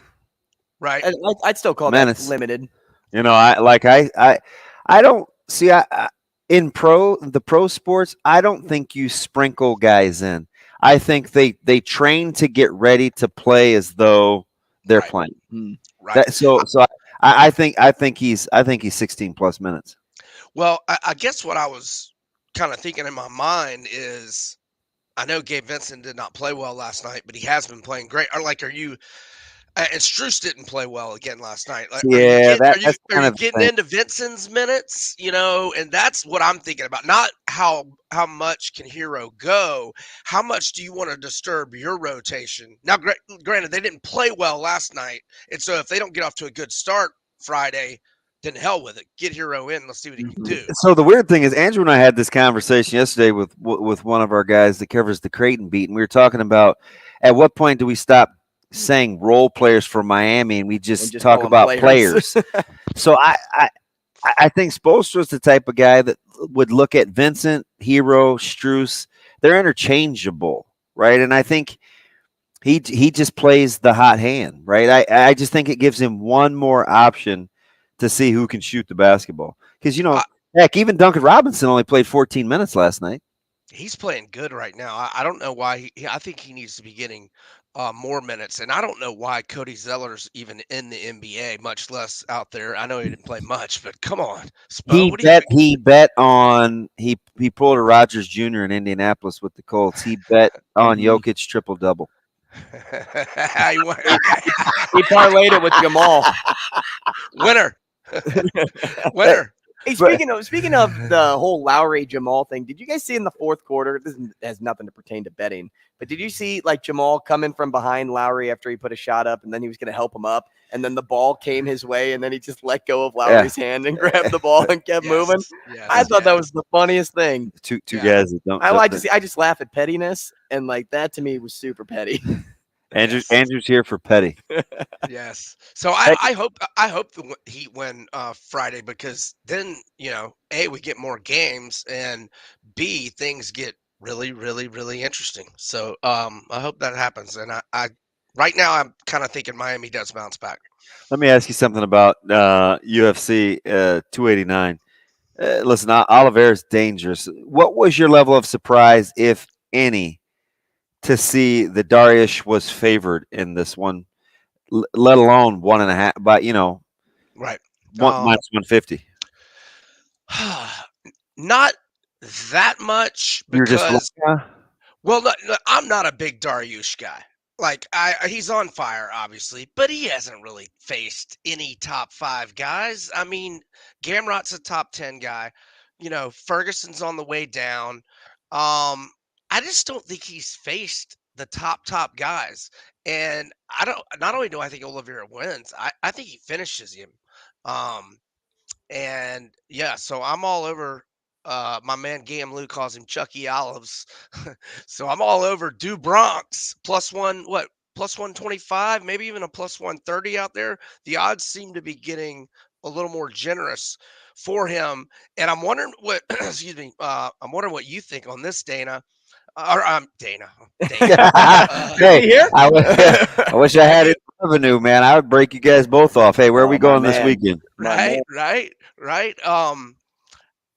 Right. I'd still call that limited. I don't see. In the pro sports, I don't think you sprinkle guys in. I think they train to get ready to play as though they're playing. Right. I think he's 16 plus minutes. Well, I guess what I was kind of thinking in my mind is, I know Gabe Vincent did not play well last night, but he has been playing great. And Strus didn't play well again last night. Are you getting into Vincent's minutes? And that's what I'm thinking about. Not how much can Hero go. How much do you want to disturb your rotation? Now, granted, they didn't play well last night, and so if they don't get off to a good start Friday, then hell with it. Get Hero in. Let's see what he can do. So the weird thing is, Andrew and I had this conversation yesterday with one of our guys that covers the Creighton beat, and we were talking about at what point do we stop saying role players for Miami and we just talk about players. So I think Spoelstra's the type of guy that would look at Vincent, Hero, Strus. They're interchangeable, right? And I think he just plays the hot hand, right? I just think it gives him one more option to see who can shoot the basketball. Because, heck, even Duncan Robinson only played 14 minutes last night. He's playing good right now. I don't know why. I think he needs to be getting more minutes. And I don't know why Cody Zeller's even in the NBA, much less out there. I know he didn't play much, but come on. He bet on he pulled a Rogers Jr. in Indianapolis with the Colts. He bet on Jokic triple-double. He parlayed it with Jamal. Winner. Hey, speaking of the whole Lowry Jamal thing, did you guys see in the fourth quarter? This has nothing to pertain to betting, but did you see like Jamal coming from behind Lowry after he put a shot up, and then he was going to help him up, and then the ball came his way, and then he just let go of Lowry's hand and grabbed the ball and kept moving? I thought that was the funniest thing. Two guys that don't. I just laugh at pettiness, and like that to me was super petty. Andrew's here for petty. Yes. So I hope the Heat win Friday, because then, A, we get more games, and B, things get really, really, really interesting. So I hope that happens. And I right now I'm kind of thinking Miami does bounce back. Let me ask you something about UFC 289. Listen, Oliveira's dangerous. What was your level of surprise, if any, to see that Dariush was favored in this one, let alone 1.5, but right, minus 150? Not that much, because well, I'm not a big Dariush guy. Like he's on fire, obviously, but he hasn't really faced any top 5 guys. I mean, Gamrot's a top 10 guy. Ferguson's on the way down. I just don't think he's faced the top guys. And not only do I think Oliveira wins, I think he finishes him. And yeah, so I'm all over my man Gam Lou calls him Chucky Olives. So I'm all over Bruntz plus 125, maybe even a plus 130 out there. The odds seem to be getting a little more generous for him. And I'm wondering what I'm wondering what you think on this, Dana. Dana. Hey, I wish I had it revenue, man. I would break you guys both off. Hey, where are we going this weekend? Right.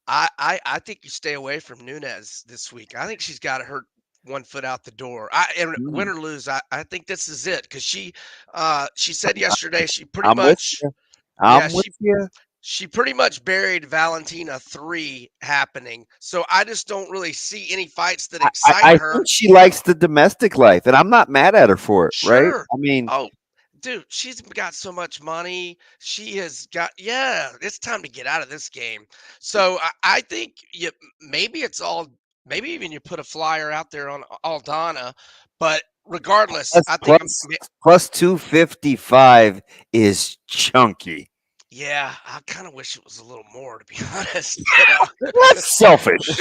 I think you stay away from Nunes this week. I think she's got her one foot out the door. Win or lose, I think this is it, because she said yesterday she pretty much. She pretty much buried Valentina 3 happening. So I just don't really see any fights that excite her. I think she likes the domestic life, and I'm not mad at her for it, right? I mean, dude, she's got so much money. She has got, it's time to get out of this game. So I think maybe even you put a flyer out there on Aldana, but regardless, I think plus 255 is chunky. Yeah, I kind of wish it was a little more, to be honest. That's selfish.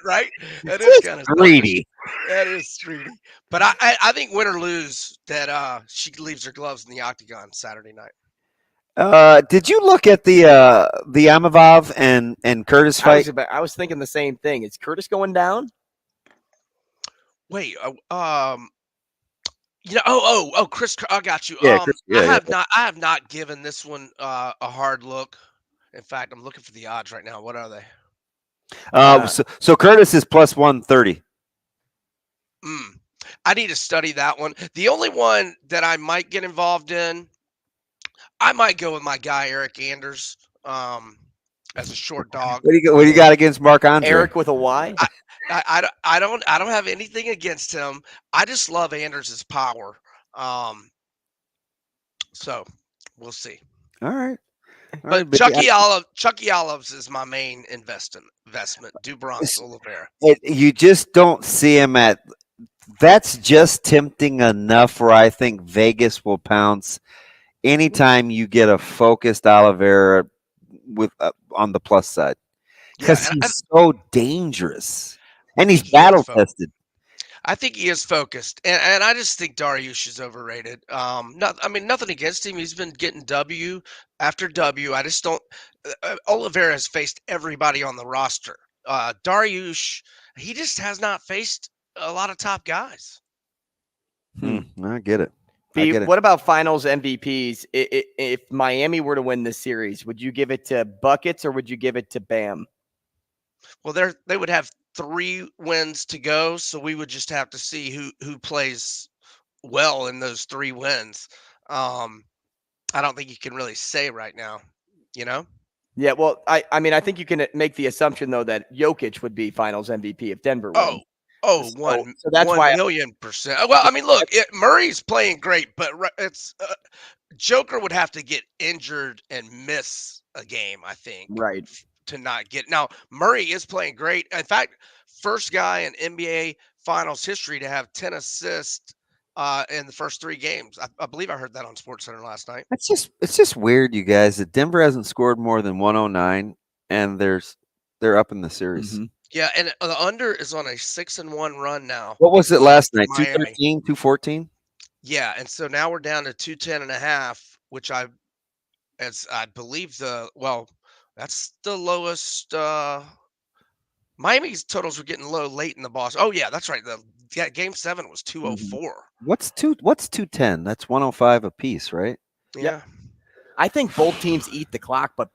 Right? That is kind of greedy. That is greedy. But I think win or lose that she leaves her gloves in the octagon Saturday night. Did you look at the Amavov and Curtis fight? I was thinking the same thing. Is Curtis going down? Wait, Chris, I got you. Yeah, I have not given this one a hard look. In fact, I'm looking for the odds right now. What are they? So Curtis is plus 130. I need to study that one. The only one that I might get involved in, I might go with my guy Eric Anders as a short dog. What do you got against Mark Andre? Eric with a Y? I don't have anything against him. I just love Anders' power. So we'll see. All right. But Chucky Olives is my main investment. Bruntz, Oliveira. You just don't see him at. That's just tempting enough where I think Vegas will pounce anytime you get a focused Oliveira with on the plus side, because he's so dangerous. And he's battle tested. I think he is focused, and I just think Dariush is overrated. Nothing against him. He's been getting W after W. I just don't. Oliveira has faced everybody on the roster. Dariush, he just has not faced a lot of top guys. I get it. What about finals MVPs? If Miami were to win this series, would you give it to Buckets or would you give it to Bam? Well, they would have 3 wins to go, so we would just have to see who plays well in those 3 wins. I don't think you can really say right now, Yeah, well, I think you can make the assumption though that Jokic would be Finals MVP if Denver won. So that's why 1,000,000%. Well, look, Murray's playing great, but it's Joker would have to get injured and miss a game, I think, Right. to not get. Now, Murray is playing great. In fact, first guy in NBA Finals history to have 10 assists in the first 3 games. I believe I heard that on SportsCenter last night. It's just weird, you guys, that Denver hasn't scored more than 109, and they're up in the series. Mm-hmm. Yeah, and the under is on a 6-1 run now. What was it last night? Miami. 213, 214? Yeah, and so now we're down to 210.5, which I believe that's the lowest. Miami's totals were getting low late in the Boston. Oh yeah, that's right. Game 7 was 204. What's 210? That's 105 apiece, right? Yeah. I think both teams eat the clock, but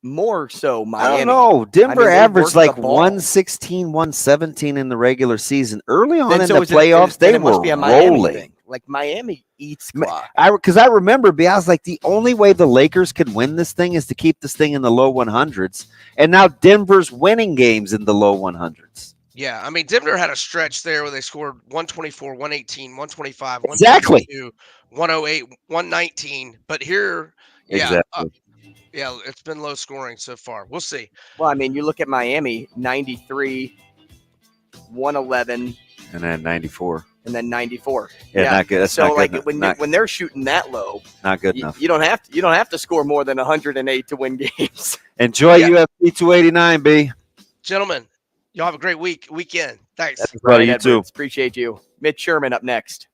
more so Miami. I don't know. Denver they averaged work like the ball. 116, 117 in the regular season. Early on in So the is it- playoffs, then they it must were be a Miami rolling. thing. Like Miami eats clock. Because I remember, I was like, the only way the Lakers could win this thing is to keep this thing in the low 100s. And now Denver's winning games in the low 100s. Yeah, I mean, Denver had a stretch there where they scored 124, 118, 125, Exactly. 122, 108, 119. But here, Exactly. yeah, it's been low scoring so far. We'll see. Well, I mean, you look at Miami, 93, 111, And then 94. and then 94. Yeah, not good. That's so not like good. when they're shooting that low, Not good you, enough. you don't have to score more than 108 to win games. Enjoy UFC 289, B. Gentlemen, y'all have a great weekend. Thanks. Buddy, you too. Appreciate you. Mitch Sherman up next.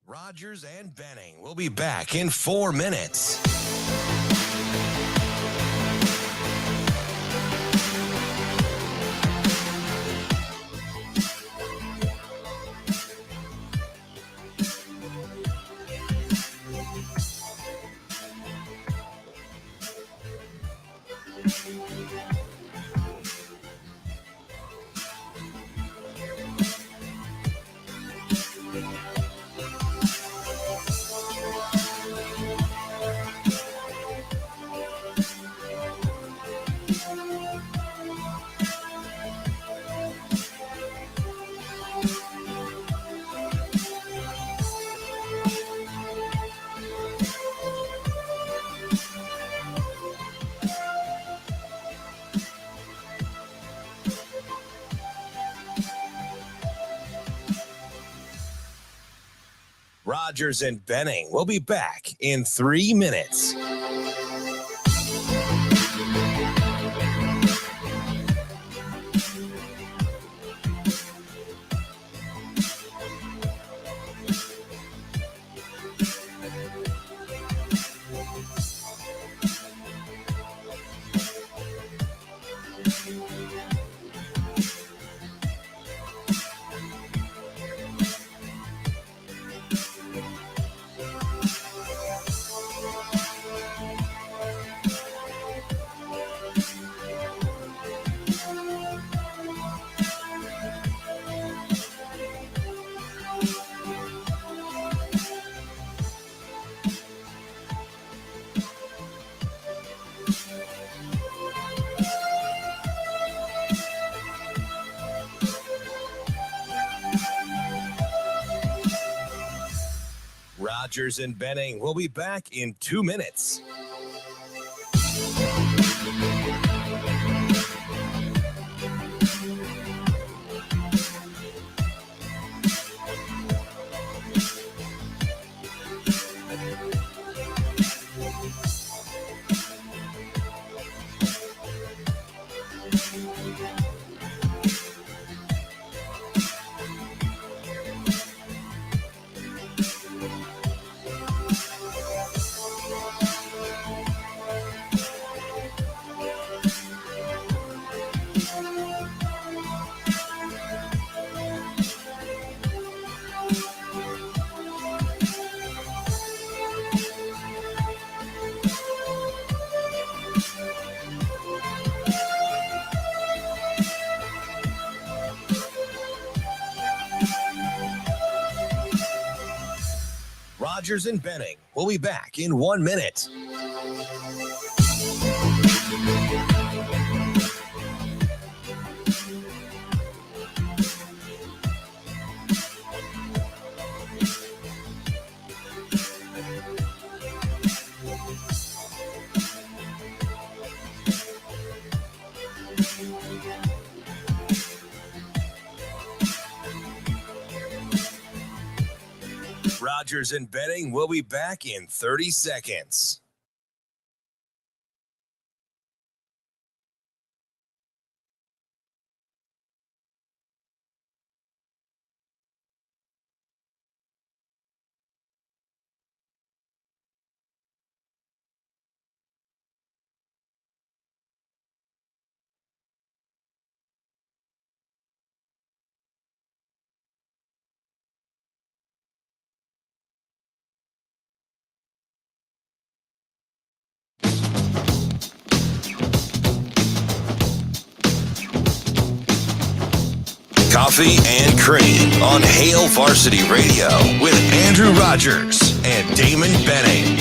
Rogers and Benning will be back in 4 minutes. Rogers and Benning will be back in 3 minutes. Rogers and Benning will be back in 2 minutes. Rogers and Benning will be back in 1 minute. Rogers and Benning will be back in 30 seconds. Coffee and Cream on Hail Varsity Radio with Andrew Rogers and Damon Benning.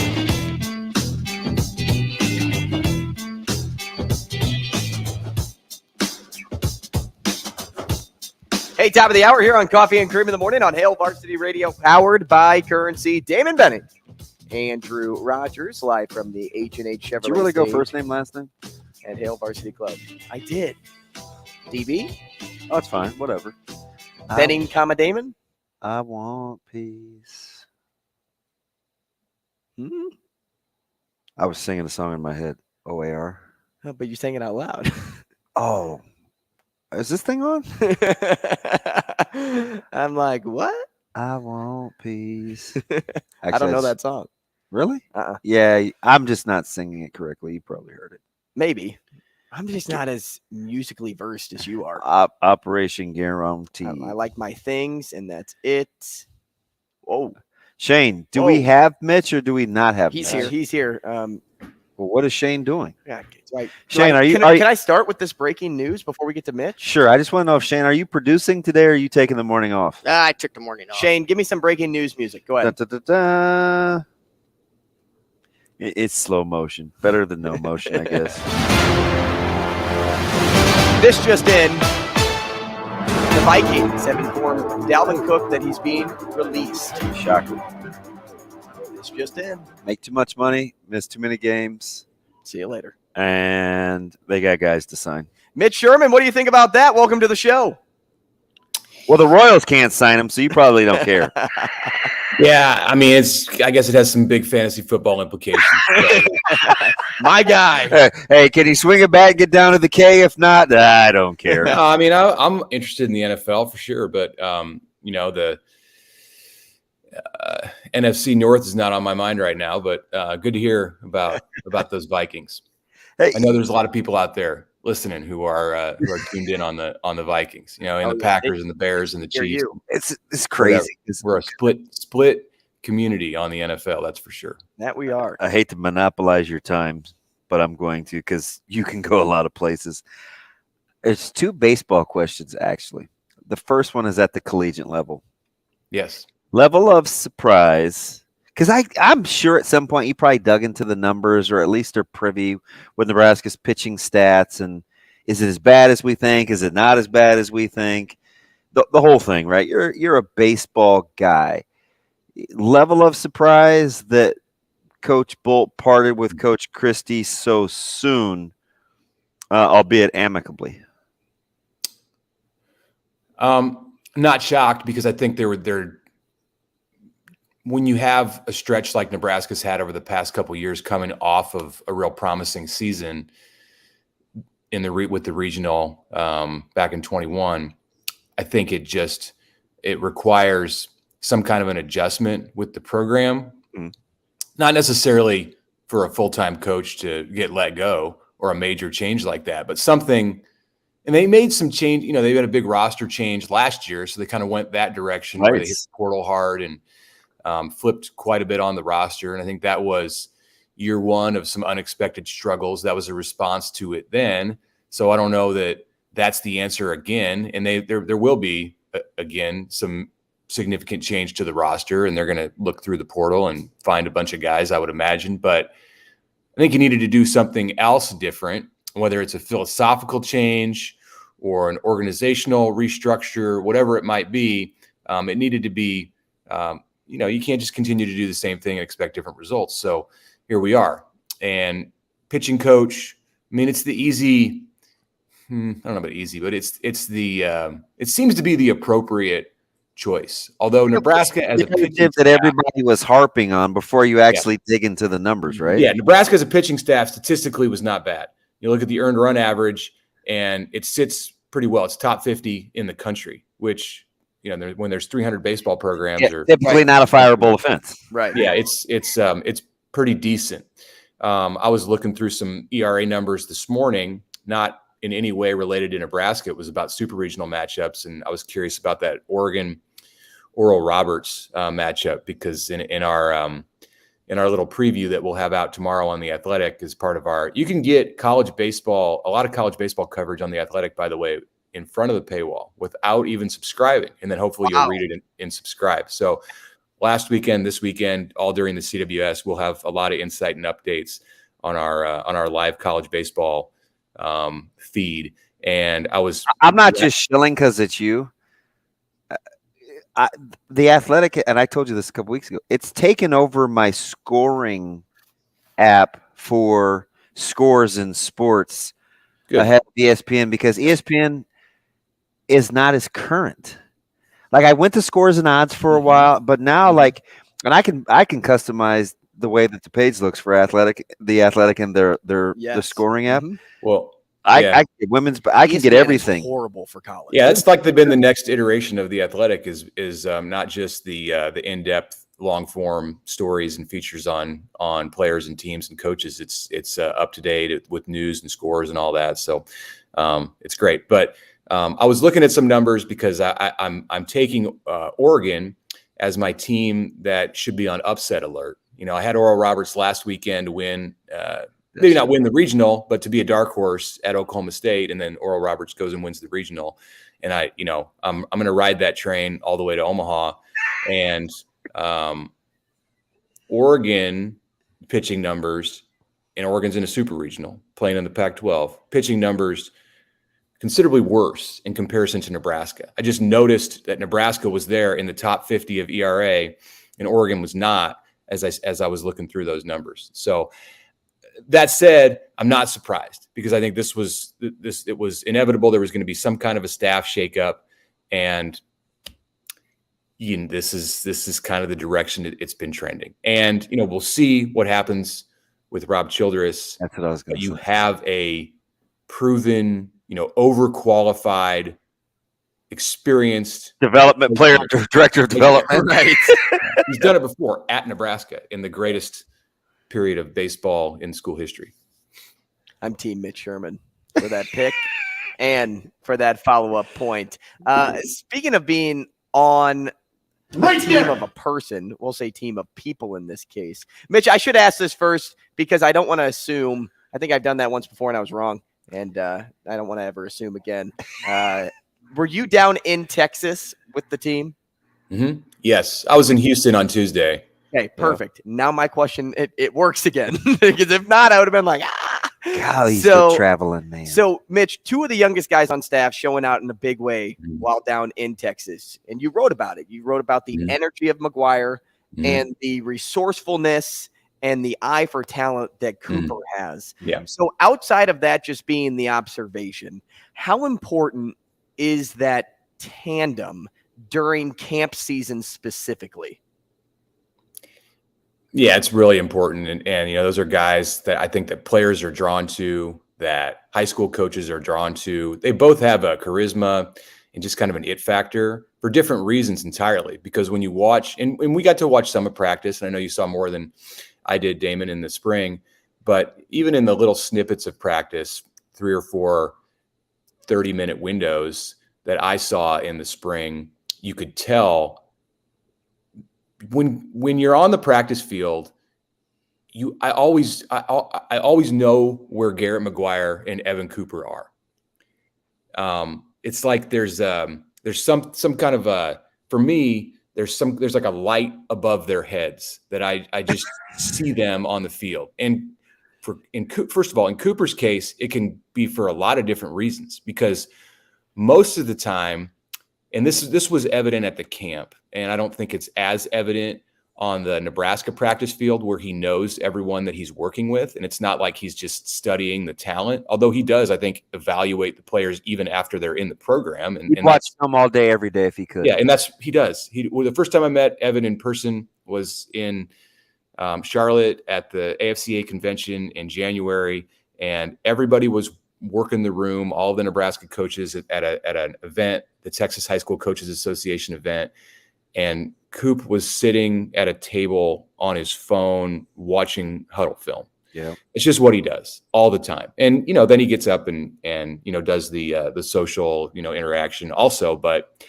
Hey, top of the hour here on Coffee and Cream in the morning on Hail Varsity Radio, powered by Currency. Damon Benning, Andrew Rogers, live from the H&H Chevrolet. Did you really go stage first name, last name? at Hail Varsity Club? I did. DB? Oh, it's fine. Whatever. Benning, comma Damon? I want peace. I was singing a song in my head. OAR. Oh, but you sang it out loud. Oh. Is this thing on? I'm like, what? I want peace. I don't know that song. Really? Uh-uh. Yeah, I'm just not singing it correctly. You probably heard it. Maybe. I'm just not as musically versed as you are. Operation Guarantee. I like my things, and that's it. Whoa. Shane, do we have Mitch or do we not have He's Mitch? here. He's here. Well, what is Shane doing? Yeah, right. Shane, can I start with this breaking news before we get to Mitch? Sure. I just want to know if Shane, are you producing today or are you taking the morning off? I took the morning off. Shane, give me some breaking news music. Go ahead. Da, da, da, da. It's slow motion. Better than no motion, I guess. This just in. The Vikings have informed Dalvin Cook that he's being released. Shocker. This just in. Make too much money, miss too many games. See you later. And they got guys to sign. Mitch Sherman, what do you think about that? Welcome to the show. Well, the Royals can't sign him, so you probably don't care. Yeah, I mean, I guess it has some big fantasy football implications. My guy. Hey, can he swing a bat and get down to the K? If not, I don't care. No, I mean, I'm interested in the NFL for sure, but the NFC North is not on my mind right now. But good to hear about those Vikings. Hey, I know there's a lot of people out there listening who are tuned in on the Vikings, and the Packers and the Bears and the Chiefs. It's crazy. We're a split community on the NFL, that's for sure. That we are. I hate to monopolize your time, but I'm going to because you can go a lot of places. There's two baseball questions, actually. The first one is at the collegiate level. Yes. Level of surprise. Because I'm sure at some point you probably dug into the numbers or at least are privy with Nebraska's pitching stats. And is it as bad as we think? Is it not as bad as we think? The whole thing, right? You're a baseball guy. Level of surprise that Coach Bolt parted with Coach Christie so soon, albeit amicably. Not shocked because I think they're when you have a stretch like Nebraska's had over the past couple of years, coming off of a real promising season with the regional back in 21, I think it requires some kind of an adjustment with the program, not necessarily for a full-time coach to get let go or a major change like that, but something. And they made some change. They had a big roster change last year, so they kind of went that direction where they hit the portal hard and flipped quite a bit on the roster. And I think that was year one of some unexpected struggles. That was a response to it then. So I don't know that that's the answer again. And there will be, again, some significant change to the roster, and they're going to look through the portal and find a bunch of guys, I would imagine. But I think you needed to do something else different, whether it's a philosophical change or an organizational restructure, whatever it might be. It needed to be, you can't just continue to do the same thing and expect different results. So here we are. And pitching coach, I mean, it's the easy, I don't know about easy, but it seems to be the appropriate choice. Although Nebraska as a pitching that staff, everybody was harping on before you actually dig into the numbers, right? Yeah, Nebraska as a pitching staff statistically was not bad. You look at the earned run average, and it sits pretty well. It's top 50 in the country, which when there's 300 baseball programs, or typically not a fireable offense. Right. Yeah, it's pretty decent. I was looking through some ERA numbers this morning, not in any way related to Nebraska. It was about super regional matchups, and I was curious about that Oregon Oral Roberts matchup, because in our little preview that we'll have out tomorrow on The Athletic as part of you can get college baseball, a lot of college baseball coverage on The Athletic, by the way, in front of the paywall without even subscribing. And then hopefully you'll read it and subscribe. So last weekend, this weekend, all during the CWS, we'll have a lot of insight and updates on our live college baseball feed. And I'm not just shilling because it's you. The Athletic, and I told you this a couple weeks ago, it's taken over my scoring app for scores and sports ahead of ESPN, because ESPN is not as current. Like, I went to scores and odds for a while, but now and I can customize the way that the page looks for the Athletic and the scoring app. Well, I can get everything. Horrible for college. Yeah, that's been the next iteration of The Athletic is not just the in-depth, long-form stories and features on players and teams and coaches. It's up to date with news and scores and all that. So it's great. But I was looking at some numbers because I'm taking Oregon as my team that should be on upset alert. I had Oral Roberts last weekend win. Maybe not win the regional, but to be a dark horse at Oklahoma State, and then Oral Roberts goes and wins the regional. And I'm going to ride that train all the way to Omaha. And Oregon pitching numbers, and Oregon's in a super regional, playing in the Pac-12. Pitching numbers considerably worse in comparison to Nebraska. I just noticed that Nebraska was there in the top 50 of ERA, and Oregon was not, as I was looking through those numbers. So, that said, I'm not surprised, because I think it was inevitable. There was going to be some kind of a staff shakeup, and this is kind of the direction it's been trending. And we'll see what happens with Rob Childress. That's what I was going to say. You have a proven, overqualified, experienced development player, director of development. Right. He's done it before at Nebraska in the greatest period of baseball in school history. I'm team Mitch Sherman for that pick and for that follow-up point. Speaking of being on a team of a person, we'll say team of people in this case. Mitch, I should ask this first because I don't want to assume. I think I've done that once before and I was wrong, and I don't want to ever assume again. Were you down in Texas with the team? Mm-hmm. Yes, I was in Houston on Tuesday. Okay, perfect. Yeah. Now my question, it works again. Because if not, I would have been like, Golly, he's still traveling, man. So, Mitch, two of the youngest guys on staff showing out in a big way while down in Texas. And you wrote about it. You wrote about the energy of McGuire and the resourcefulness and the eye for talent that Cooper has. Yeah. So outside of that just being the observation, how important is that tandem during camp season specifically? Yeah, it's really important. And those are guys that I think that players are drawn to, that high school coaches are drawn to. They both have a charisma and just kind of an it factor for different reasons entirely. Because when you watch, and we got to watch some of practice, and I know you saw more than I did, Damon, in the spring, but even in the little snippets of practice, 3 or 4 30-minute windows that I saw in the spring, you could tell when you're on the practice field, I always know where Garrett McGuire and Evan Cooper are. It's like there's some kind of for me, there's like a light above their heads that I just see them on the field. And first of all, in Cooper's case, it can be for a lot of different reasons, because most of the time, and this was evident at the camp, and I don't think it's as evident on the Nebraska practice field where he knows everyone that he's working with. And it's not like he's just studying the talent, although he does, I think, evaluate the players even after they're in the program. He'd watch film all day, every day if he could. Yeah, and he does. The first time I met Evan in person was in Charlotte at the AFCA convention in January, and everybody was working the room, all the Nebraska coaches at an event, the Texas High School Coaches Association event. And Coop was sitting at a table on his phone watching huddle film. Yeah. It's just what he does all the time. And, then he gets up and does the social, interaction also, but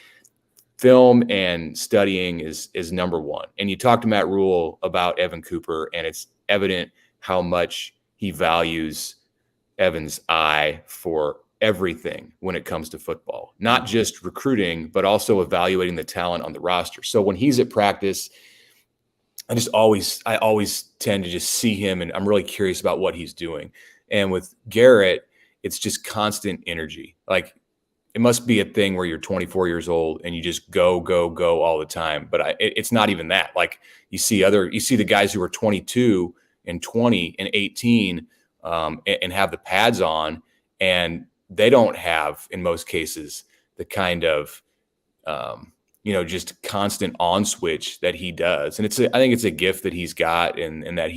film and studying is number one. And you talk to Matt Rule about Evan Cooper, and it's evident how much he values Evan's eye for everything when it comes to football, not just recruiting, but also evaluating the talent on the roster. So when he's at practice, I always tend to just see him, and I'm really curious about what he's doing. And with Garrett, it's just constant energy. Like, it must be a thing where you're 24 years old and you just go all the time. But it's not even that. Like, you see the guys who are 22 and 20 and 18 and have the pads on, and they don't have, in most cases, the kind of, just constant on switch that he does. And I think it's a gift that he's got, and that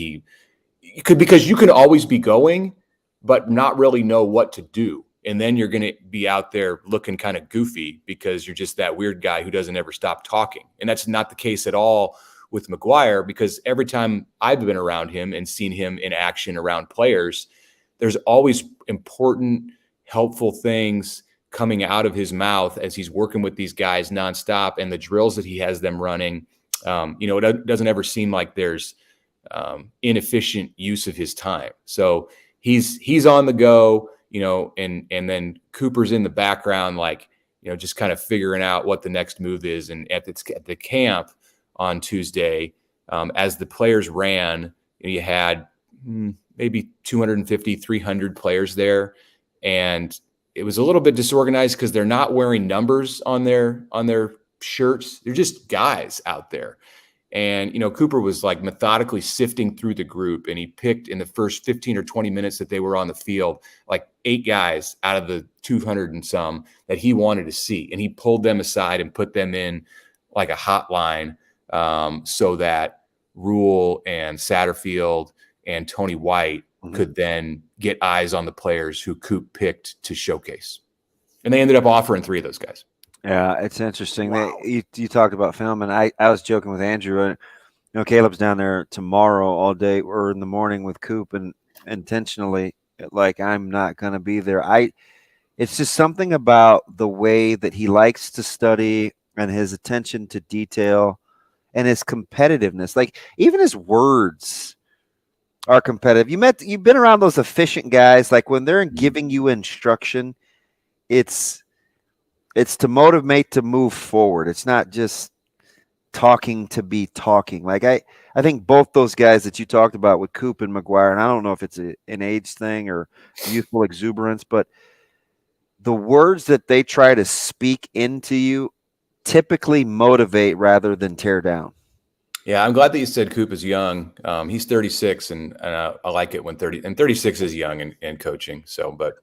because you can always be going, but not really know what to do. And then you're going to be out there looking kind of goofy because you're just that weird guy who doesn't ever stop talking. And that's not the case at all with McGuire, because every time I've been around him and seen him in action around players, there's always important, helpful things coming out of his mouth as he's working with these guys nonstop, and the drills that he has them running. It doesn't ever seem like there's inefficient use of his time. So he's on the go, and then Cooper's in the background, like, just kind of figuring out what the next move is. And at the camp on Tuesday, as the players ran, you had maybe 250, 300 players there. And it was a little bit disorganized because they're not wearing numbers on their shirts. They're just guys out there. And, Cooper was like methodically sifting through the group, and he picked in the first 15 or 20 minutes that they were on the field, like 8 guys out of the 200 and some that he wanted to see. And he pulled them aside and put them in like a hotline so that Rule and Satterfield and Tony White could then get eyes on the players who Coop picked to showcase. And they ended up offering 3 of those guys. Yeah, it's interesting. Wow. You talked about film, and I was joking with Andrew. Caleb's down there tomorrow all day or in the morning with Coop, and intentionally, like, I'm not going to be there. It's just something about the way that he likes to study and his attention to detail and his competitiveness. Like, even his words are competitive. You've been around those efficient guys. Like, when they're giving you instruction, it's to motivate to move forward. It's not just talking to be talking. Like, I think both those guys that you talked about with Coop and McGuire, and I don't know if it's an age thing or youthful exuberance, but the words that they try to speak into you typically motivate rather than tear down. Yeah, I'm glad that you said Coop is young. He's 36, and I like it when 36 is young in coaching. So, but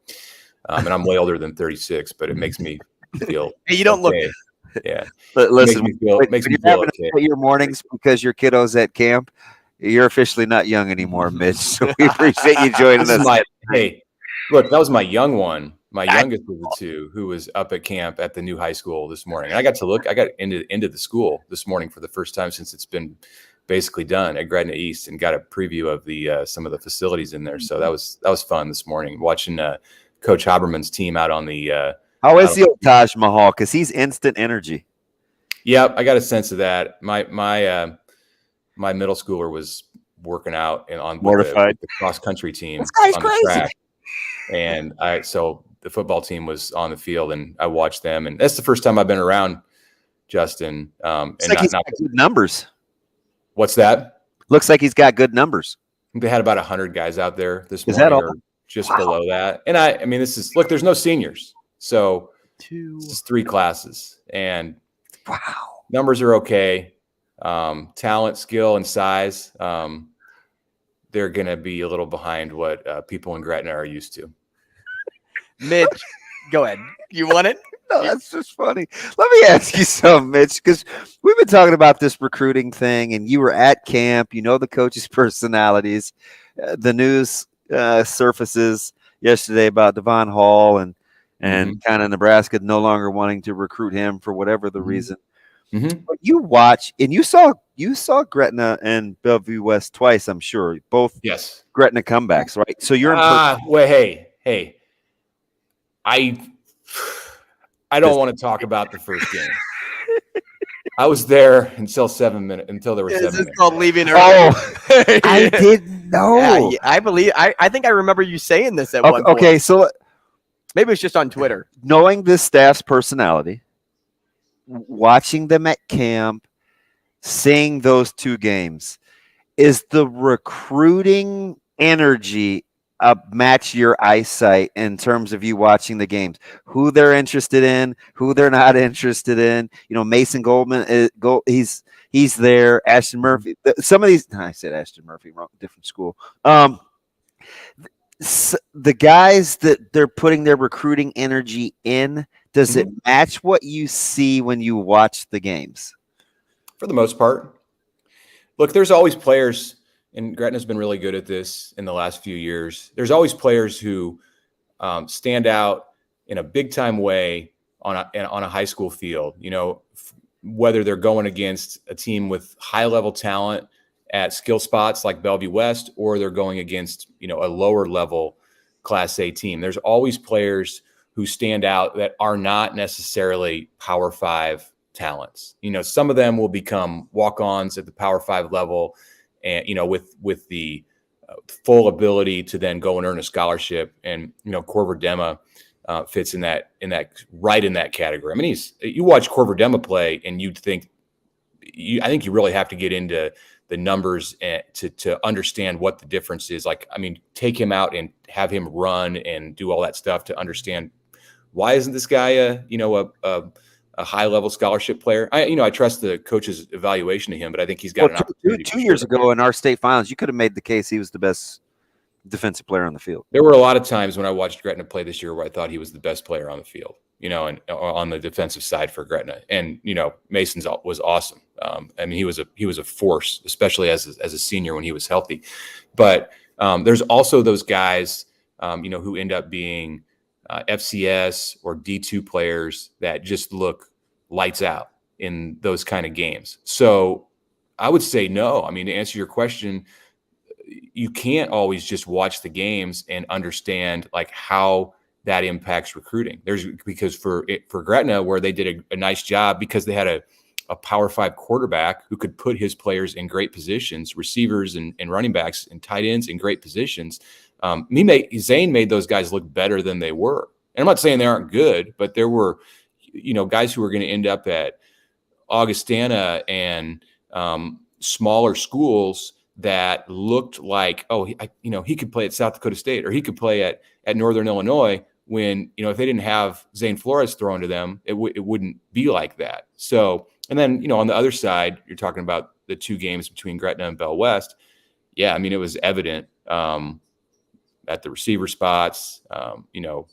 and I'm way older than 36, but it makes me feel hey, you don't okay. look. Yeah, but listen, makes me feel okay. Your mornings because your kiddo's at camp, you're officially not young anymore, Mitch. So we appreciate you joining us. Hey, look, that was my young one. My youngest of the 2, who was up at camp at the new high school this morning. And I got into the school this morning for the first time since it's been basically done at Gretna East, and got a preview of the some of the facilities in there. So that was fun this morning, watching Coach Haberman's team out on the. How is the old Taj Mahal? Because he's instant energy. Yeah, I got a sense of that. My middle schooler was working out on the cross country team. This guy's on crazy. The track. And so the football team was on the field, and I watched them. And that's the first time I've been around Justin. And like he's got good numbers. What's that? Looks like he's got good numbers. They had about 100 guys out there this morning. Is that all? Or just below that. And I mean, there's no seniors. So this is 3 classes, and numbers are okay. talent, skill, and size, they're going to be a little behind what people in Gretna are used to. Mitch, go ahead. You want it? No, that's just funny. Let me ask you something, Mitch, because we've been talking about this recruiting thing, and you were at camp. You know the coaches' personalities. The news surfaces yesterday about Devon Hall and kind of Nebraska no longer wanting to recruit him for whatever the reason. But you watch, and you saw Gretna and Bellevue West twice, I'm sure. Both Gretna comebacks, right? So you're hey. I don't want to talk about the first game. I was there until there were 7 minutes. It's called leaving early. Oh, I didn't know. Yeah, I think I remember you saying this at one point. Okay, so maybe it's just on Twitter. Knowing this staff's personality, watching them at camp, seeing those 2 games, is the recruiting energy match your eyesight in terms of you watching the games, who they're interested in, who they're not interested in. You know, Mason Goldman, he's there. Ashton Murphy. Some of these, I said Ashton Murphy, wrong, different school. The guys that they're putting their recruiting energy in, does it match what you see when you watch the games? For the most part. Look, there's always players, and Gretna's been really good at this in the last few years. There's always players who stand out in a big-time way on a high school field. You know, whether they're going against a team with high-level talent at skill spots like Bellevue West, or they're going against, you know, a lower-level Class A team. There's always players who stand out that are not necessarily Power 5 talents. You know, some of them will become walk-ons at the Power 5 level, and, you know, with the full ability to then go and earn a scholarship. And, you know, Corver Dema fits in that category. I mean, you watch Corver Dema play and you'd think, I think you really have to get into the numbers to understand what the difference is. Like, I mean, take him out and have him run and do all that stuff to understand, why isn't this guy a high-level scholarship player? I trust the coach's evaluation of him, but I think he's got an opportunity. 2 years ago in our state finals, you could have made the case he was the best defensive player on the field. There were a lot of times when I watched Gretna play this year where I thought he was the best player on the field, you know, and on the defensive side for Gretna. And, you know, Mason's was awesome. I mean, he was a force, especially as a senior when he was healthy. But there's also those guys, you know, who end up being FCS or D2 players that just look lights out in those kind of games. So I would say no. I mean, to answer your question, you can't always just watch the games and understand like how that impacts recruiting. Because for Gretna, where they did a nice job because they had a Power 5 quarterback who could put his players in great positions, receivers and running backs and tight ends in great positions. Zane made those guys look better than they were. And I'm not saying they aren't good, but there were, you know, guys who were going to end up at Augustana and smaller schools that looked like, he could play at South Dakota State, or he could play at Northern Illinois, when, you know, if they didn't have Zane Flores thrown to them, it wouldn't be like that. So, and then, you know, on the other side, you're talking about the 2 games between Gretna and Bell West. Yeah, I mean, it was evident at the receiver spots, you know,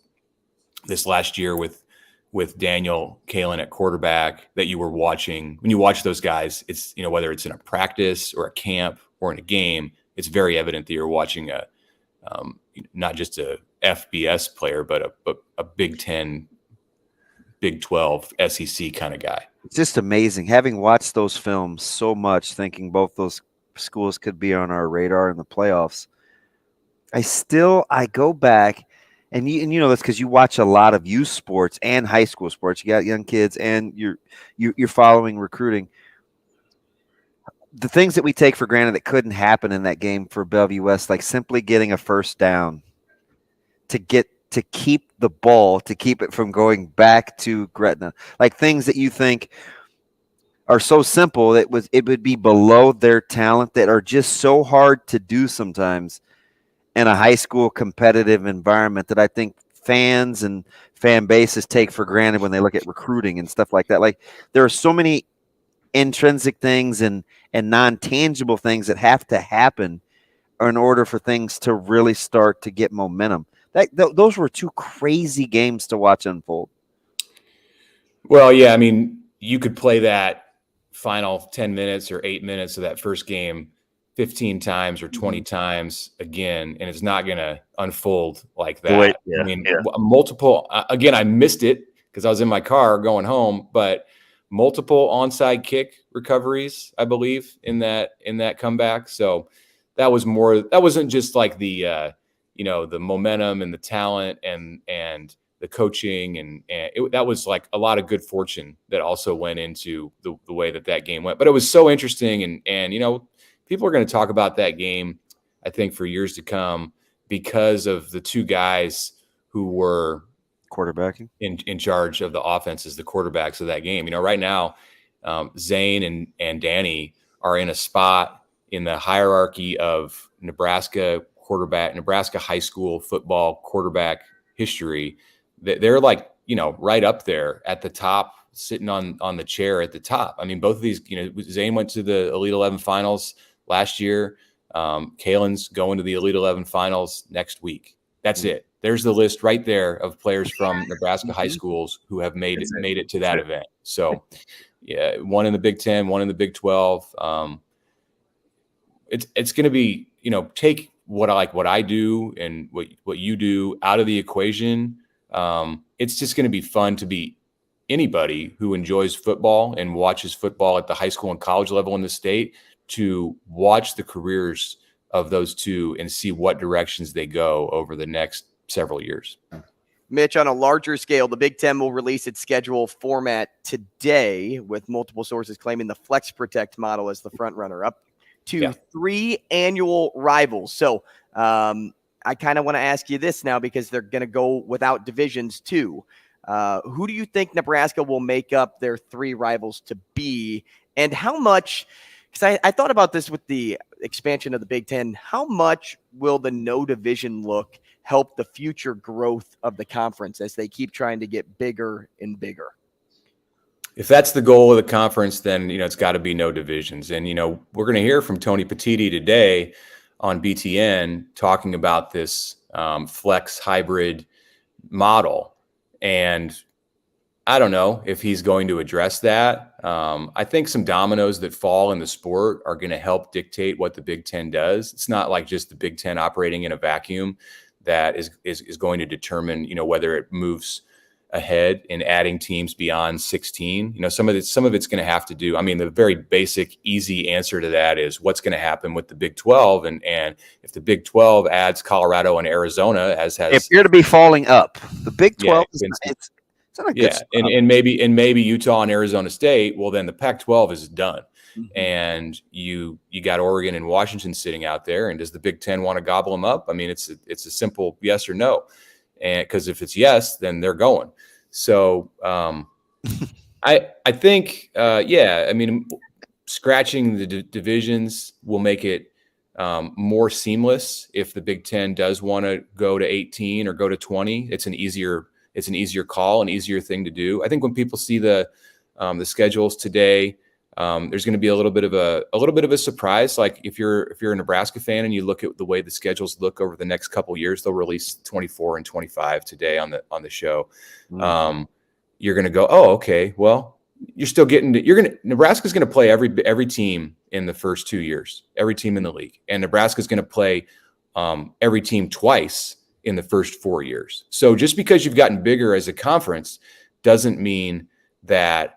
this last year with Daniel Kalen at quarterback, that you were watching. When you watch those guys, it's, you know, whether it's in a practice or a camp or in a game, it's very evident that you're watching not just a FBS player, but a Big 10, Big 12, SEC kind of guy. It's just amazing having watched those films so much, thinking both those schools could be on our radar in the playoffs. I go back, and you know this because you watch a lot of youth sports and high school sports. You got young kids, and you're following recruiting. The things that we take for granted that couldn't happen in that game for Bellevue West, like simply getting a first down to keep the ball, to keep it from going back to Gretna, like things that you think are so simple that it would be below their talent, that are just so hard to do sometimes in a high school competitive environment, that I think fans and fan bases take for granted when they look at recruiting and stuff like that. Like, there are so many intrinsic things and non-tangible things that have to happen in order for things to really start to get momentum. Those were two crazy games to watch unfold. Well, yeah, I mean, you could play that final 10 minutes or 8 minutes of that first game 15 times or 20 times again, and it's not going to unfold like that. I mean, multiple again, I missed it because I was in my car going home, but multiple onside kick recoveries, I believe, in that comeback. So that wasn't just like the the momentum and the talent and the coaching and that was like a lot of good fortune that also went into the way that game went. But it was so interesting, and people are going to talk about that game, I think, for years to come because of the two guys who were quarterbacking in charge of the offenses, the quarterbacks of that game. Right now, Zane and Danny are in a spot in the hierarchy of Nebraska high school football quarterback history. They're like, right up there at the top, sitting on the chair at the top. I mean, both of these, Zane went to the Elite 11 finals last year. Kalen's going to the Elite 11 finals next week. That's it. There's the list right there of players from Nebraska high schools who have made it to that event. So, yeah, one in the Big 10, one in the Big 12. It's going to be, take what I do and what you do out of the equation. It's just going to be fun to be anybody who enjoys football and watches football at the high school and college level in the state to watch the careers of those two and see what directions they go over the next several years. Mitch, on a larger scale, the Big Ten will release its schedule format today, with multiple sources claiming the Flex Protect model as the front runner up to 3 annual rivals. So I kind of want to ask you this now, because they're going to go without divisions too. Who do you think Nebraska will make up their 3 rivals to be? And how much, because I thought about this with the expansion of the Big Ten, how much will the no division look help the future growth of the conference as they keep trying to get bigger and bigger? If that's the goal of the conference, then, it's got to be no divisions. And, we're going to hear from Tony Petitti today on BTN talking about this flex hybrid model. And I don't know if he's going to address that. I think some dominoes that fall in the sport are going to help dictate what the Big Ten does. It's not like just the Big Ten operating in a vacuum that is going to determine, whether it moves ahead in adding teams beyond 16. Some of it's going to have to do. I mean, the very basic, easy answer to that is what's going to happen with the Big 12, and if the Big 12 adds Colorado and Arizona, as has appear to be falling up. The Big 12 it's not a good spot. and maybe Utah and Arizona State. Well, then the Pac-12 is done. And you got Oregon and Washington sitting out there, and does the Big Ten want to gobble them up? I mean, it's a simple yes or no, and because if it's yes, then they're going. So I think I mean, scratching the divisions will make it more seamless. If the Big Ten does want to go to 18 or go to 20, it's an easier call, an easier thing to do. I think when people see the schedules today, there's going to be a little bit of a surprise. Like if you're a Nebraska fan and you look at the way the schedules look over the next couple of years, they'll release 24 and 25 today on the show. You're going to go, oh, okay. Well, you're still getting Nebraska's going to play every team in the first 2 years, every team in the league, and Nebraska's going to play every team twice in the first 4 years. So just because you've gotten bigger as a conference doesn't mean that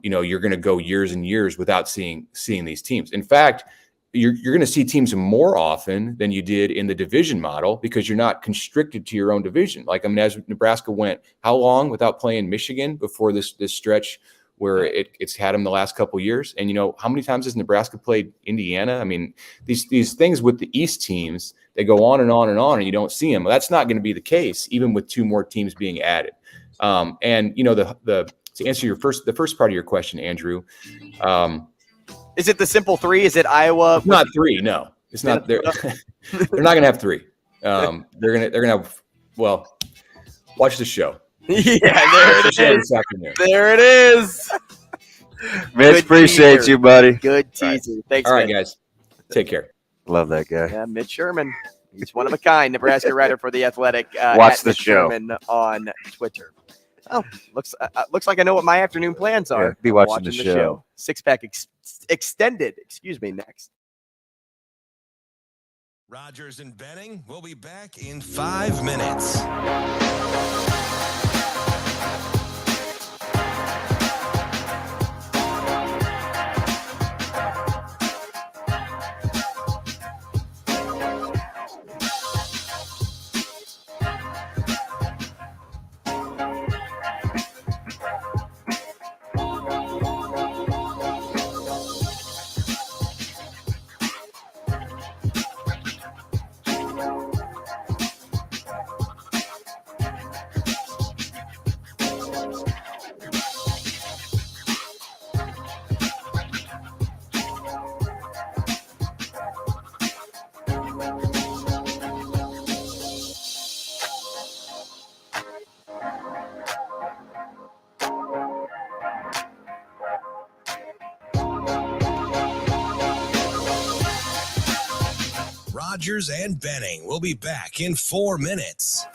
you're going to go years and years without seeing these teams. In fact, you're going to see teams more often than you did in the division model because you're not constricted to your own division. Like, I mean, as Nebraska went how long without playing Michigan before this stretch where it's had them the last couple of years? And how many times has Nebraska played Indiana? I mean, these things with the East teams, they go on and on and on, and you don't see them. Well, that's not going to be the case, even with 2 more teams being added. To answer the first part of your question, Andrew, is it the simple 3? Is it Iowa? It's not 3. No, it's not. They're not going to have 3. They're gonna have. Well, watch the show. Yeah, there it is. There it is. Mitch, Good appreciate teaser. you, buddy. Good teaser. Thanks, All right, Mitch. guys. Take care. Love that guy. Yeah, Mitch Sherman. He's one of a kind. Nebraska writer for The Athletic. Watch at the Mitch show. Sherman on Twitter. Oh, looks like I know what my afternoon plans are. Yeah, be watching the show. Six-pack extended. Excuse me. Next. Rogers and Benning will be back in 5 minutes. Rogers and Benning will be back in 4 minutes.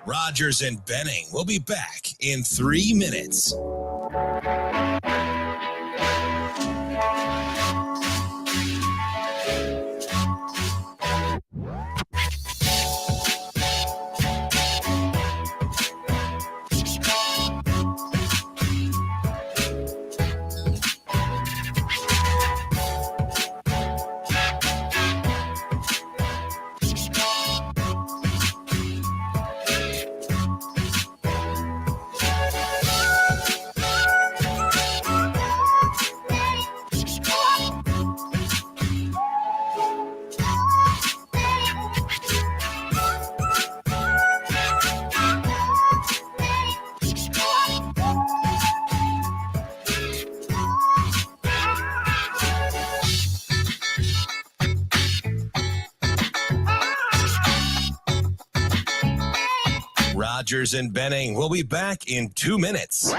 Rogers and Benning will be back in 3 minutes. Rogers and Benning will be back in 2 minutes.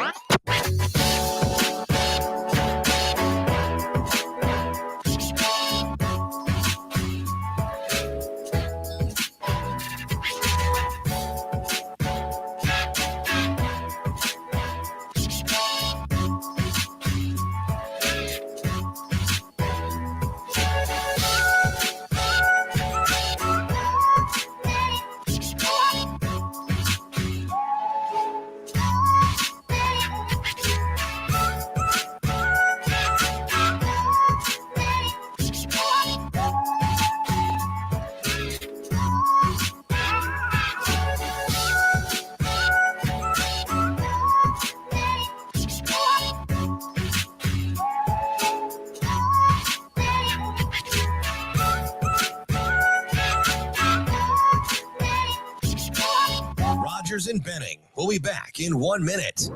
Rogers and Benning will be back in 1 minute.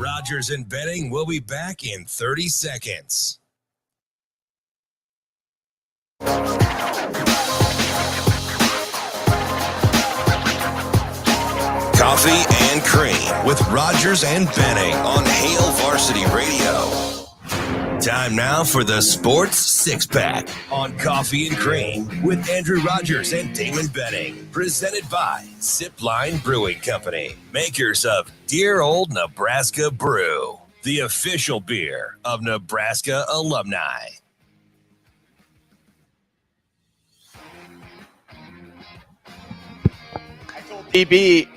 Rogers and Benning will be back in 30 seconds. Coffee and Cream with Rogers and Benning on Hail Varsity Radio. Time now for the Sports Six-Pack on Coffee and Cream with Andrew Rogers and Damon Benning. Presented by Zipline Brewing Company, makers of Dear Old Nebraska Brew, the official beer of Nebraska alumni. DB,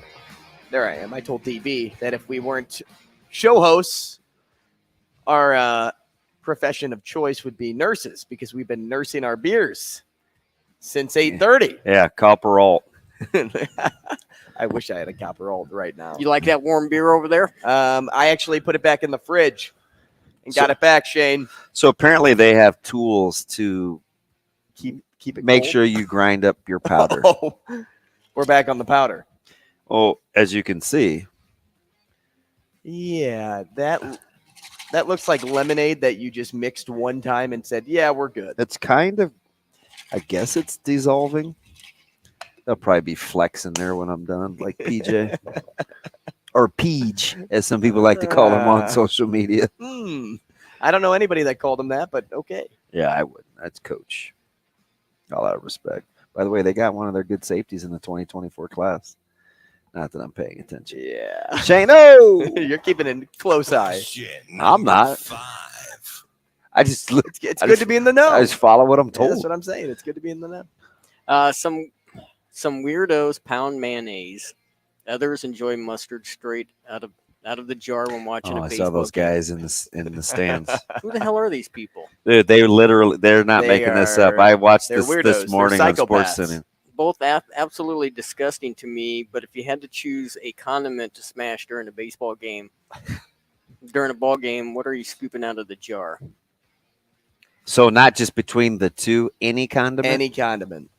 there I am. I told DB that if we weren't show hosts, our profession of choice would be nurses because we've been nursing our beers since 8:30. Yeah, copper alt. I wish I had a copper alt right now. You like that warm beer over there? I actually put it back in the fridge and got it back, Shane. So apparently they have tools to keep it make cold? sure you grind up your powder. Oh, we're back on the powder. Oh, as you can see. Yeah, that looks like lemonade that you just mixed one time and said, yeah, we're good. It's kind of, I guess it's dissolving. There'll probably be flecks in there when I'm done, like PJ. Or Peach, as some people like to call him on social media. I don't know anybody that called him that, but okay. Yeah, I would. That's Coach. All out of respect. By the way, they got one of their good safeties in the 2024 class. Not that I'm paying attention. Yeah. Shane, no! You're keeping a close eye. I'm not. I just look. It's good to be in the know. I just follow what I'm Yeah, told. that's what I'm saying. It's good to be in the know. Some weirdos pound mayonnaise. Others enjoy mustard straight out of the jar when watching a I baseball saw those game. guys in the stands. Who the hell are these people? Dude, they're not making this up. I watched they're this weirdos. morning They're on Sports psychopaths. Center. Both absolutely disgusting to me, but if you had to choose a condiment to smash during a baseball game, during a ball game, what are you scooping out of the jar? So not just between the two, any condiment? Any condiment.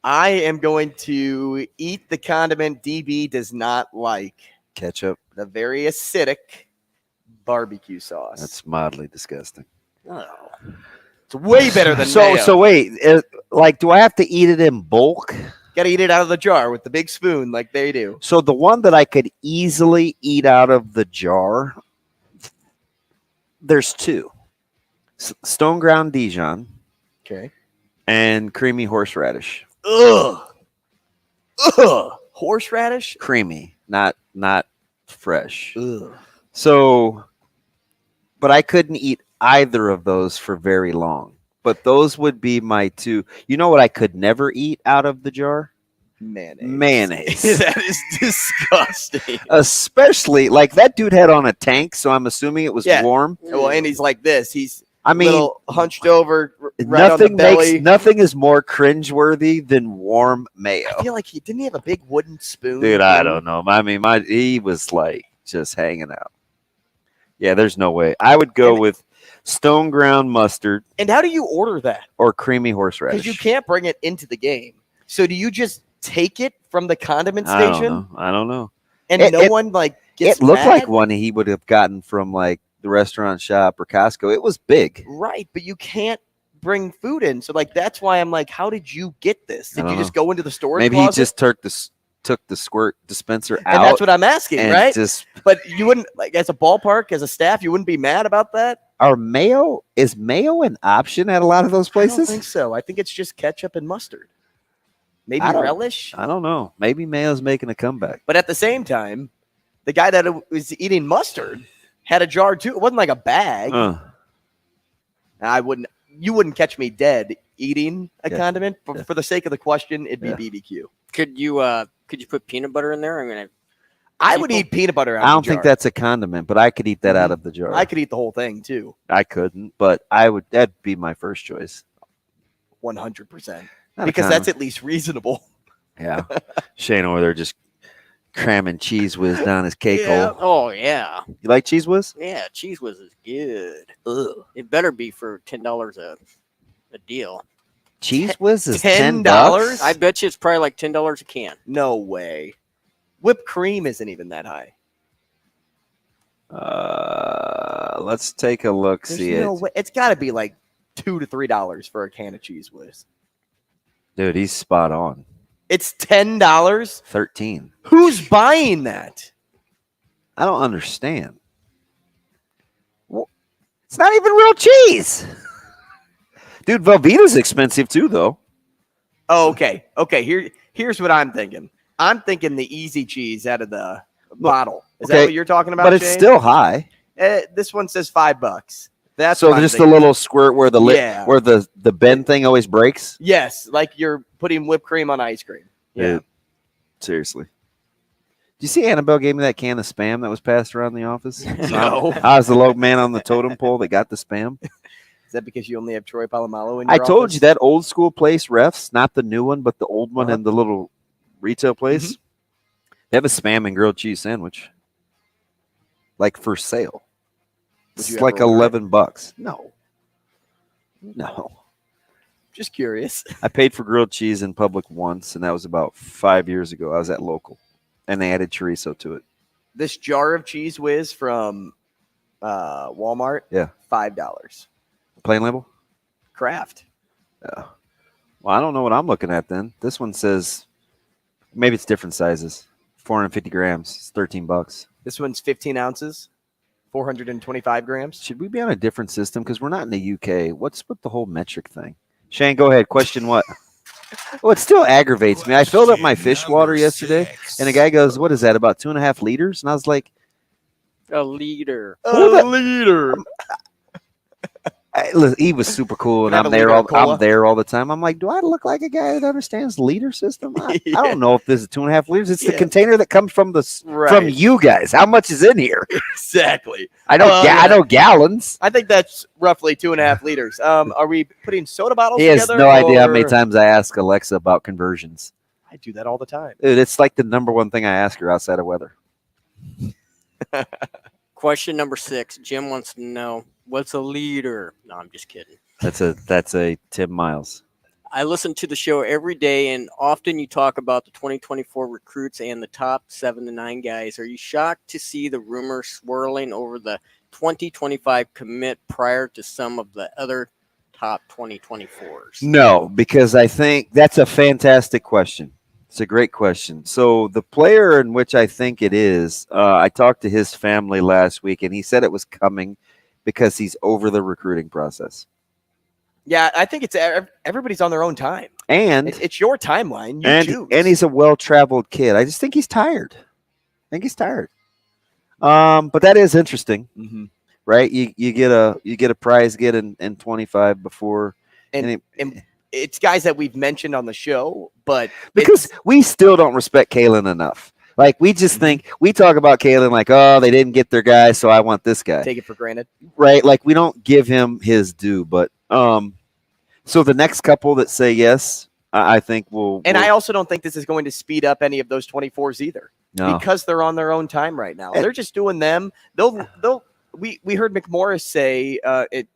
I am going to eat the condiment DB does not like. Ketchup. The very acidic barbecue sauce. That's mildly disgusting. Oh. It's way better than So mayo. so wait, do I have to eat it in bulk? Got to eat it out of the jar with the big spoon like they do. So the one that I could easily eat out of the jar, there's two. Stone ground Dijon. Okay. And creamy horseradish. Ugh. Horseradish? Creamy, not fresh. Ugh. So, but I couldn't eat either of those for very long. But those would be my two. You know what I could never eat out of the jar? Mayonnaise. That is disgusting. Especially, like, that dude had on a tank, so I'm assuming it was warm. Well, and he's like this. He's I mean, little hunched over, right on the nothing belly. nothing is more cringeworthy than warm mayo. I feel like didn't he have a big wooden spoon? Dude, I don't know. I mean, he was like just hanging out. Yeah, there's no way. I would go with stone ground mustard. And how do you order that? Or creamy horseradish. Because you can't bring it into the game. So do you just take it from the condiment I don't station? know. I don't know. And no one like gets it looked mad? like one he would have gotten from like the restaurant shop or Costco. It was big. Right, but you can't bring food in. So like that's why I'm like, how did you get this? I Did you don't just know. go into the storage Maybe closet? he just took the squirt dispenser out. And that's what I'm asking, and right? Just But you wouldn't, like, as a ballpark, as a staff, you wouldn't be mad about that? is mayo an option at a lot of those I don't places? think so. I think it's just ketchup and mustard. Maybe I don't- relish. I don't know. Maybe mayo's making a comeback. But at the same time, the guy that was eating mustard had a jar too. It wasn't like a bag. You wouldn't catch me dead eating a condiment. But for the sake of the question, it'd be BBQ. Could you put peanut butter in there? I mean, I would eat peanut butter out I of don't the jar. think that's a condiment, but I could eat that out of the jar. I could eat the whole thing too. I couldn't, but I would. That'd be my first choice. 100%. Not a Because that's condiment. at least reasonable. Yeah, Shane over there just cramming Cheese Whiz down his cake hole. Oh yeah. You like Cheese Whiz? Yeah, Cheese Whiz is good. Ugh. It better be for $10 a deal. Cheese Whiz is $10? $10. I bet you it's probably like $10 a can. No way. Whipped cream isn't even that high. Let's take a look. There's See no it, way. It's got to be like $2 to $3 for a can of Cheese Whiz. dude. He's spot on. It's $10. 13. Who's buying that? I don't understand. Well, it's not even real cheese. Dude, Velveeta's expensive too, though. Oh, okay. Okay, here's what I'm thinking. I'm thinking the easy cheese out of the bottle. Is that what you're talking about, But it's Shane? still high. This one says $5. That's so what I'm just a thinking. little squirt where where the bend thing always breaks. Yes, like you're putting whipped cream on ice cream. Yeah. Dude, seriously. Did you see Annabelle gave me that can of Spam that was passed around the office? No. I was the low man on the totem pole that got the Spam. Is that because you only have Troy Polamalu in your I told office? you that old school place, Refs, not the new one, but the old one in the little retail place. They have a Spam and grilled cheese sandwich. Like for sale. Would It's you like ever order it? $11. No. Just curious. I paid for grilled cheese in public once, and that was about 5 years ago. I was at Local, and they added chorizo to it. This jar of Cheese Whiz from Walmart, Yeah. $5. Plain label? Kraft. Yeah. Well, I don't know what I'm looking at then. This one says maybe it's different sizes. 450 grams. It's $13. This one's 15 ounces, 425 grams. Should we be on a different system? Because we're not in the UK. What's with the whole metric thing? Shane, go ahead. Question what? Well, it still aggravates me. I filled up my fish water yesterday, and the guy goes, "What is that, about 2.5 liters?" And I was like, A liter. A liter. He was super cool, and Have I'm a liter of cola? there all the time. I'm like, do I look like a guy that understands the liter system? I don't know if this is 2.5 liters. It's the container that comes from from you guys. How much is in here? Exactly. I know. I know gallons. I think that's roughly 2.5 liters. Are we putting soda bottles He has together? no idea how many or- times I ask Alexa about conversions. I do that all the time. Dude, it's like the number one thing I ask her outside of weather. Question number 6. Jim wants to know, what's a liter? No, I'm just kidding. That's a Tim Miles. I listen to the show every day, and often you talk about the 2024 recruits and the top 7 to 9 guys. Are you shocked to see the rumors swirling over the 2025 commit prior to some of the other top 2024s? No, because I think that's a fantastic question. It's a great question. So the player in which I think it is, I talked to his family last week, and he said it was coming because he's over the recruiting process. Yeah, I think it's everybody's on their own time. And it's your timeline. You choose. and he's a well-traveled kid. I just think he's tired. But that is interesting, right? You get a prize get in 25 before, and it's guys that we've mentioned on the show, but because we still don't respect Kalen enough. Like we just think we talk about Kalen like, oh, they didn't get their guy, so I want this guy. take it for granted. Right? Like we don't give him his due. But so the next couple that say yes, I think will. And I also don't think this is going to speed up any of those 24s either, No. because they're on their own time right now. They're just doing them. We heard McMorris say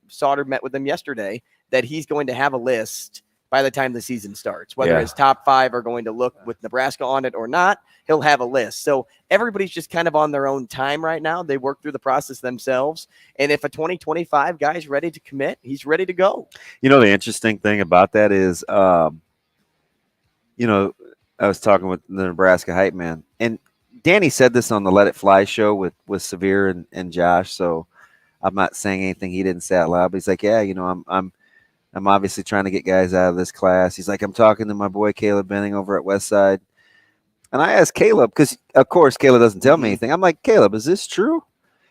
Sauter met with them yesterday that he's going to have a list by the time the season starts. Whether Yeah. his top 5 are going to look with Nebraska on it or not, he'll have a list. So everybody's just kind of on their own time right now. They work through the process themselves. And if a 2025 guy's ready to commit, he's ready to go. You know, the interesting thing about that is, I was talking with the Nebraska hype man, and Danny said this on the Let It Fly show with Severe and Josh. So I'm not saying anything he didn't say out loud, but he's like, yeah, I'm obviously trying to get guys out of this class. He's like, I'm talking to my boy Caleb Benning over at Westside. And I asked Caleb, because of course Caleb doesn't tell me anything. I'm like, Caleb, is this true?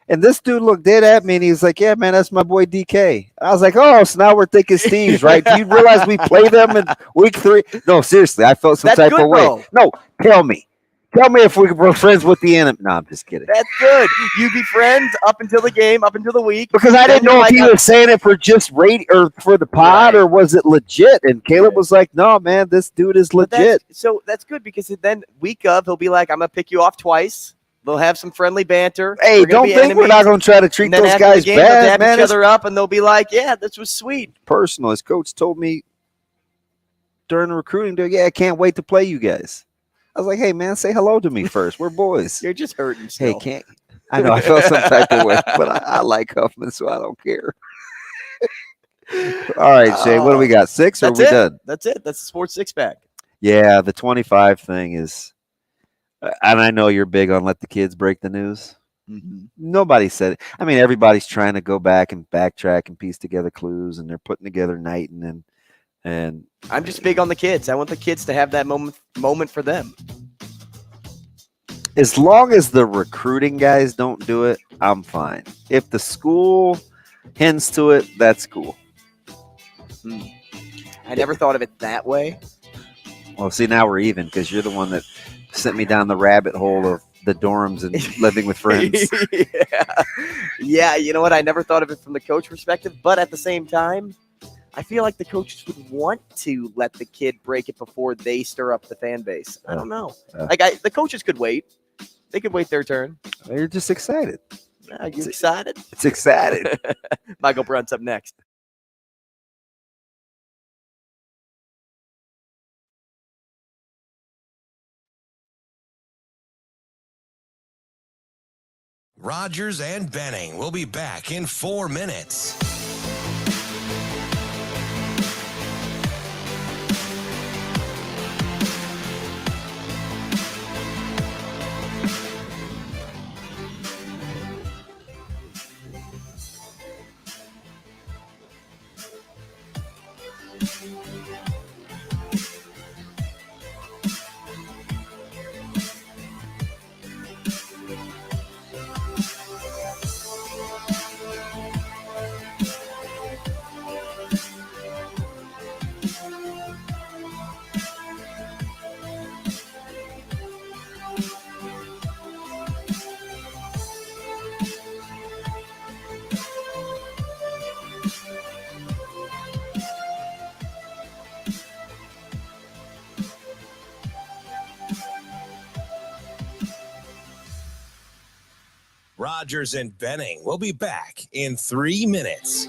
And this dude looked dead at me and he was like, yeah, man, that's my boy DK. I was like, oh, so now we're thinking Steve's, right? Do you realize we play them in week 3? No, seriously, I felt some That's type good, of way. bro. No, tell me if we were friends with the enemy. No, I'm just kidding. That's good. You be friends up until the game, up until the week. Because I Then didn't know you're if he like, was saying it for just radio or for the pod or was it legit. And Caleb was like, no, man, this dude is legit. That's good because then week of, he'll be like, I'm going to pick you off twice. They'll have some friendly banter. Hey, We're gonna don't be think we're enemies. not going to try to treat And then those after the guys game, they'll bad, dap man. each It's other up, and they'll be like, yeah, this was sweet. personal. His coach told me during the recruiting day, yeah, I can't wait to play you guys. I was like, hey, man, say hello to me first. We're boys. You're just hurting Hey, still. can't. I know I felt some type of way, but I like Huffman, so I don't care. All right, Shane, what do we got? 6 or are That's we it. done? That's it. That's the sports 6-pack. Yeah, the 25 thing is, and I know you're big on let the kids break the news. Mm-hmm. Nobody said it. I mean, everybody's trying to go back and backtrack and piece together clues, and they're putting together Knighton and I'm just big on the kids. I want the kids to have that moment for them. As long as the recruiting guys don't do it, I'm fine. If the school hints to it, that's cool. I never thought of it that way. Well, see, now we're even because you're the one that sent me down the rabbit hole of the dorms and living with friends. Yeah, you know what? I never thought of it from the coach perspective, but at the same time, I feel like the coaches would want to let the kid break it before they stir up the fan base. I don't know. The coaches could wait. They could wait their turn. You're just excited. Are you excited? It's excited. Michael Bruntz up next. Rogers and Benning will be back in 4 minutes. Rogers and Benning will be back in 3 minutes.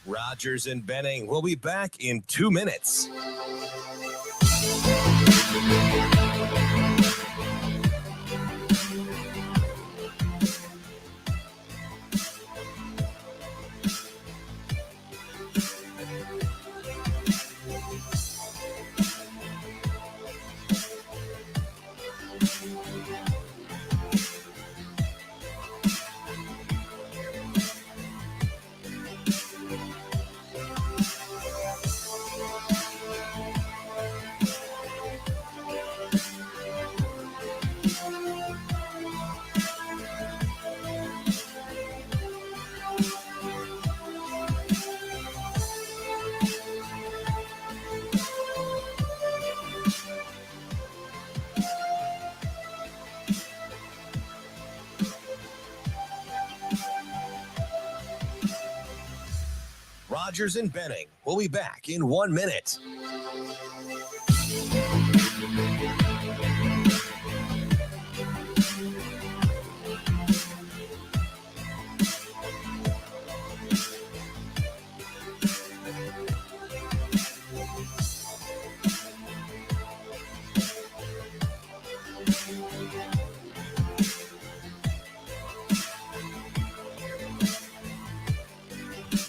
Rogers and Benning will be back in 2 minutes. Rogers and Benning will be back in 1 minute.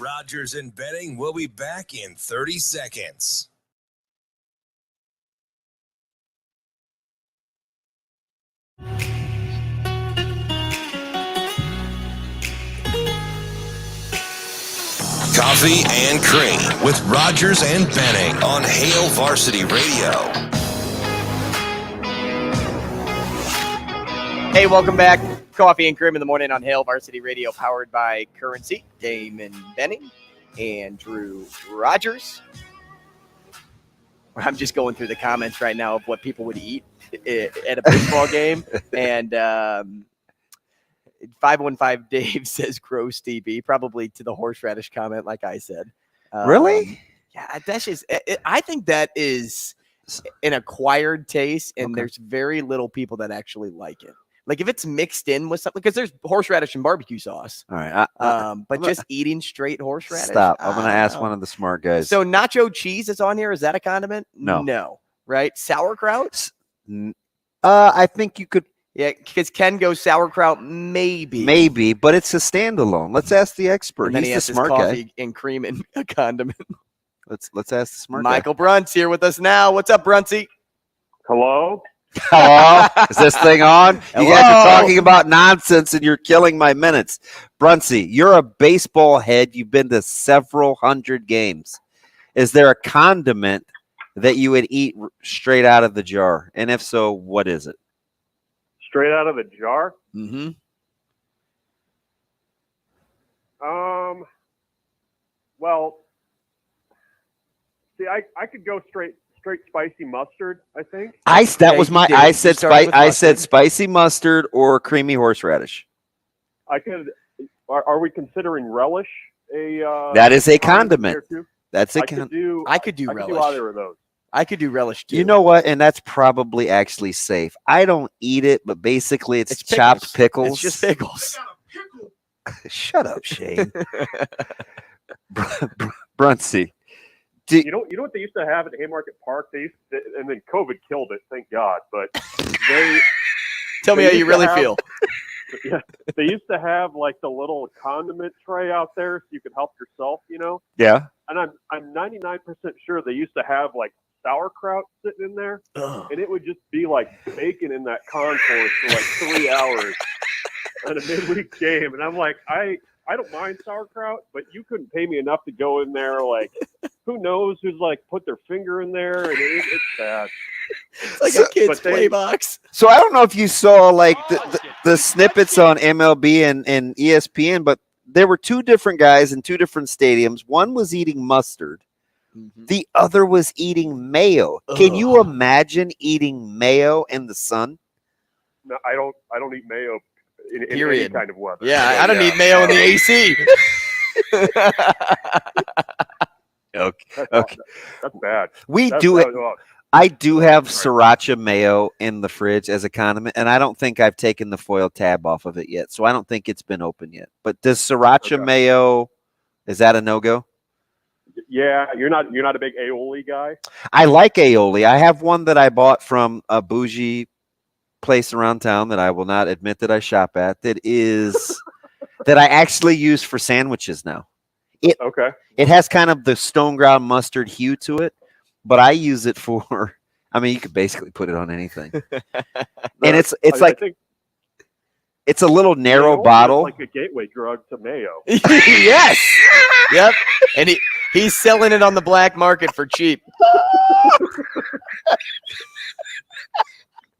Rogers and Benning will be back in 30 seconds. Coffee and Cream with Rogers and Benning on Hail Varsity Radio. Hey, welcome back. Coffee and Cream in the morning on Hail Varsity Radio, powered by Currency. Damon Benning, Andrew Rogers. I'm just going through the comments right now of what people would eat at a baseball game. And 515 Dave says gross TV, probably to the horseradish comment, like I said. Really? Yeah, that's just, I think that is an acquired taste, and there's very little people that actually like it. Like if it's mixed in with something, because there's horseradish and barbecue sauce. All right. But just eating straight horseradish. Stop. I'm going to ask one of the smart guys. So nacho cheese is on here. Is that a condiment? No. No. Right? Sauerkraut? I think you could. Yeah, because Ken goes sauerkraut, maybe. Maybe, but it's a standalone. Let's ask the expert. And then He's he the has his smart coffee guy. and cream and a condiment. Let's ask the smart guy. Micheal Bruntz here with us now. What's up, Bruntsy? Hello? Hello? Is this thing on? You Hello? guys are talking about nonsense and you're killing my minutes. Bruntzy, you're a baseball head. You've been to several hundred games. Is there a condiment that you would eat straight out of the jar? And if so, what is it? Straight out of the jar? Mm-hmm. Well, see, I could go straight spicy mustard, I think. I said spicy mustard or creamy horseradish. I could. Are we considering relish a? That is a condiment. That's a I could do relish. I could do either of those. I could do relish too. You know what? And that's probably actually safe. I don't eat it, but basically it's chopped pickles. It's just pickles. Shut up, Shane. Bruntzy. You know what they used to have at Haymarket Park? And then COVID killed it, thank God. But they tell me how you really feel. Yeah, they used to have like the little condiment tray out there, so you could help yourself. Yeah. And I'm 99% sure they used to have like sauerkraut sitting in there, and it would just be like bacon in that concourse for like 3 hours at a midweek game. And I'm like, I don't mind sauerkraut, but you couldn't pay me enough to go in there. Like, who knows who's like put their finger in there, and it's bad. It's like a kid's play box. So I don't know if you saw like the snippets on MLB and ESPN, but there were two different guys in two different stadiums. One was eating mustard. Mm-hmm. The other was eating mayo. Can you imagine eating mayo in the sun? No, I don't eat mayo in any kind of weather. Yeah, I don't need mayo in the AC. Okay. That's bad. I do have sriracha mayo in the fridge as a condiment, and I don't think I've taken the foil tab off of it yet, so I don't think it's been open yet. But does sriracha mayo, is that a no-go? Yeah, you're not a big aioli guy? I like aioli. I have one that I bought from a bougie place around town that I will not admit that I shop at that is that I actually use for sandwiches now. It has kind of the stone ground mustard hue to it, but I use it for, I mean, you could basically put it on anything. And it's like, it's a little narrow bottle. Like a gateway drug to mayo. Yes. Yep. And he's selling it on the black market for cheap.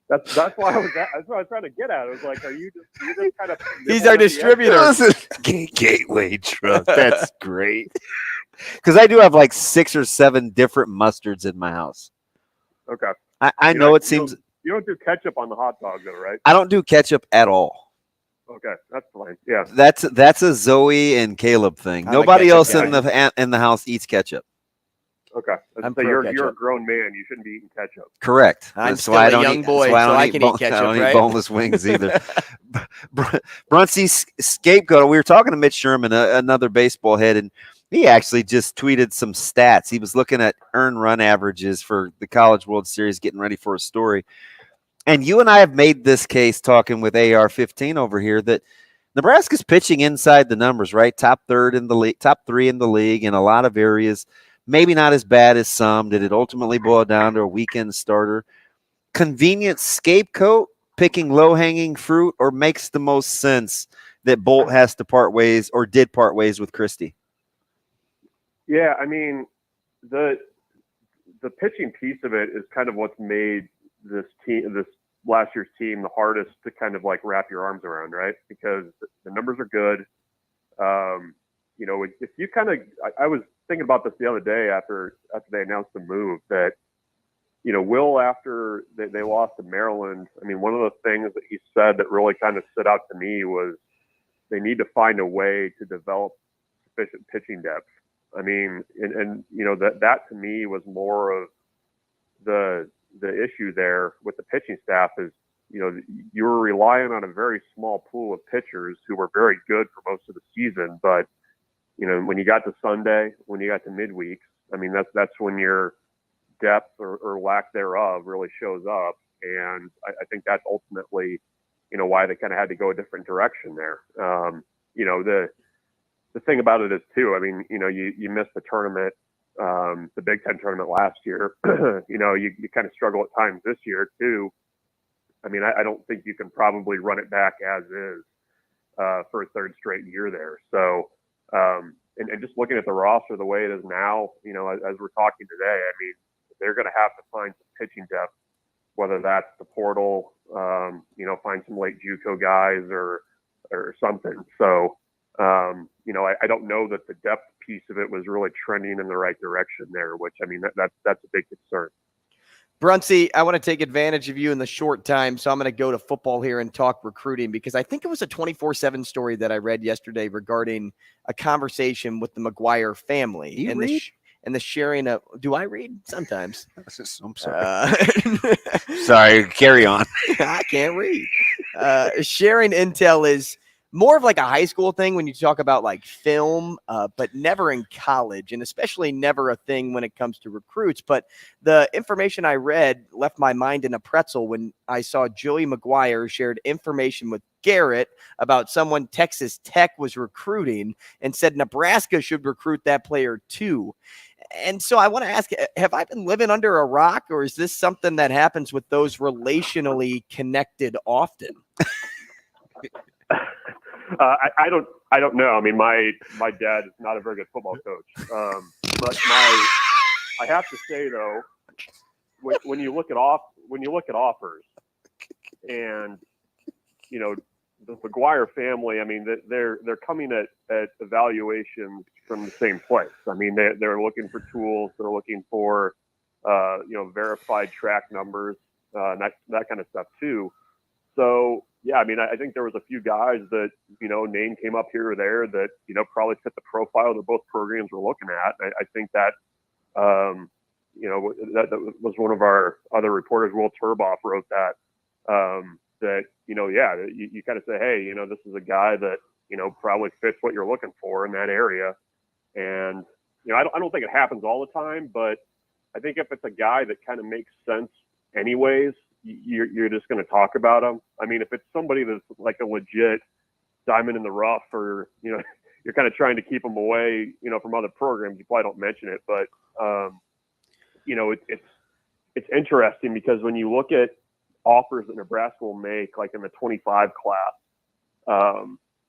That's why I was trying to get at. I was like, are you just kind of? He's our distributor. Gateway drug. That's great. Because I do have like 6 or 7 different mustards in my house. Okay. I know it seems. You don't do ketchup on the hot dog, though, right? I don't do ketchup at all. Okay, that's fine. Yeah. That's a Zoe and Caleb thing. Nobody else in the house eats ketchup. Okay. So you're a grown man. You shouldn't be eating ketchup. Correct. I'm That's still why a young boy, so I can eat ketchup, I don't right? eat boneless wings either. Bruntzy's scapegoat. We were talking to Mitch Sherman, another baseball head, and he actually just tweeted some stats. He was looking at earned run averages for the College World Series, getting ready for a story. And you and I have made this case talking with AR-15 over here that Nebraska's pitching inside the numbers, right? Top 3 in the league in a lot of areas. Maybe not as bad as some. Did it ultimately boil down to a weekend starter? Convenient scapegoat, picking low-hanging fruit, or makes the most sense that Bolt has to part ways or did part ways with Christie? Yeah, I mean, the pitching piece of it is kind of what's made this team, this last year's team the hardest to kind of like wrap your arms around, right? Because the numbers are good. You know, if you kind of, I was thinking about this the other day after they announced the move that, you know, Will, after they lost to Maryland, I mean, one of the things that he said that really kind of stood out to me was they need to find a way to develop sufficient pitching depth. I mean, and you know, that to me was more of the issue there with the pitching staff is, you know, you were relying on a very small pool of pitchers who were very good for most of the season. But, you know, when you got to Sunday, when you got to midweeks, I mean, that's when your depth or lack thereof really shows up. And I think that's ultimately, you know, why they kind of had to go a different direction there. You know, the thing about it is too, I mean, you know, you missed the tournament, the Big Ten tournament last year. You know, you kind of struggle at times this year too. I mean, I don't think you can probably run it back as is for a third straight year there. So, and just looking at the roster the way it is now, you know, as we're talking today, I mean, they're going to have to find some pitching depth, whether that's the portal, you know, find some late JUCO guys or something. So, you know, I don't know that the depth piece of it was really trending in the right direction there, which, I mean, that's a big concern. Bruntz, I want to take advantage of you in the short time, so I'm going to go to football here and talk recruiting because I think it was a 24/7 story that I read yesterday regarding a conversation with the McGuire family. You and read? And the sharing of – do I read? Sometimes. I'm sorry. Sorry, carry on. I can't read. Sharing intel is more of like a high school thing when you talk about like film, but never in college, and especially never a thing when it comes to recruits. But the information I read left my mind in a pretzel when I saw Joey McGuire shared information with Garrett about someone Texas Tech was recruiting and said Nebraska should recruit that player too. And so I want to ask, have I been living under a rock, or is this something that happens with those relationally connected often? I don't know. I mean, my dad is not a very good football coach. But I have to say though, when you look at offers, and you know, the McGuire family, I mean, they're coming at evaluations from the same place. I mean, they're looking for tools, they're looking for you know, verified track numbers, and that kind of stuff too. So yeah, I mean, I think there was a few guys that, you know, name came up here or there that, you know, probably fit the profile that both programs were looking at. I think that, you know, that was one of our other reporters, Will Turboff, wrote that, that, you know, yeah, you kind of say, hey, you know, this is a guy that, you know, probably fits what you're looking for in that area. And, you know, I don't think it happens all the time, but I think if it's a guy that kind of makes sense anyways, you're just going to talk about them. I mean, if it's somebody that's like a legit diamond in the rough, or, you know, you're kind of trying to keep them away, you know, from other programs, you probably don't mention it. But, you know, it's interesting because when you look at offers that Nebraska will make, like in the 25 class,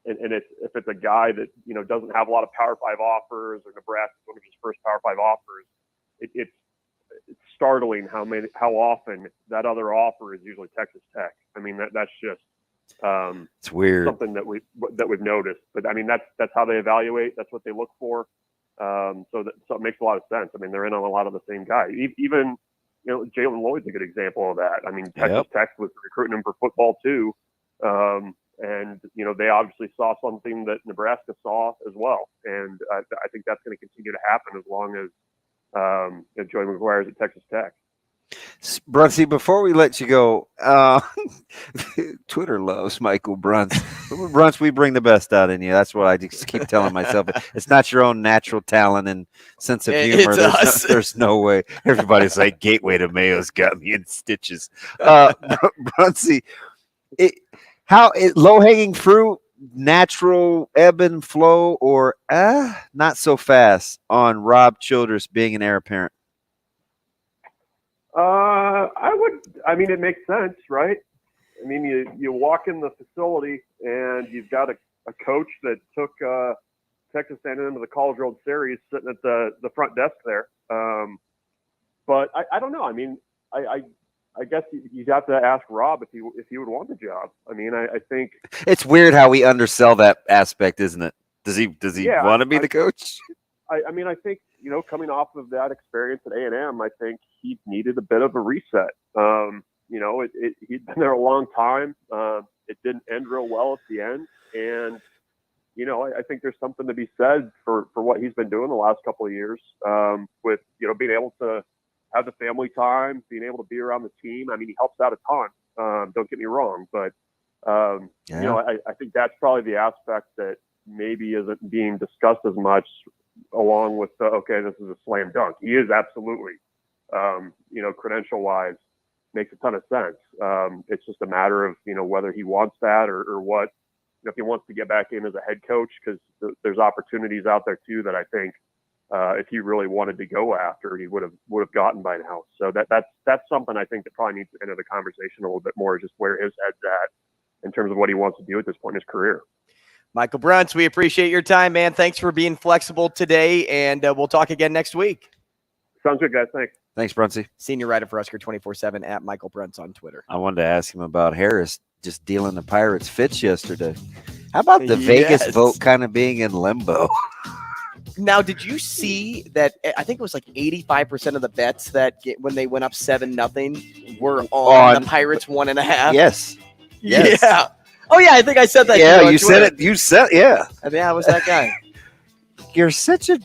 and if it's a guy that, you know, doesn't have a lot of Power 5 offers, or Nebraska's one of his first Power 5 offers, it's startling how often that other offer is usually Texas Tech. I mean, that's just it's weird, something that we've noticed. But I mean, that's how they evaluate. That's what they look for. So it makes a lot of sense. I mean, they're in on a lot of the same guys. Even, you know, Jalen Lloyd's a good example of that. I mean, Texas Tech was recruiting him for football too, and you know, they obviously saw something that Nebraska saw as well. And I think that's going to continue to happen as long as Joey McGuire is at Texas Tech. Bruntz, before we let you go, Twitter loves Micheal Bruntz. Bruntz, we bring the best out in you. That's what I just keep telling myself. It's not your own natural talent and sense of humor. There's no way. Everybody's like, Gateway to Mayo's got me in stitches. Bruntz, low-hanging fruit, natural ebb and flow, or not so fast on Rob Childress being an heir apparent? I mean, it makes sense, right? I mean, you walk in the facility and you've got a coach that took Texas A&M into the College World Series sitting at the front desk there. But I don't know. I mean, I I guess you'd have to ask Rob if he would want the job. I mean, I think it's weird how we undersell that aspect, isn't it? Does he want to be the coach? I mean, I think, coming off of that experience at A&M, I think he needed a bit of a reset. He'd been there a long time. It didn't end real well at the end. And, I think there's something to be said for what he's been doing the last couple of years with, being able to have the family time, being able to be around the team. I mean, he helps out a ton. Don't get me wrong. But, I think that's probably the aspect that maybe isn't being discussed as much, along with this is a slam dunk. He is absolutely, credential wise, makes a ton of sense. It's just a matter of whether he wants that or what. If he wants to get back in as a head coach, because there's opportunities out there too that I think if he really wanted to go after, he would have gotten by now. So that's something I think that probably needs to enter the conversation a little bit more, just where his head's at in terms of what he wants to do at this point in his career. Michael Bruntz, we appreciate your time, man. Thanks for being flexible today, and we'll talk again next week. Sounds good, guys. Thanks. Thanks, Bruntsy. Senior writer for Husker 24/7 at Michael Bruntz on Twitter. I wanted to ask him about Harris just dealing the Pirates fits yesterday. How about the Vegas vote kind of being in limbo? Now, did you see that? I think it was like 85% of the bets when they went up 7-0 were on the Pirates 1.5. Yes. Yeah. Oh yeah, I think I said that. Yeah, you said it. You said yeah. I mean, I was that guy. You're such a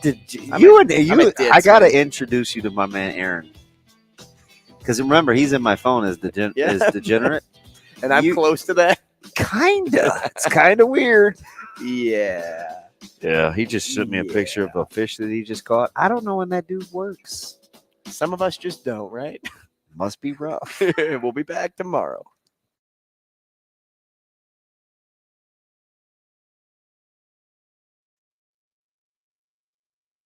I gotta introduce you to my man Aaron, because remember he's in my phone as degenerate, and I'm close to that. Kinda. It's kind of weird. Yeah. Yeah. He just sent me a picture of a fish that he just caught. I don't know when that dude works. Some of us just don't, right? Must be rough. We'll be back tomorrow.